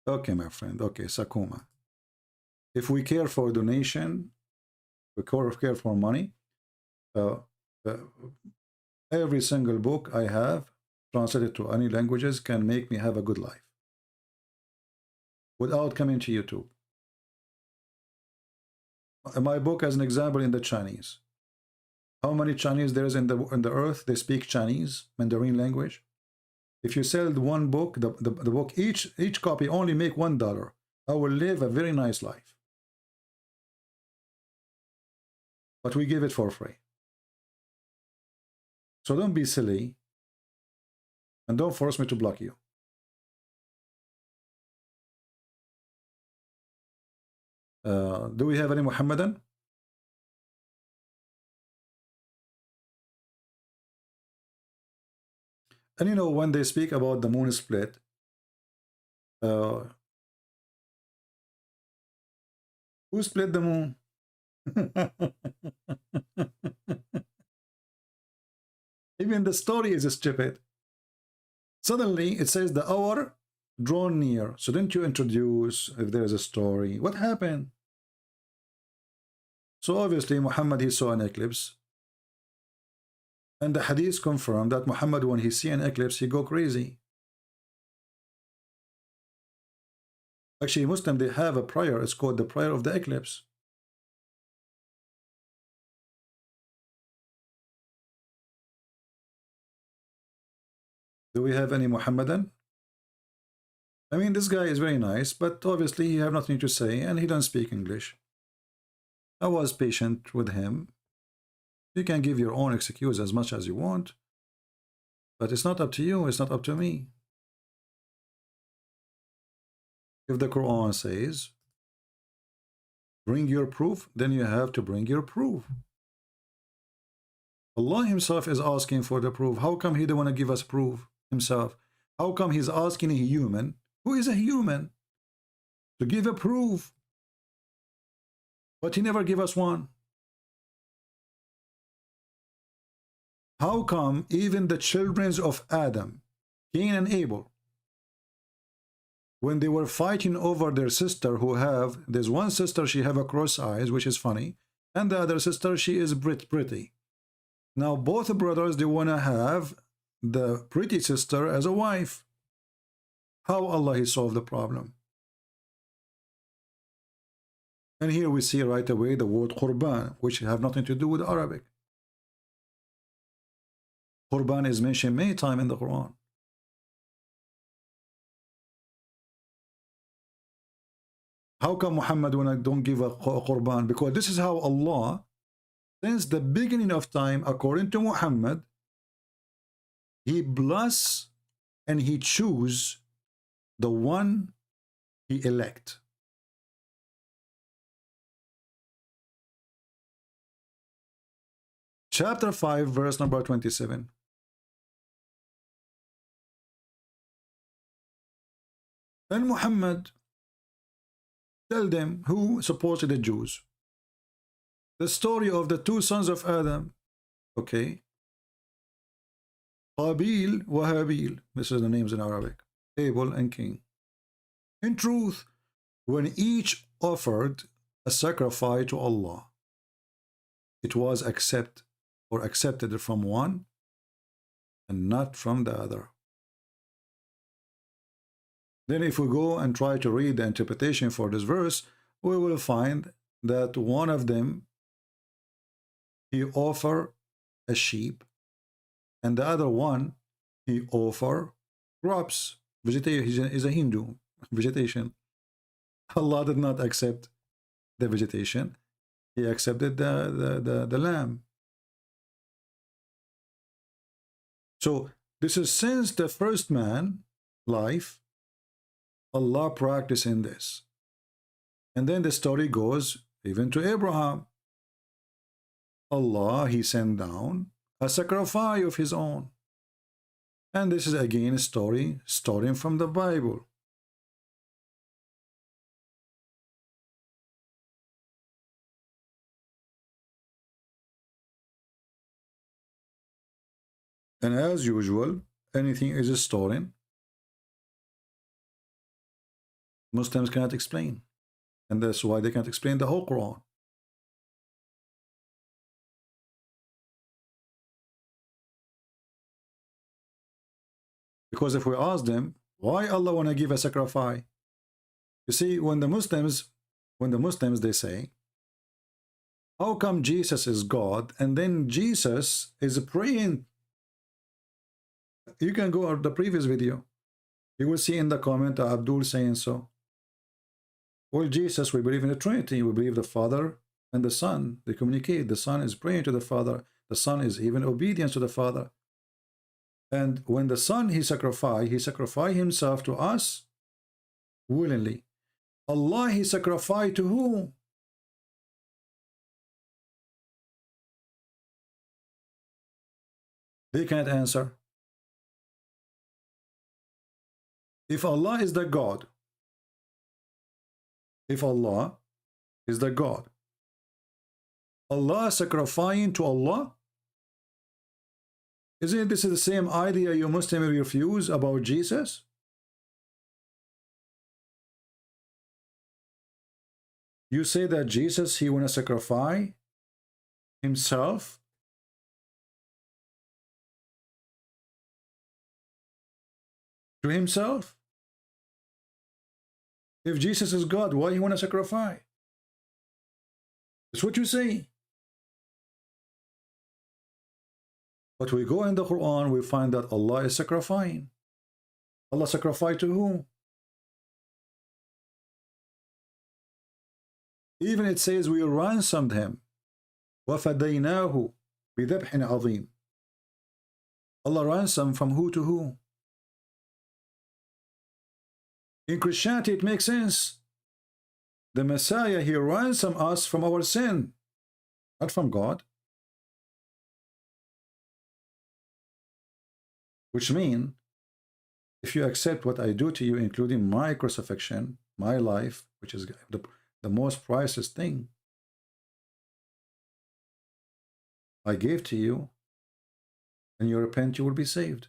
Okay, my friend. Okay, Sakuma. If we care for donation, we care for money, every single book I have translated to any languages can make me have a good life without coming to YouTube. My book as an example in the Chinese. How many Chinese there is in the earth? They speak Chinese, Mandarin language. If you sell one book, the book, each copy only make $1. I will live a very nice life. But we give it for free. So don't be silly. And don't force me to block you. Do we have any Muhammadan? And you know, when they speak about the moon split, who split the moon? Even the story is stupid. Suddenly it says the hour drawn near. So didn't you introduce if there is a story? What happened? So obviously Muhammad, he saw an eclipse. And the hadith confirmed that Muhammad, when he see an eclipse, he go crazy. Actually, Muslim, they have a prayer. It's called the prayer of the eclipse. Do we have any Muhammadan? I mean, this guy is very nice, but obviously he have nothing to say, and he don't speak English. I was patient with him. You can give your own excuse as much as you want, but it's not up to you, it's not up to me. If the Quran says, bring your proof, then you have to bring your proof. Allah himself is asking for the proof. How come he don't want to give us proof himself? How come he's asking a human, who is a human, to give a proof? But he never gave us one. How come even the children of Adam, Cain and Abel, when they were fighting over their sister there's one sister, she have a cross eyes, which is funny, and the other sister, she is pretty. Now both brothers, they want to have the pretty sister as a wife. How Allah he solved the problem? And here we see right away the word Qurban, which have nothing to do with Arabic. Qurban is mentioned many times in the Quran. How come Muhammad when I don't give a Qurban? Because this is how Allah, since the beginning of time, according to Muhammad, he bless and he choose the one he elect. Chapter 5, verse number 27. And Muhammad tell them, who supported the Jews, the story of the two sons of Adam. Okay. Qabil wa Habil. This is the names in Arabic. Abel and Cain. In truth, when each offered a sacrifice to Allah, it was accepted from one and not from the other. Then if we go and try to read the interpretation for this verse, we will find that one of them, he offer a sheep, and the other one, he offer crops, vegetation. Is a Hindu, vegetation. Allah did not accept the vegetation. He accepted the lamb. So this is since the first man life, Allah practicing this. And then the story goes even to Abraham. Allah, he sent down a sacrifice of his own. And this is again a story starting from the Bible. And as usual, anything is stolen. Muslims cannot explain, and that's why they can't explain the whole Quran. Because if we ask them, why Allah want to give a sacrifice? You see, when the Muslims they say, how come Jesus is God and then Jesus is praying? You can go to the previous video. You will see in the comment Abdul saying so. Well, Jesus, we believe in the Trinity. We believe the Father and the Son. They communicate. The Son is praying to the Father. The Son is even obedient to the Father. And when the Son, he sacrificed himself to us willingly. Allah, he sacrificed to whom? They can't answer. If Allah is the God, Allah sacrificing to Allah, isn't this the same idea you Muslims refuse about Jesus? You say that Jesus, he want to sacrifice himself to himself. If Jesus is God, why he want to sacrifice? That's what you say. But we go in the Quran, we find that Allah is sacrificing. Allah sacrificed to whom? Even it says we ransomed him. وَفَدَيْنَاهُ بِذَبْحٍ عَظِيمٍ. Allah ransomed from who to who? In Christianity, it makes sense. The Messiah, he ransomed us from our sin, not from God. Which means, if you accept what I do to you, including my crucifixion, my life, which is the most priceless thing I gave to you, and you repent, you will be saved.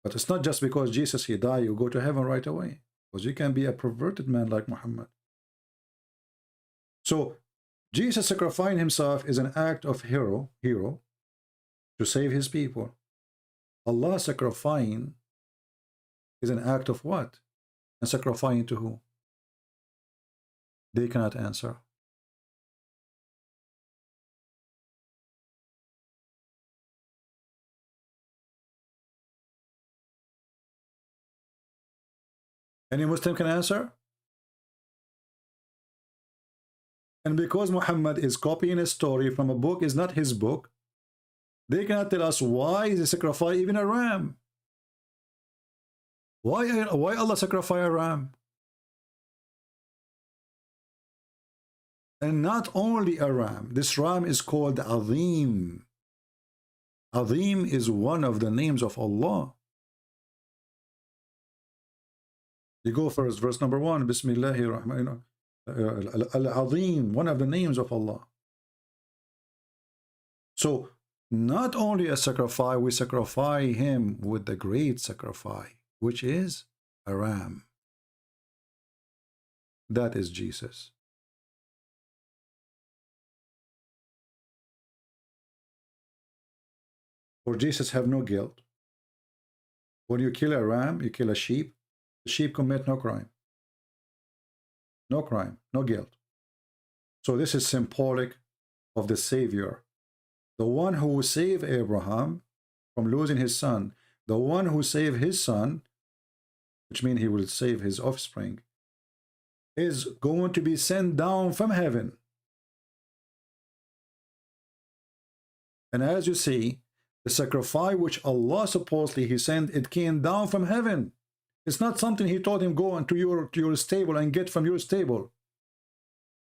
But it's not just because Jesus, he died, you go to heaven right away. Because you can be a perverted man like Muhammad. So, Jesus sacrificing himself is an act of hero to save his people. Allah sacrificing is an act of what? And sacrificing to who? They cannot answer. Any Muslim can answer? And because Muhammad is copying a story from a book, is not his book, they cannot tell us why they sacrifice even a ram. Why Allah sacrifice a ram? And not only a ram. This ram is called Azim. Azim is one of the names of Allah. You go first, verse number 1. Bismillahirrahmanirrahim. Al-Azim, one of the names of Allah. So, not only a sacrifice, we sacrifice him with the great sacrifice, which is a ram. That is Jesus. For Jesus have no guilt. When you kill a ram, you kill a sheep, the sheep commit no crime. No crime, no guilt. So this is symbolic of the Savior. The one who saved Abraham from losing his son. The one who saved his son, which means he will save his offspring, is going to be sent down from heaven. And as you see, the sacrifice which Allah supposedly he sent, it came down from heaven. It's not something he told him, go into your stable and get from your stable.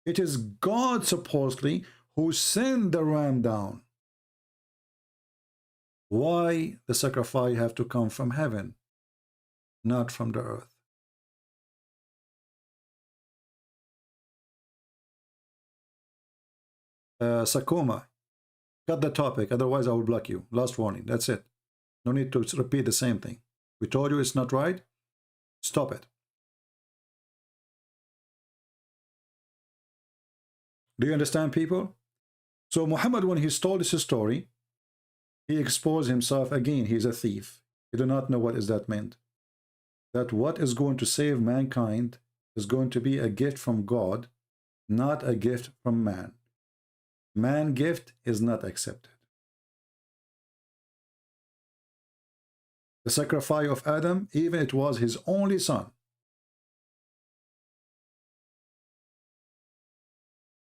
It is God supposedly who sent the ram down. Why the sacrifice have to come from heaven, not from the earth? Sakuma, cut the topic, otherwise I will block you. Last warning, that's it. No need to repeat the same thing. We told you it's not right. Stop it. Do you understand, people? So Muhammad, when he told this story, he exposed himself again. He's a thief. He do not know what is that meant. That what is going to save mankind is going to be a gift from God, not a gift from man. Man gift is not accepted. The sacrifice of Adam, even it was his only son.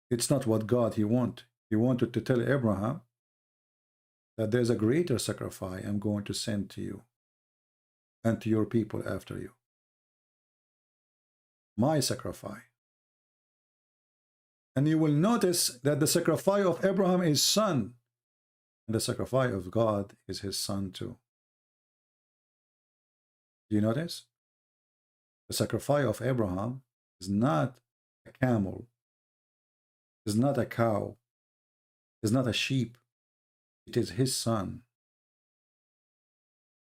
It's not what God he wanted. He wanted to tell Abraham that there's a greater sacrifice I'm going to send to you and to your people after you. My sacrifice. And you will notice that the sacrifice of Abraham is son, and the sacrifice of God is his son too. Do you notice? The sacrifice of Abraham is not a camel, is not a cow, is not a sheep. It is his son.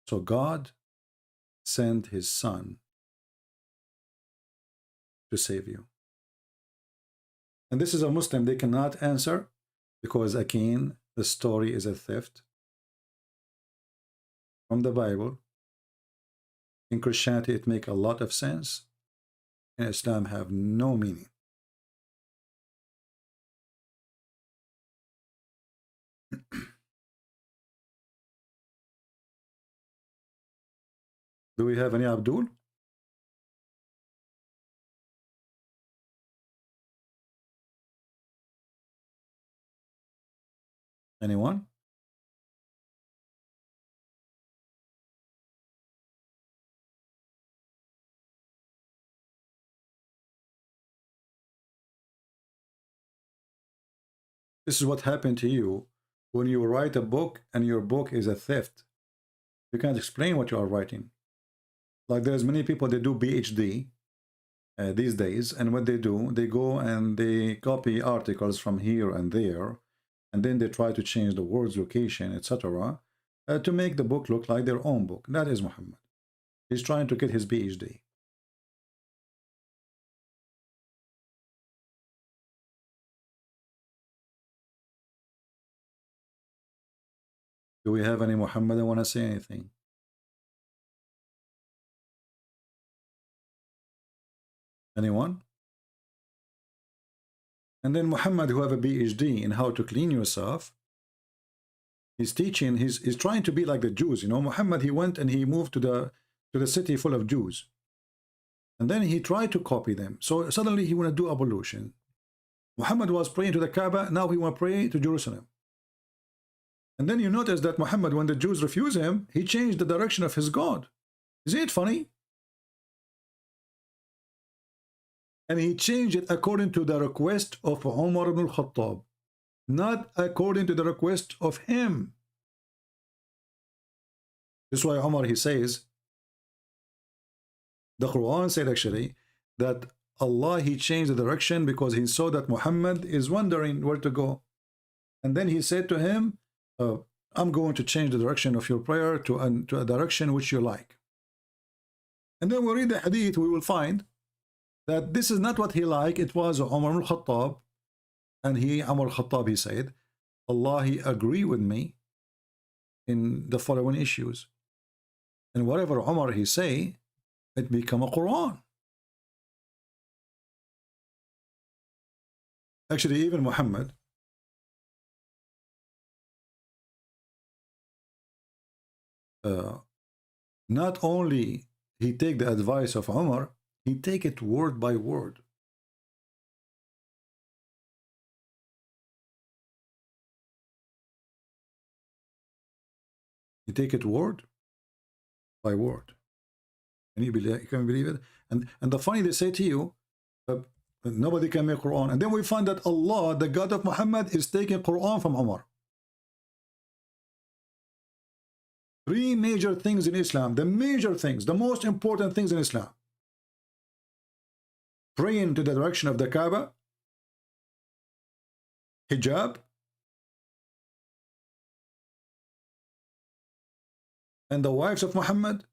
So God sent his son to save you. And this is a Muslim, they cannot answer because again, the story is a theft from the Bible. In Christianity, it makes a lot of sense. In Islam, have no meaning. Do we have any Abdul? Anyone? This is what happened to you when you write a book and your book is a theft. You can't explain what you are writing. Like there's many people that do PhD these days, and what they do, they go and they copy articles from here and there, and then they try to change the words, location, etc. To make the book look like their own book. That is Muhammad. He's trying to get his PhD. Do we have any Muhammad that want to say anything? Anyone? And then Muhammad, who have a PhD in how to clean yourself, he's teaching, he's trying to be like the Jews. You know, Muhammad, he went and he moved to the city full of Jews. And then he tried to copy them. So suddenly he want to do ablution. Muhammad was praying to the Kaaba, now he want to pray to Jerusalem. And then you notice that Muhammad, when the Jews refuse him, he changed the direction of his God. Isn't it funny? And he changed it according to the request of Umar ibn al-Khattab, not according to the request of him. This is why Umar, he says, the Quran said actually that Allah, he changed the direction because he saw that Muhammad is wondering where to go. And then he said to him, I'm going to change the direction of your prayer to a direction which you like. And then we read the hadith, we will find that this is not what he liked. It was Umar al-Khattab, and Umar al-Khattab, he said, Allah, he agree with me in the following issues. And whatever Umar, he say, it become a Quran. Actually, even Muhammad, not only he take the advice of Umar, he take it word by word. He take it word by word. Can you believe it? And the funny, they say to you, nobody can make Quran. And then we find that Allah, the God of Muhammad, is taking Quran from Umar. Three major things in Islam, the major things, the most important things in Islam. Praying to the direction of the Kaaba, hijab, and the wives of Muhammad,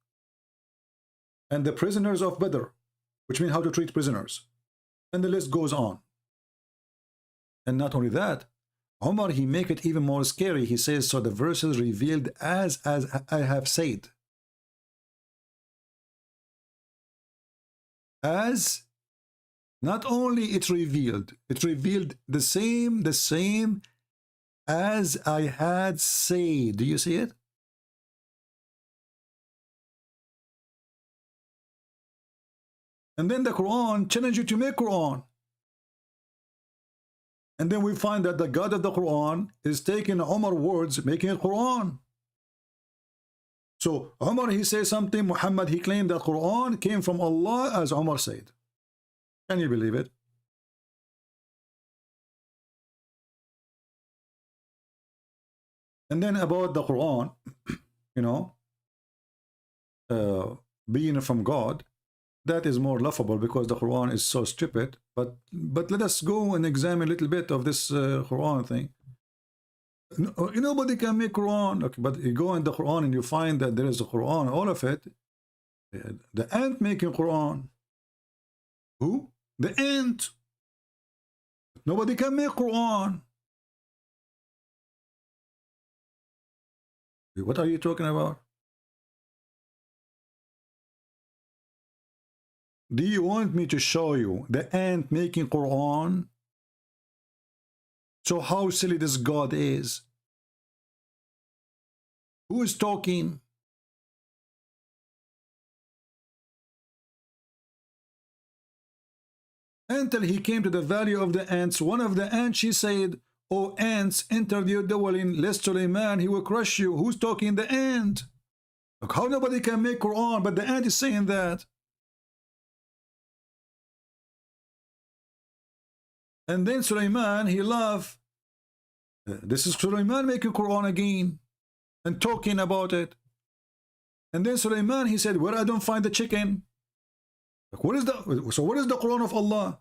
and the prisoners of Badr, which means how to treat prisoners. And the list goes on. And not only that, Umar, he make it even more scary. He says, so the verses revealed as I have said. As not only it's revealed the same as I had said. Do you see it? And then the Quran challenges you to make Quran. And then we find that the God of the Quran is taking Umar words, making it Quran. So Umar, he says something, Muhammad, he claimed that Quran came from Allah as Umar said. Can you believe it? And then about the Quran, you know, being from God, that is more laughable because the Quran is so stupid. But let us go and examine a little bit of this Quran thing. Nobody can make Quran. Okay, but you go in the Quran and you find that there is a Quran, all of it. The ant making Quran. Who? The ant. Nobody can make Quran. What are you talking about? Do you want me to show you the ant making Quran? So how silly this God is. Who is talking? Until he came to the valley of the ants, one of the ants, she said, "O ants, enter your dwelling, lest Sulaiman, he will crush you." Who's talking? The ant. Look, how nobody can make Quran, but the ant is saying that. And then Sulaiman, he laughed. This is Sulaiman making Quran again and talking about it. And then Sulaiman, he said, where I don't find the chicken. Like, what is the Quran of Allah?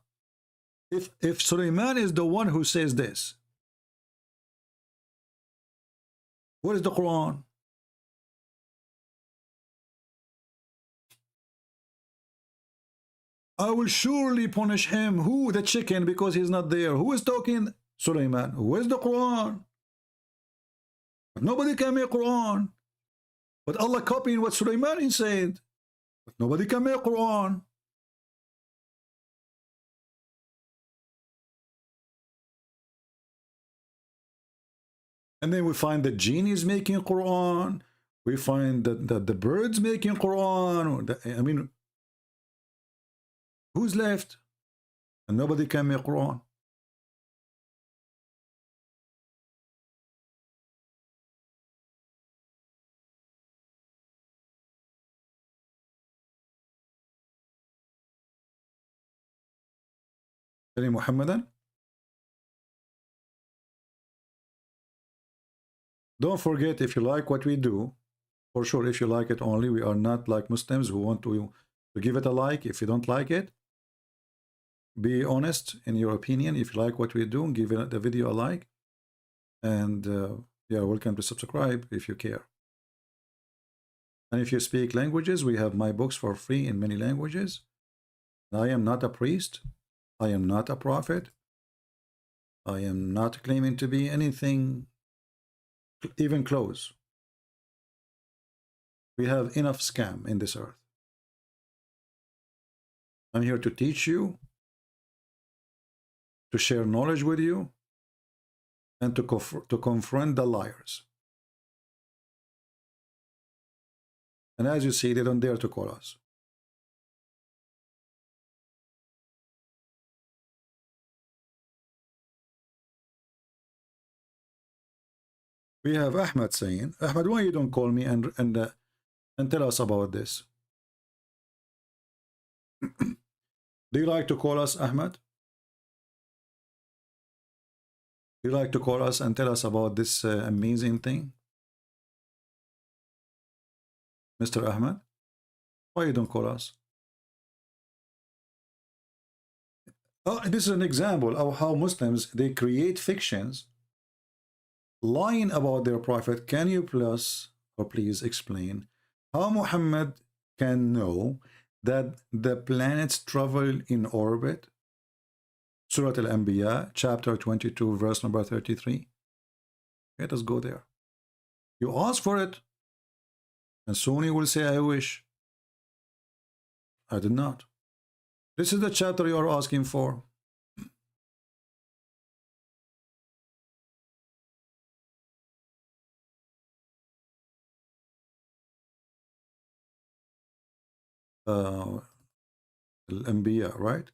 If Sulaiman is the one who says this, what is the Quran? I will surely punish him. Who? The chicken, because he's not there. Who is talking? Sulaiman. Where's the Quran? But nobody can make Quran. But Allah copying what Sulaiman said. But nobody can make Quran. And then we find the genies making Quran. We find that the birds making Quran. I mean, who's left? And nobody can make Quran. Any Muhammadan? Don't forget, if you like what we do, for sure, if you like it only, we are not like Muslims who want to give it a like. If you don't like it, be honest in your opinion. If you like what we do, give the video a like. And yeah, welcome to subscribe if you care. And if you speak languages, we have my books for free in many languages. I am not a priest. I am not a prophet. I am not claiming to be anything even close. We have enough scam in this earth. I'm here to teach you, to share knowledge with you, and to confront the liars. And as you see, they don't dare to call us. We have Ahmed saying, Ahmed, why you don't call me and tell us about this? Do you like to call us, Ahmed? Do you like to call us and tell us about this amazing thing? Mr. Ahmed, why you don't call us? Oh, this is an example of how Muslims, they create fictions lying about their prophet. Can you please explain how Muhammad can know that the planets travel in orbit? Surah Al-Anbiya, chapter 22, verse number 33. Let us go there. You ask for it, and soon you will say, I wish. I did not. This is the chapter you are asking for. Al-Anbiya, right?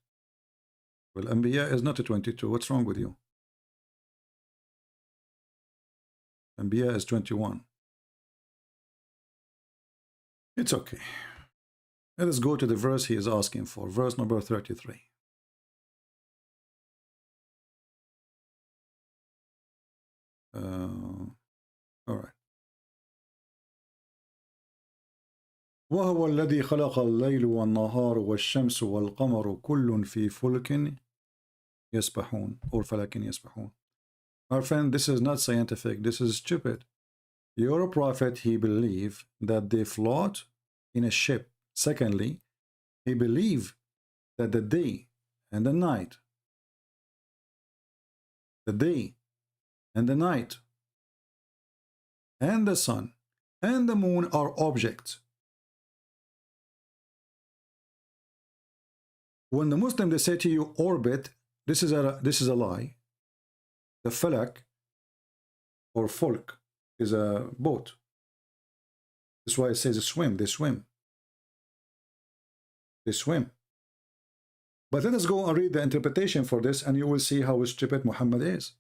Well, Anbiya is not a 22. What's wrong with you? Anbiya is 21. It's okay. Let us go to the verse he is asking for. Verse number 33. All right. وهو الذي خلق الليل والنهار والشمس والقمر كل في فلك يسبحون or فلك يسبحون. Our friend, this is not scientific. This is stupid. Your prophet, he believed that they float in a ship. Secondly, he believed that the day and the night, and the sun and the moon are objects. When the Muslim, they say to you orbit, this is a lie. The falak or folk is a boat. That's why it says swim. They swim. They swim. But let us go and read the interpretation for this, and you will see how stupid Muhammad is.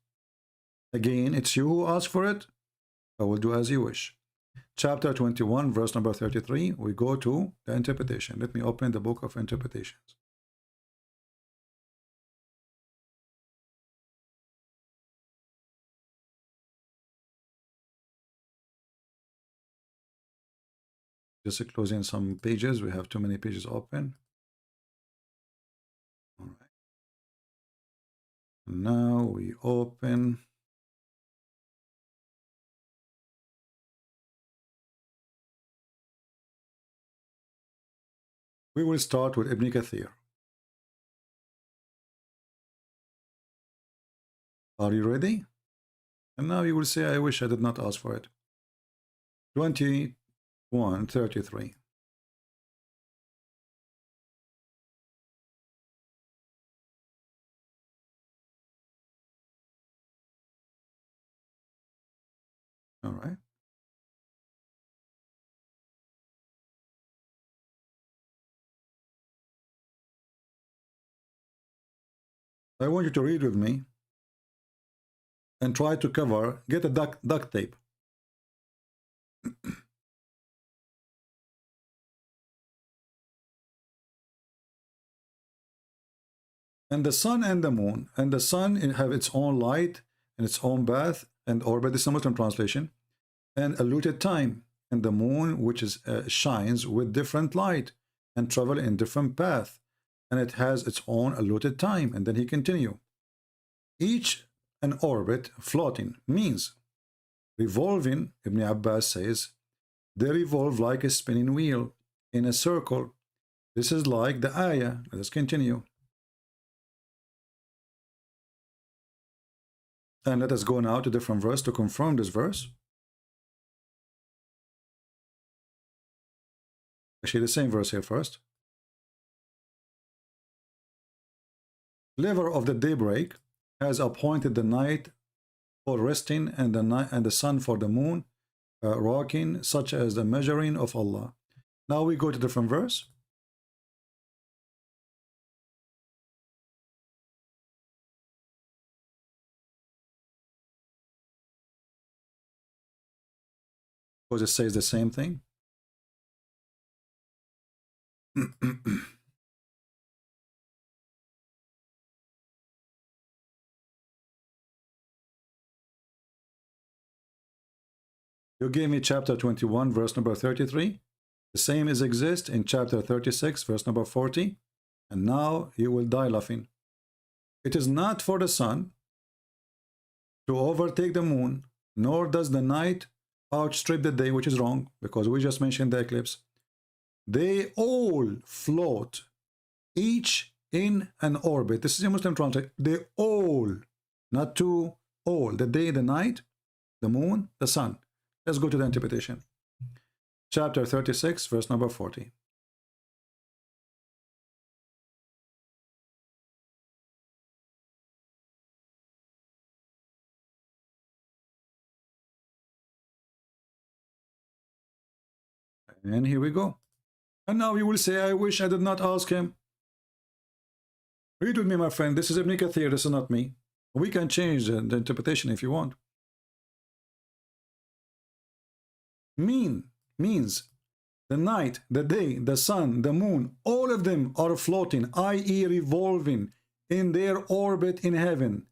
Again, it's you who ask for it. I will do as you wish. Chapter 21, verse number 33. We go to the interpretation. Let me open the book of interpretations. Just closing some pages. We have too many pages open. All right. Now we open. We will start with Ibn Kathir. Are you ready? And now you will say, I wish I did not ask for it. 21:33. All right. I want you to read with me and try to cover, get a duct tape. And the sun and the moon, and the sun have its own light and its own path and orbit. This is a Muslim translation, and allotted time. And the moon, which is shines with different light and travel in different path, and it has its own allotted time. And then he continue. Each an orbit floating means revolving. Ibn Abbas says they revolve like a spinning wheel in a circle. This is like the ayah. Let us continue. And let us go now to different verse to confirm this verse. Actually, the same verse here first. Lever of the daybreak has appointed the night for resting, and the night and the sun for the moon rocking, such as the measuring of Allah. Now we go to different verse. Because it says the same thing. You gave me chapter 21, verse number 33. The same is exist in chapter 36, verse number 40. And now you will die laughing. It is not for the sun to overtake the moon, nor does the night outstrip the day, which is wrong, because we just mentioned the eclipse. They all float, each in an orbit. This is a Muslim translation. They all, not two, all. The day, the night, the moon, the sun. Let's go to the interpretation. Chapter 36, verse number 40. And here we go. And now you will say, I wish I did not ask him. Read with me, my friend. This is Ibn Kathir. This is not me. We can change the interpretation if you want. Means the night, the day, the sun, the moon, all of them are floating, i.e. revolving in their orbit in heaven.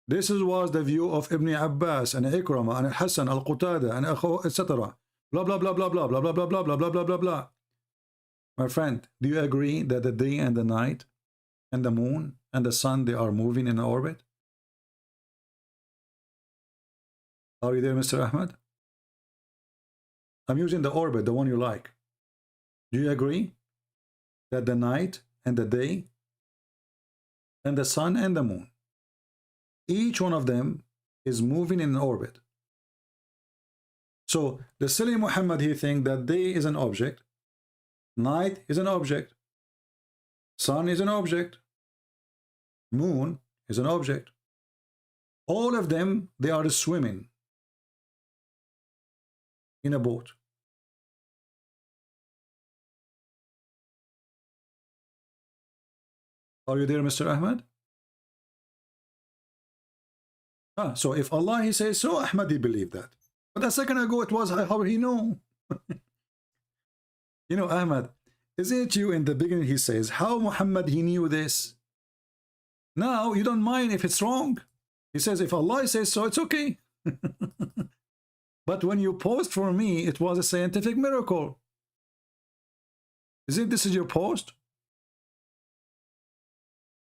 This was the view of Ibn Abbas and Ikrama and Hassan al-Qutada and etc. Blah, blah, blah, blah, blah, blah, blah, blah, blah, blah, blah, blah, blah, blah. My friend, do you agree that the day and the night and the moon and the sun, they are moving in orbit? Are you there, Mr. Ahmed? I'm using the orbit, the one you like. Do you agree that the night and the day and the sun and the moon, each one of them is moving in an orbit? So the silly Muhammad, he thinks that day is an object, night is an object, sun is an object, moon is an object. All of them, they are swimming in a boat. Are you there, Mr. Ahmed? So if Allah, he says so, Ahmed, he believed that. But a second ago, it was, how he know? You know, Ahmed, isn't it you in the beginning, he says, how Muhammad, he knew this? Now, you don't mind if it's wrong. He says, if Allah says so, it's okay. But when you post for me, it was a scientific miracle. Isn't this your post?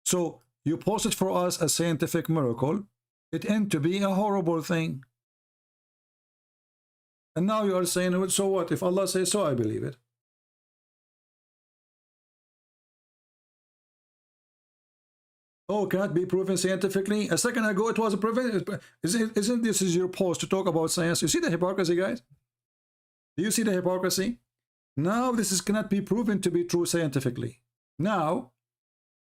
So you posted for us a scientific miracle. It ended to be a horrible thing. And now you are saying, so what? If Allah says so, I believe it. Oh, cannot be proven scientifically. A second ago, it was proven. Isn't this is your post to talk about science? You see the hypocrisy, guys? Do you see the hypocrisy? Now this is cannot be proven to be true scientifically. Now,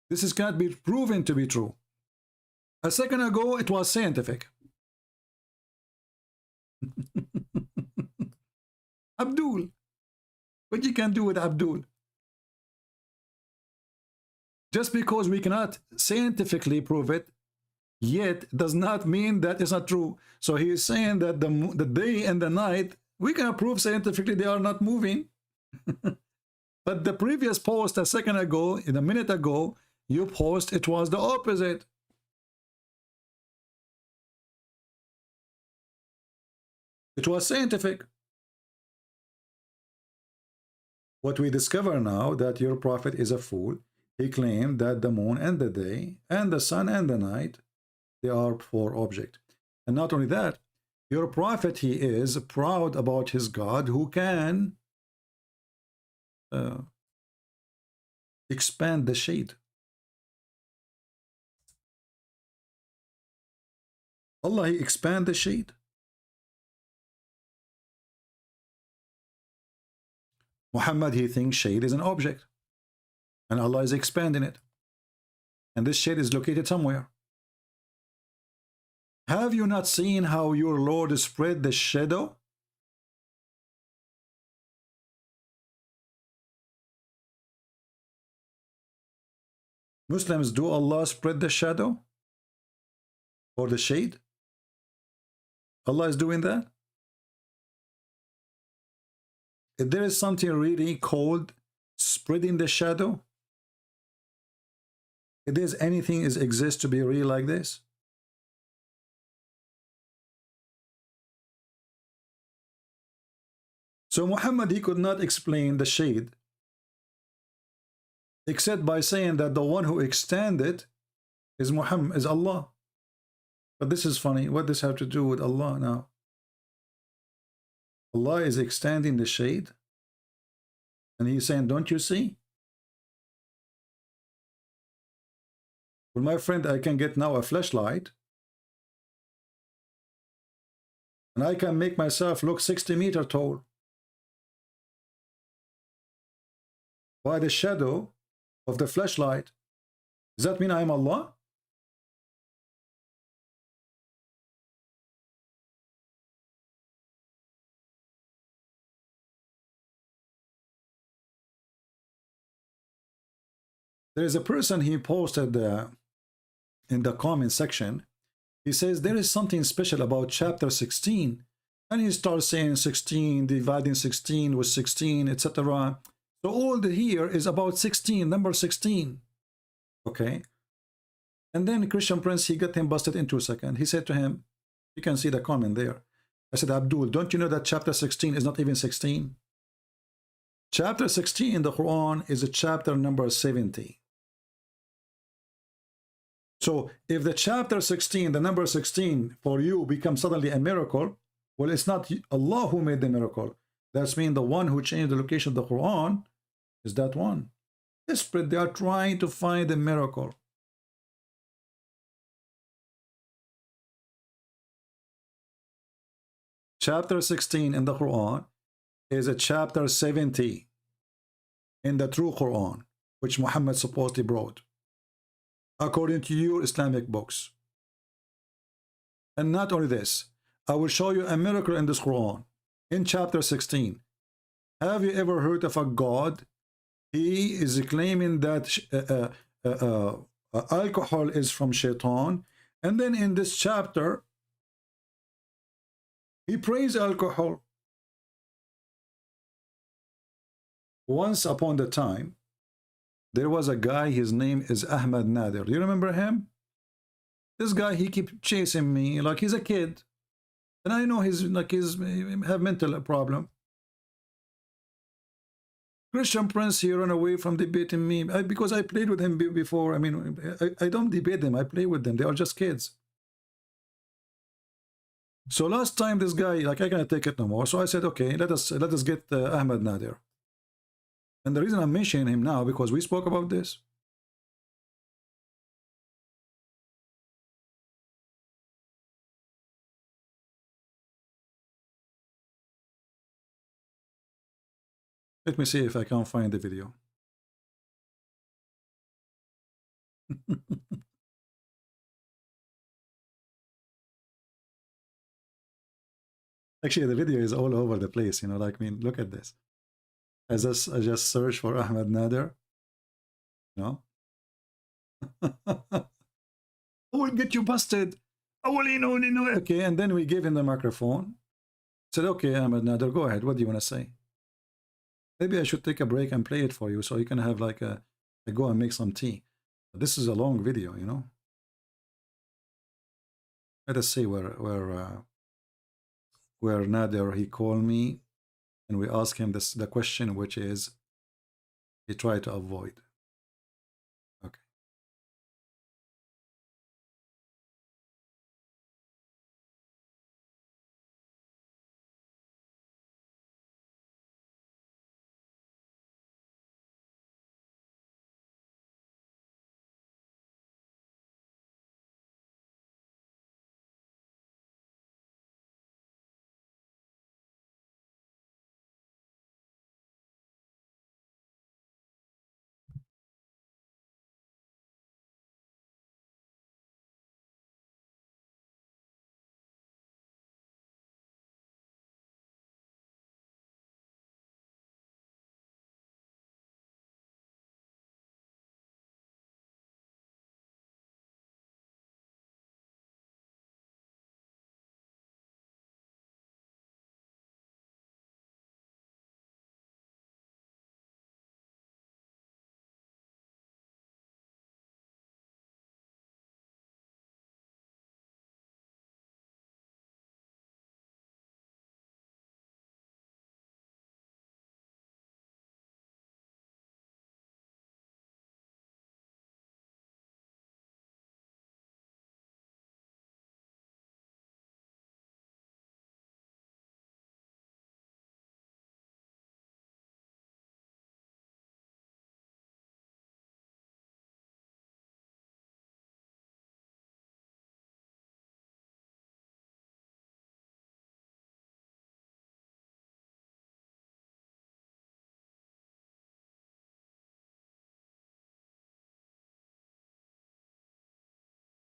this is cannot be proven to be true. A second ago, it was scientific. Abdul. What you can do with Abdul? Just because we cannot scientifically prove it, yet does not mean that it's not true. So he is saying that the day and the night, we can prove scientifically they are not moving. But the previous post a second ago, in a minute ago, you post it was the opposite. It was scientific. What we discover now that your prophet is a fool. He claimed that the moon and the day and the sun and the night, they are four objects. And not only that, your prophet, he is proud about his God who can expand the shade. Allah, he expand the shade. Muhammad, he thinks shade is an object. And Allah is expanding it. And this shade is located somewhere. Have you not seen how your Lord spread the shadow? Muslims, do Allah spread the shadow? Or the shade? Allah is doing that? If there is something really called spreading the shadow, if there's anything exists to be real like this, so Muhammad, he could not explain the shade except by saying that the one who extended is Muhammad, is Allah. But this is funny. What does this have to do with Allah now? Allah is extending the shade, and he's saying, don't you see? Well, my friend, I can get now a flashlight, and I can make myself look 60 meters tall by the shadow of the flashlight. Does that mean I'm Allah? There is a person, he posted in the comment section, he says there is something special about chapter 16, and he starts saying 16, dividing 16 with 16, etc. So all the here is about 16, number 16. Okay. And then Christian Prince, he got him busted into a second. He said to him, you can see the comment there. I said, Abdul, don't you know that chapter 16 is not even 16? Chapter 16 in the Quran is a chapter number 70. So if the chapter 16, the number 16 for you becomes suddenly a miracle, well, it's not Allah who made the miracle. That's mean the one who changed the location of the Quran is that one. Desperate, they are trying to find a miracle. Chapter 16 in the Quran is a chapter 70 in the true Quran, which Muhammad supposedly brought, according to your Islamic books. And not only this, I will show you a miracle in this Quran. In chapter 16, have you ever heard of a God? He is claiming that alcohol is from Shaitan. And then in this chapter, he praised alcohol. Once upon a time, there was a guy, his name is Ahmad Nadir. Do you remember him? This guy, he keeps chasing me like he's a kid. And I know he's have mental problem. Christian Prince, he ran away from debating me because I played with him before. I mean, I don't debate them. I play with them. They are just kids. So last time this guy, like, I can't take it no more. So I said, okay, let us get Ahmad Nadir. And the reason I'm mentioning him now, because we spoke about this. Let me see if I can find the video. Actually, the video is all over the place, you know, like, I mean, look at this. I just search for Ahmad Nader, you know. I will get you busted. I will, you know, okay, and then we gave him the microphone. Said, okay, Ahmad Nader, go ahead. What do you want to say? Maybe I should take a break and play it for you so you can have like a go and make some tea. This is a long video, you know. Let us see where Nader, he called me and we asked him the question, which is he tried to avoid. Okay.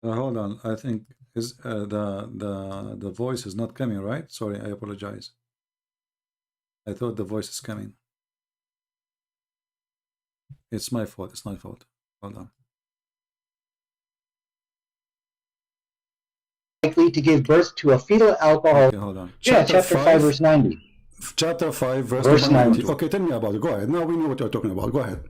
Hold on, I think is the voice is not coming, right? Sorry, I apologize. I thought the voice is coming. It's my fault. It's my fault. Hold on. Likely to give birth to a fetal alcohol. Okay, hold on. Yeah, chapter 5 verse 90. Chapter 5 verse 90. Okay, tell me about it. Go ahead. Now we know what you're talking about. Go ahead.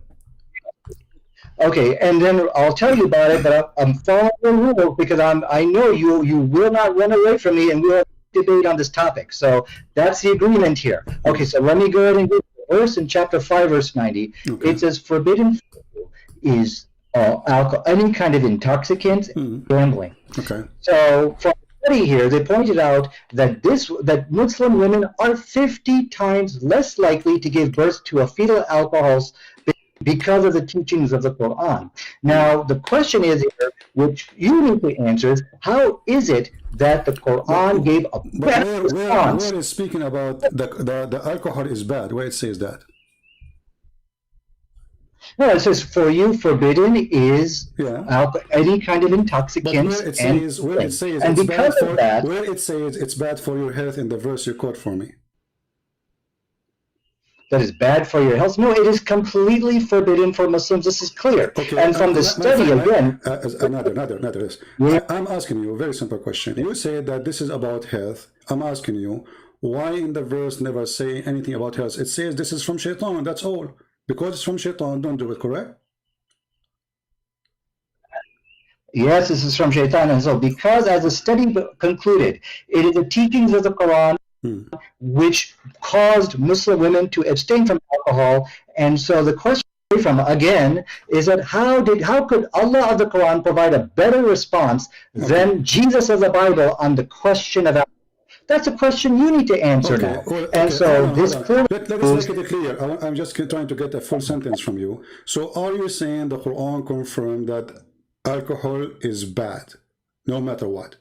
Okay, and then I'll tell you about it, but I'm following the rules because I know you will not run away from me, and we'll debate on this topic. So that's the agreement here. Okay, so let me go ahead and get the verse in chapter 5, verse 90. Okay. It says, forbidden is alcohol, any kind of intoxicant, gambling. Okay. So from the study here, they pointed out that Muslim women are 50 times less likely to give birth to a fetal alcohol because of the teachings of the Qur'an. Now, the question is here, which you need to answer, is how is it that the Qur'an gave a better response? Where is speaking about the alcohol is bad? Where it says that? No, it says for you forbidden is any kind of intoxicant. Where it says it's bad for your health in the verse you quote for me. That is bad for your health. No, it is completely forbidden for Muslims. This is clear. Okay, and from the study again. Another. I'm asking you a very simple question. You say that this is about health. I'm asking you, why in the verse never say anything about health? It says this is from Shaitan, that's all. Because it's from Shaitan, don't do it, correct? Yes, this is from Shaitan. And so because as the study concluded, it is the teachings of the Quran which caused Muslim women to abstain from alcohol. And so the question from again is that how could Allah of the Quran provide a better response than Jesus of the Bible on the question of alcohol? That's a question you need to answer now. And so this let's make it clear. I'm just trying to get a full sentence from you. So are you saying the Quran confirmed that alcohol is bad, no matter what?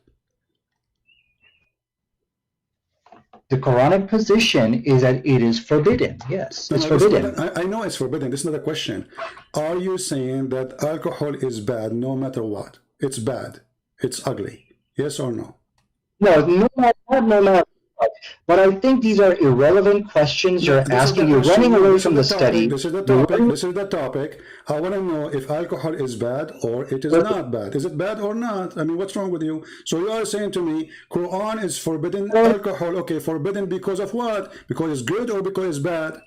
The Quranic position is that it is forbidden. Yes, it's forbidden. I know it's forbidden. This is not a question. Are you saying that alcohol is bad no matter what? It's bad. It's ugly. Yes or no? No, no, no. But I think these are irrelevant questions you're asking. You're running away from the study. This is the topic. This is the topic. I want to know if alcohol is bad or it is not bad. Is it bad or not? I mean, what's wrong with you? So you are saying to me, Quran is forbidden alcohol. Okay, forbidden because of what? Because it's good or because it's bad?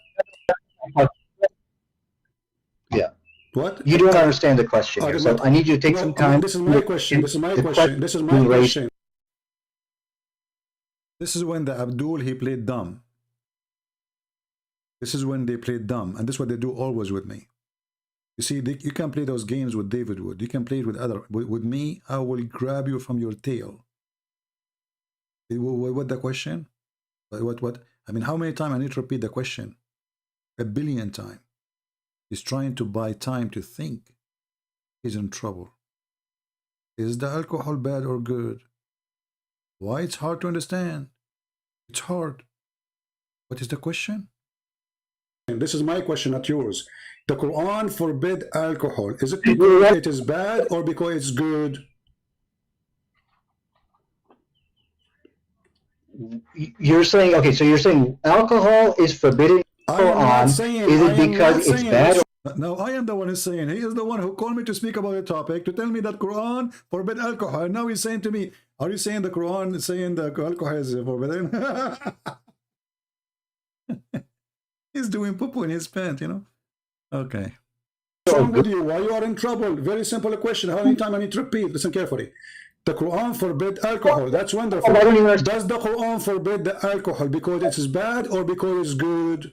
Yeah. What? You don't understand the question here, so I need you to take some time. This is my question. This is my question. This is my question. This is when the Abdul, he played dumb. This is when they played dumb. And this is what they do always with me. You see, you can play those games with David Wood. You can play it with other. With me, I will grab you from your tail. What the question? What? I mean, how many times I need to repeat the question? 1 billion times. He's trying to buy time to think. He's in trouble. Is the alcohol bad or good? Why it's hard to understand? It's hard. What is the question? And this is my question, not yours. The Quran forbid alcohol. Is it because it is bad or because it's good? You're saying, okay, so you're saying alcohol is forbidden in the Quran. Is it because it's bad? No, I am the one who's saying. He is the one who called me to speak about the topic, to tell me that Quran forbid alcohol. And now he's saying to me, are you saying the Quran is saying that alcohol is forbidden? He's doing poo-poo in his pants, you know? Okay. What's wrong with you? Why you are in trouble? Very simple question. How many times I need to repeat? Listen carefully. The Quran forbid alcohol. That's wonderful. Does the Quran forbid the alcohol because it is bad or because it's good?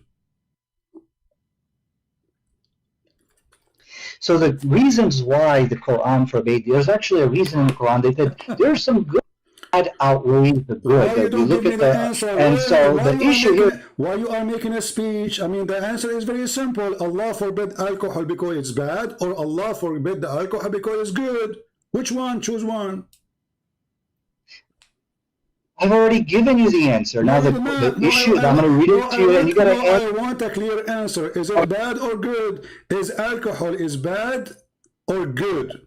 So the reasons why the Quran forbade, there's actually a reason in the Quran. They said there's some good outweighs the good. Why you don't give me the answer? And so the issue here. Why you are making a speech? I mean, the answer is very simple. Allah forbid alcohol because it's bad, or Allah forbid the alcohol because it's good. Which one? Choose one. I've already given you the answer. Now the issue, I'm going to read it to you, and you got to answer. I want a clear answer. Is it bad or good? Is alcohol is bad or good?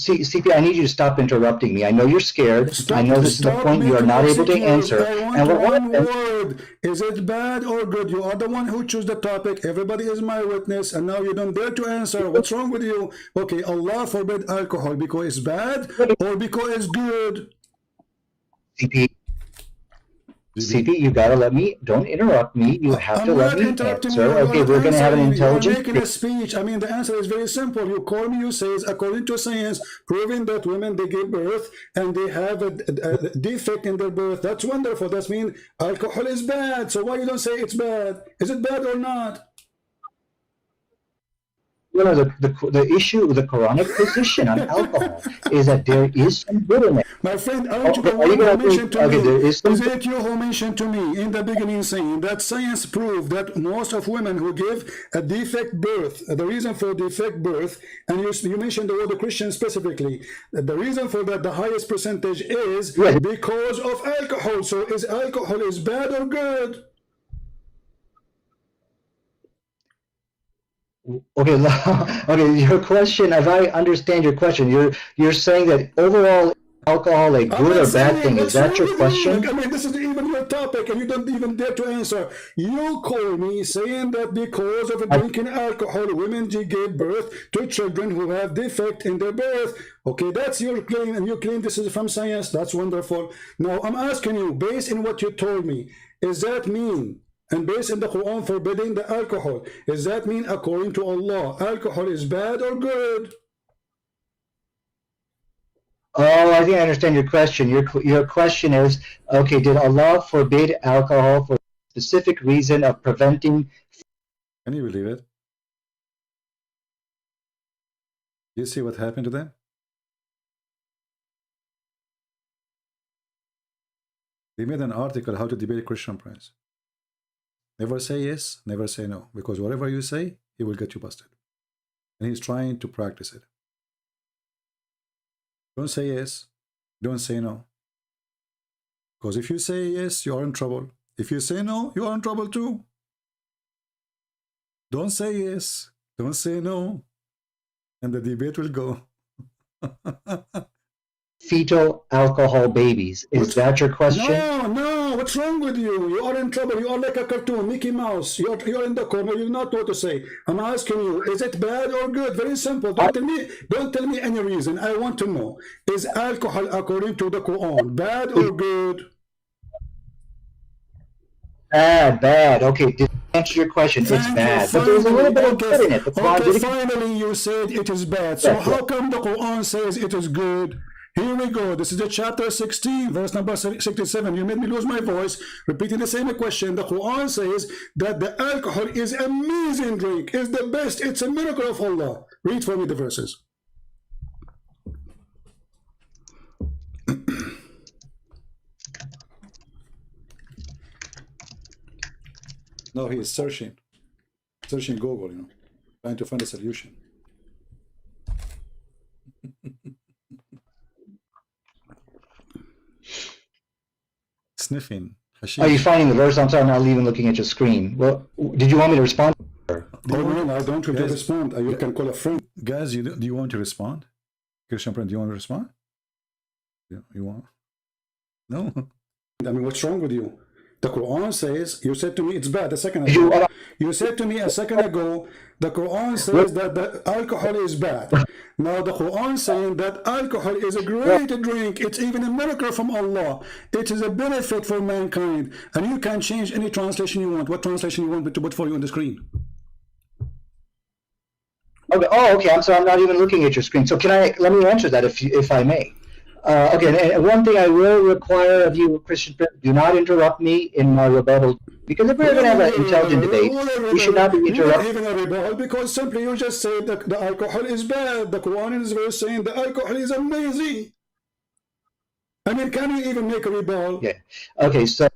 See, CP, I need you to stop interrupting me. I know you're scared. I know this is the point you are not able to answer. And one word. Is it bad or good? You are the one who chose the topic. Everybody is my witness, and now you don't dare to answer. What's wrong with you? Okay, Allah forbid alcohol because it's bad or because it's good? CP, you gotta let me. Don't interrupt me. You have to let me answer. Okay, we're gonna have an intelligent. You're making a speech. I mean, the answer is very simple. You call me. You say, according to science, proving that women they give birth and they have a defect in their birth. That's wonderful. That means alcohol is bad. So why you don't say it's bad? Is it bad or not? No, the issue with the Quranic position on alcohol is that there is some good in it. My friend, aren't you the one who mentioned to me? Is it you who mentioned to me in the beginning saying that science proved that most of women who give a defect birth, the reason for defect birth, and you mentioned the word Christian specifically, the reason for that, the highest percentage is because of alcohol. So is alcohol is bad or good? Okay, okay. Your question, if I understand your question, you're saying that overall alcohol a good or bad thing. Is that your question? I mean, this is even your topic, and you don't even dare to answer. You call me saying that because of drinking alcohol, women give birth to children who have defect in their birth. Okay, that's your claim, and you claim this is from science. That's wonderful. Now, I'm asking you, based on what you told me, is that mean? And based on the Quran forbidding the alcohol, does that mean according to Allah, alcohol is bad or good? Oh, I think I understand your question. Your question is, okay, did Allah forbid alcohol for a specific reason of preventing... Can you believe it? You see what happened to them? They made an article, How to Debate Christian Prince. Never say yes, never say no. Because whatever you say, he will get you busted. And he's trying to practice it. Don't say yes, don't say no. Because if you say yes, you are in trouble. If you say no, you are in trouble too. Don't say yes. Don't say no. And the debate will go. Fetal alcohol babies. Is that your question? No, what's wrong with you? You are in trouble. You are like a cartoon, Mickey Mouse. You're in the corner. You not know what to say. I'm asking you, is it bad or good? Very simple. Don't tell me any reason. I want to know. Is alcohol, according to the Quran, bad or good? Bad. Okay, to answer your question, it's bad. But there's a little bit of good in it. Finally, you said it is bad. So how come the Quran says it is good? Here we go. This is the chapter 16, verse number 67. You made me lose my voice, repeating the same question. The Quran says that the alcohol is an amazing drink, is the best. It's a miracle of Allah. Read for me the verses. No, he is searching Google, trying to find a solution. Sniffing. Hashish. Are you finding the verse? I'm sorry, I'm not even looking at your screen. Well, did you want me to respond? No, I don't want to respond. You can call a friend. Guys, do you want to respond? Christian friend, do you want to respond? You want? No. I mean, what's wrong with you? The Quran says, you said to me it's bad a second ago. You said to me a second ago, the Quran says that the alcohol is bad. Now the Quran saying that alcohol is a great drink. It's even a miracle from Allah. It is a benefit for mankind. And you can change any translation you want. What translation you want me to put for you on the screen? Okay. Oh, okay. I'm sorry. I'm not even looking at your screen. So let me answer that if I may. Okay, and one thing I will require of you, Christian, do not interrupt me in my rebuttal, because if we're going to have an intelligent debate, we should not be interrupted. Even a rebuttal, because simply you just said that the alcohol is bad. The Quran is very saying the alcohol is amazing. I mean, can you even make a rebuttal? Yeah. Okay, so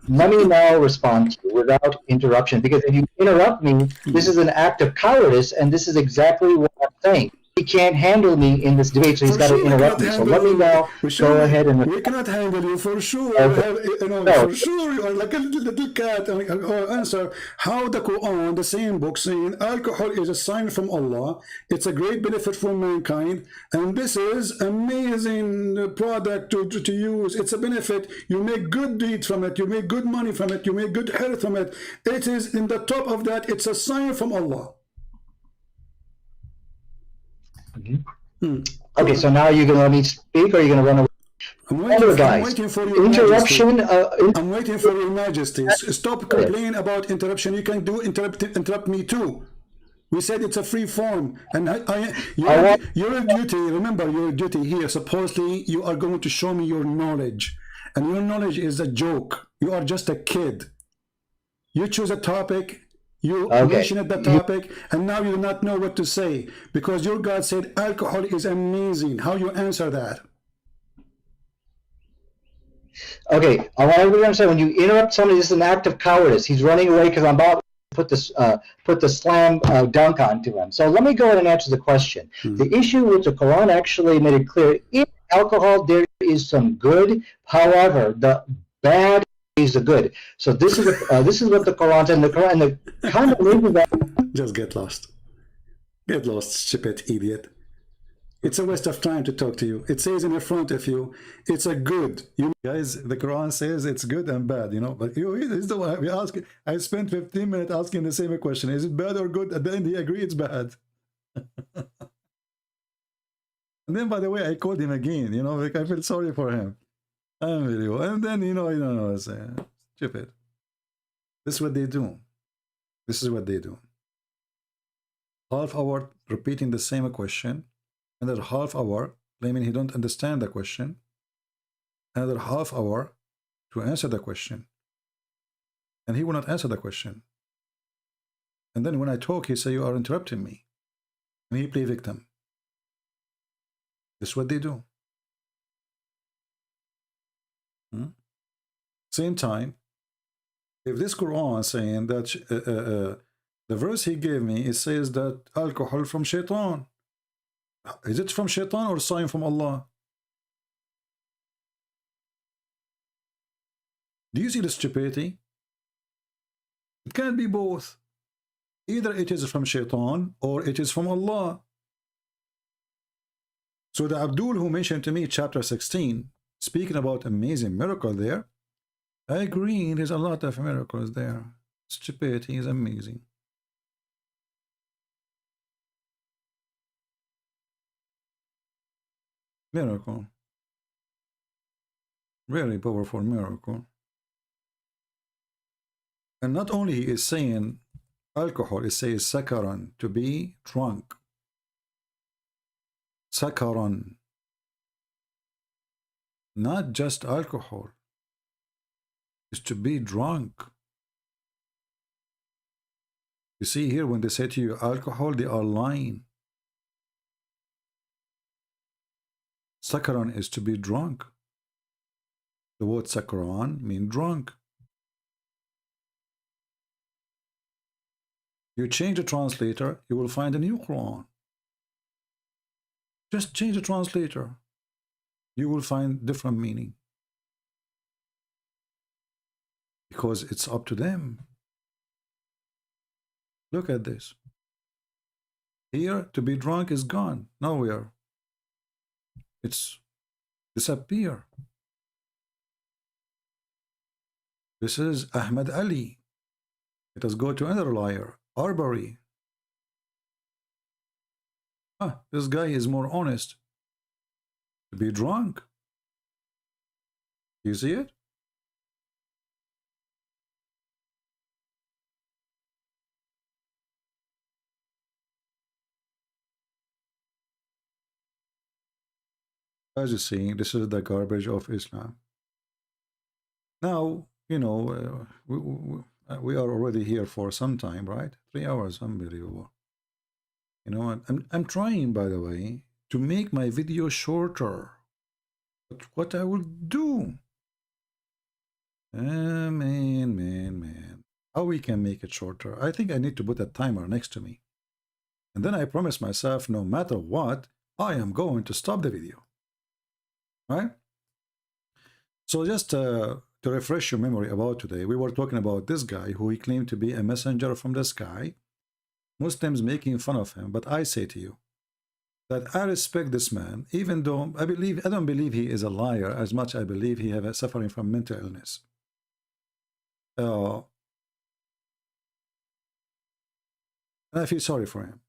let me now respond to you without interruption, because if you interrupt me, this is an act of cowardice, and this is exactly what I'm saying. He can't handle me in this debate, so he's got to interrupt me. So let me now go ahead and... We cannot handle you, for sure. For sure, you are like a little cat. Answer how the Quran, the same book, saying alcohol is a sign from Allah. It's a great benefit for mankind, and this is amazing product to use. It's a benefit. You make good deeds from it. You make good money from it. You make good health from it. It is in the top of that. It's a sign from Allah. Okay, so now you're going to let me speak, or are you going to run away? I'm waiting for your interruption. I'm waiting for your majesty. Stop complaining about interruption. You can interrupt me too. We said it's a free form, and your duty. Remember your duty here. Supposedly, you are going to show me your knowledge, and your knowledge is a joke. You are just a kid. You choose a topic. You mentioned the topic, and now you do not know what to say, because your God said alcohol is amazing. How you answer that? Okay, I want everybody to understand, when you interrupt somebody, this is an act of cowardice. He's running away because I'm about to put the slam dunk onto him. So let me go ahead and answer the question. The issue with the Quran actually made it clear, in alcohol there is some good, however, the bad is the good. So this is what the Quran said. And the Quran, that just get lost, stupid idiot. It's a waste of time to talk to you. It says in the front of you, it's a good. You guys, the Quran says it's good and bad, but he's the one we ask. I spent 15 minutes asking the same question: is it bad or good? At the end, he agreed it's bad. And then, by the way, I called him again. Like I feel sorry for him. And then it's stupid. This is what they do. Half hour repeating the same question, another half hour claiming he don't understand the question, another half hour to answer the question, and he will not answer the question. And then when I talk, he say you are interrupting me, and he play victim. This is what they do. Same time, if this Quran saying that the verse he gave me, it says that alcohol from shaitan. Is it from shaitan or sign from Allah? Do you see the stupidity? It can't be both. Either it is from Shaitan or it is from Allah. So the Abdul who mentioned to me chapter 16, speaking about amazing miracle there, I agree, there's a lot of miracles there. Stupidity is amazing. Miracle. Very powerful miracle. And not only he is saying alcohol, it says sakaran, to be drunk. Sakaran. Not just alcohol. It's to be drunk. You see here, when they say to you alcohol, they are lying. Sakaran is to be drunk. The word sakaran means drunk. You change the translator, you will find a new Quran. Just change the translator. You will find different meaning. Because it's up to them. Look at this. Here, to be drunk is gone. Nowhere. It's disappear. This is Ahmad Ali. Let us go to another liar. Arbery. This guy is more honest. To be drunk. You see it? As you see, this is the garbage of Islam. Now, you know, we are already here for some time, right? 3 hours, unbelievable. You know, I'm trying, by the way, to make my video shorter. But what I will do? Man. How we can make it shorter? I think I need to put a timer next to me. And then I promise myself, no matter what, I am going to stop the video. Right? So just to refresh your memory about today, we were talking about this guy who he claimed to be a messenger from the sky. Muslims making fun of him, but I say to you that I respect this man, even though I don't believe he is a liar as much as I believe he has suffering from mental illness. And I feel sorry for him.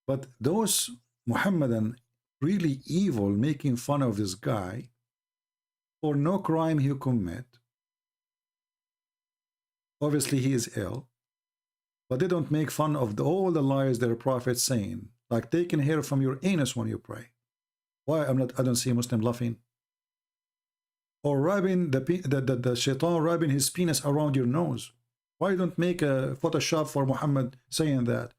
But those Muhammadan really evil making fun of this guy for no crime he commit. Obviously he is ill, but they don't make fun of all the lies their prophet saying, like taking hair from your anus when you pray. Why I don't see a Muslim laughing? Or rubbing the shaitan rubbing his penis around your nose. Why don't make a Photoshop for Muhammad saying that?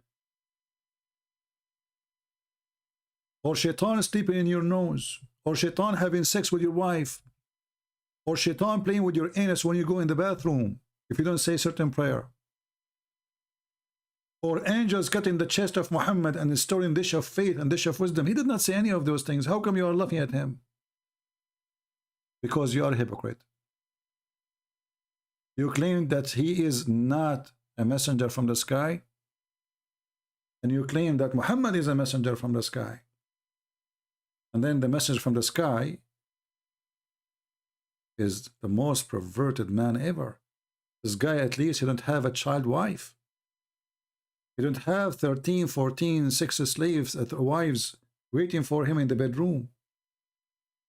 Or shaitan sleeping in your nose, or shaitan having sex with your wife, or shaitan playing with your anus when you go in the bathroom if you don't say certain prayer, or angels cutting the chest of Muhammad and storing dish of faith and dish of wisdom. He did not say any of those things. How come you are laughing at him? Because you are a hypocrite. You claim that he is not a messenger from the sky, and you claim that Muhammad is a messenger from the sky. And then the message from the sky is the most perverted man ever. This guy, at least, he don't have a child wife. He don't have 13, 14, 6 slaves, wives waiting for him in the bedroom.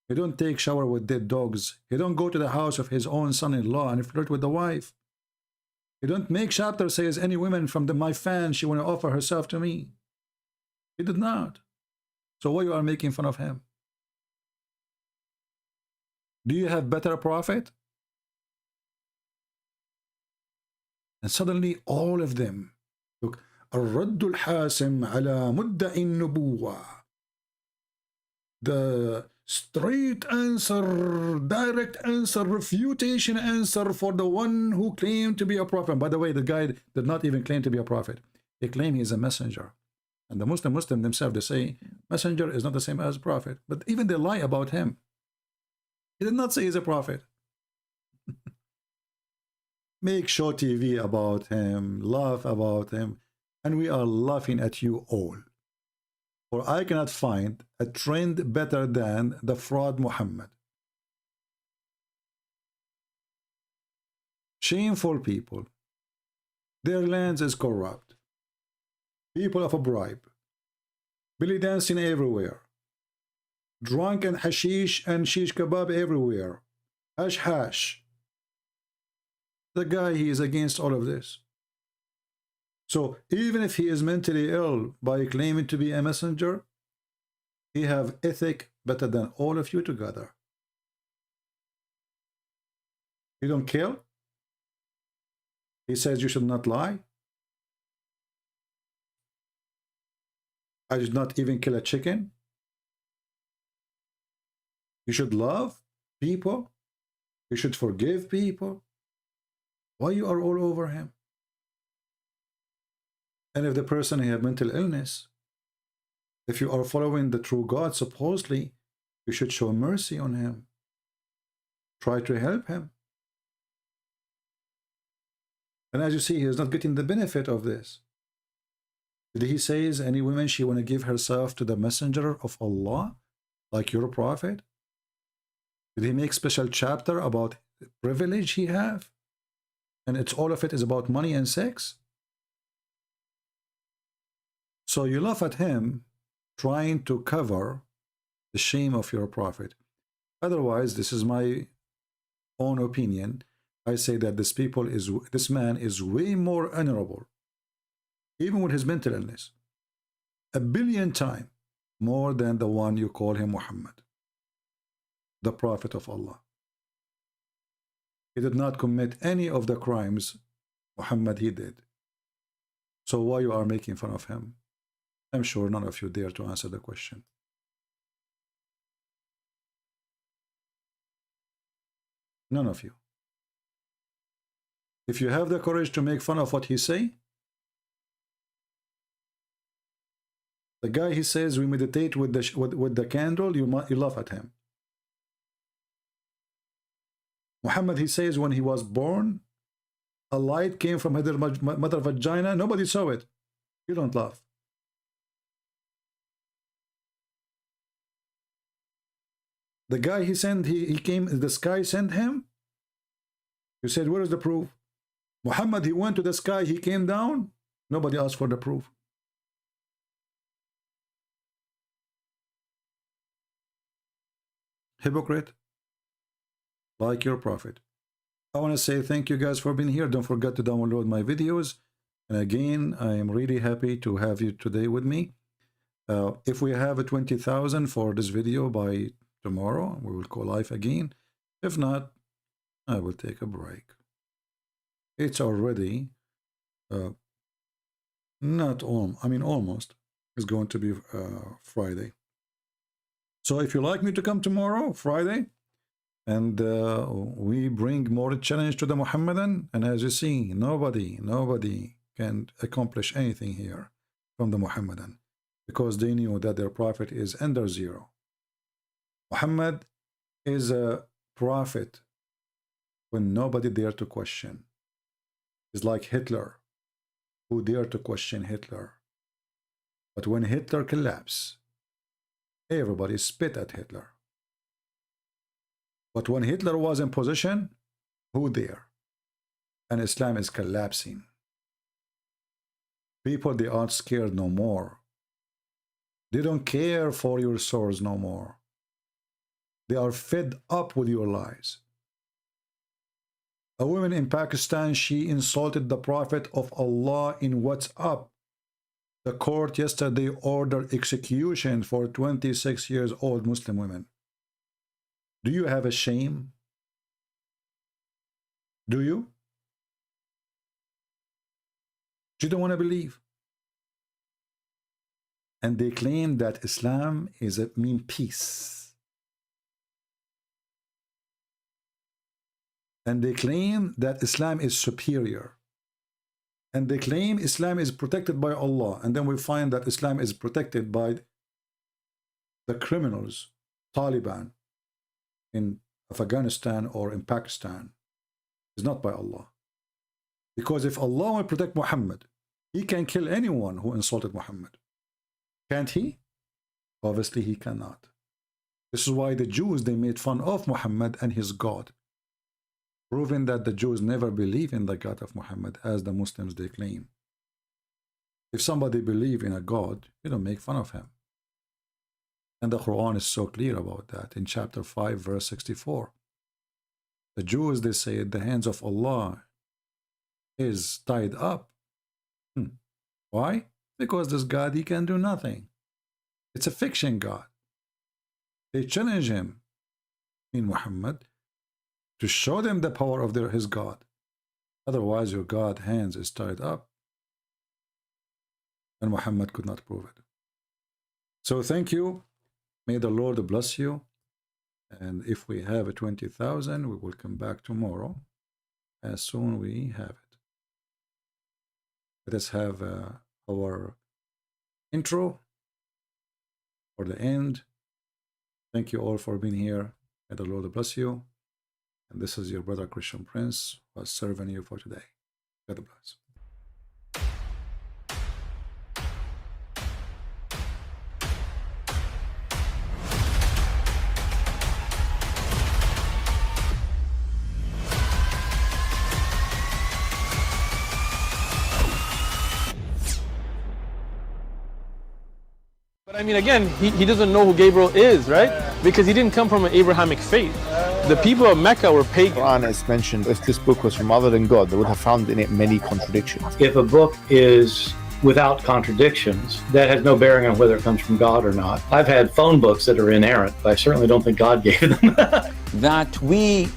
He don't take shower with dead dogs. He don't go to the house of his own son-in-law and flirt with the wife. He don't make chapter says any woman from my fan, she want to offer herself to me. He did not. So why you are making fun of him? Do you have better prophet? And suddenly all of them, look, الرد الحاسم على مدعي النبوة. The straight answer, direct answer, refutation answer for the one who claimed to be a prophet. By the way, the guy did not even claim to be a prophet. He claimed he is a messenger. And the Muslim themselves, they say, messenger is not the same as prophet. But even they lie about him. He did not say he's a prophet. make show TV about him, laugh about him, and we are laughing at you all. For I cannot find a trend better than the fraud Muhammad. Shameful people. Their lands is corrupt. People of a bribe. Belly dancing everywhere. Drunk and hashish and shish kebab everywhere. Hash hash. The guy, he is against all of this. So even if he is mentally ill by claiming to be a messenger, he have ethic better than all of you together. You don't kill. He says you should not lie. I did not even kill a chicken. You should love people. You should forgive people. Why you are all over him? And if the person has mental illness, if you are following the true God, supposedly, you should show mercy on him. Try to help him. And as you see, he is not getting the benefit of this. Did he say any woman she want to give herself to the messenger of Allah, like your prophet? Did he make special chapter about the privilege he have? And it's all of it is about money and sex? So you laugh at him trying to cover the shame of your prophet. Otherwise, this is my own opinion. I say that this man is way more honorable, even with his mental illness, 1 billion times more than the one you call him Muhammad, the prophet of Allah. He did not commit any of the crimes Muhammad he did. So why you are making fun of him? I'm sure none of you dare to answer the question. None of you. If you have the courage to make fun of what he say, the guy he says we meditate with the candle, you laugh at him. Muhammad, he says when he was born, a light came from her mother vagina, nobody saw it. You don't laugh. The guy he sent, he came, the sky sent him. You said, where is the proof? Muhammad, he went to the sky, he came down. Nobody asked for the proof. Hypocrite, like your prophet. I want to say thank you guys for being here. Don't forget to download my videos. And again, I am really happy to have you today with me. If we have a 20,000 for this video by tomorrow, we will go live again. If not, I will take a break. It's already almost. It's going to be Friday. So if you like me to come tomorrow, Friday, and we bring more challenge to the Muhammadan, and as you see, nobody can accomplish anything here from the Muhammadan, because they knew that their prophet is under zero. Muhammad is a prophet when nobody dare to question. It's like Hitler, who dared to question Hitler. But when Hitler collapsed, everybody spit at Hitler. But when Hitler was in position, who dare? And Islam is collapsing. People, they aren't scared no more. They don't care for your swords no more. They are fed up with your lies. A woman in Pakistan, she insulted the Prophet of Allah in WhatsApp. The court yesterday ordered execution for 26-year-old Muslim women. Do you have a shame? Do you? You don't want to believe. And they claim that Islam is mean peace. And they claim that Islam is superior. And they claim Islam is protected by Allah. And then we find that Islam is protected by the criminals, Taliban, in Afghanistan or in Pakistan. It's not by Allah. Because if Allah will protect Muhammad, he can kill anyone who insulted Muhammad. Can't he? Obviously he cannot. This is why the Jews, they made fun of Muhammad and his God, proving that the Jews never believe in the God of Muhammad as the Muslims they claim. If somebody believes in a God, you don't make fun of him. And the Qur'an is so clear about that in chapter 5 verse 64. The Jews, they say the hands of Allah is tied up. Why? Because this God, he can do nothing. It's a fiction God. They challenge him in Muhammad to show them the power of his God. Otherwise your God's hands is tied up. And Muhammad could not prove it. So thank you. May the Lord bless you. And if we have 20,000, we will come back tomorrow as soon we have it. Let us have our intro for the end. Thank you all for being here. May the Lord bless you. And this is your brother Christian Prince who is serving you for today. God bless. But I mean, again, he doesn't know who Gabriel is, right? Because he didn't come from an Abrahamic faith. The people of Mecca were pagan. Quran is mentioned. If this book was from other than God, they would have found in it many contradictions. If a book is without contradictions, that has no bearing on whether it comes from God or not. I've had phone books that are inerrant, but I certainly don't think God gave them. That we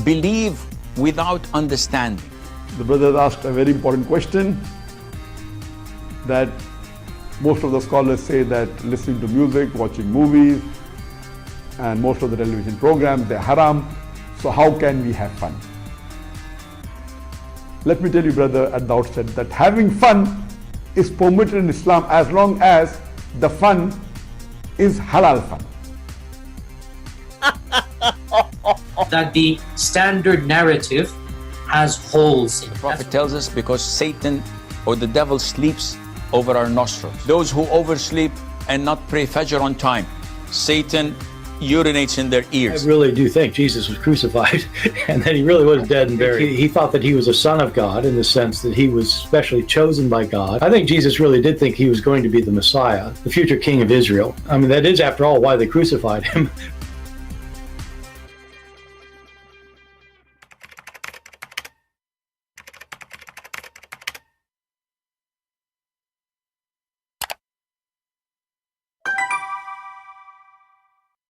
believe without understanding. The brother asked a very important question, that most of the scholars say that listening to music, watching movies, and most of the television programs, they're haram. So how can we have fun? Let me tell you, brother, at the outset, that having fun is permitted in Islam as long as the fun is halal fun. That the standard narrative has holes in it. The Prophet tells us because Satan or the devil sleeps over our nostrils. Those who oversleep and not pray Fajr on time, Satan urinates in their ears. I really do think Jesus was crucified and that he really was dead and buried. He thought that he was a son of God in the sense that he was specially chosen by God. I think Jesus really did think he was going to be the Messiah, the future king of Israel. I mean, that is, after all, why they crucified him.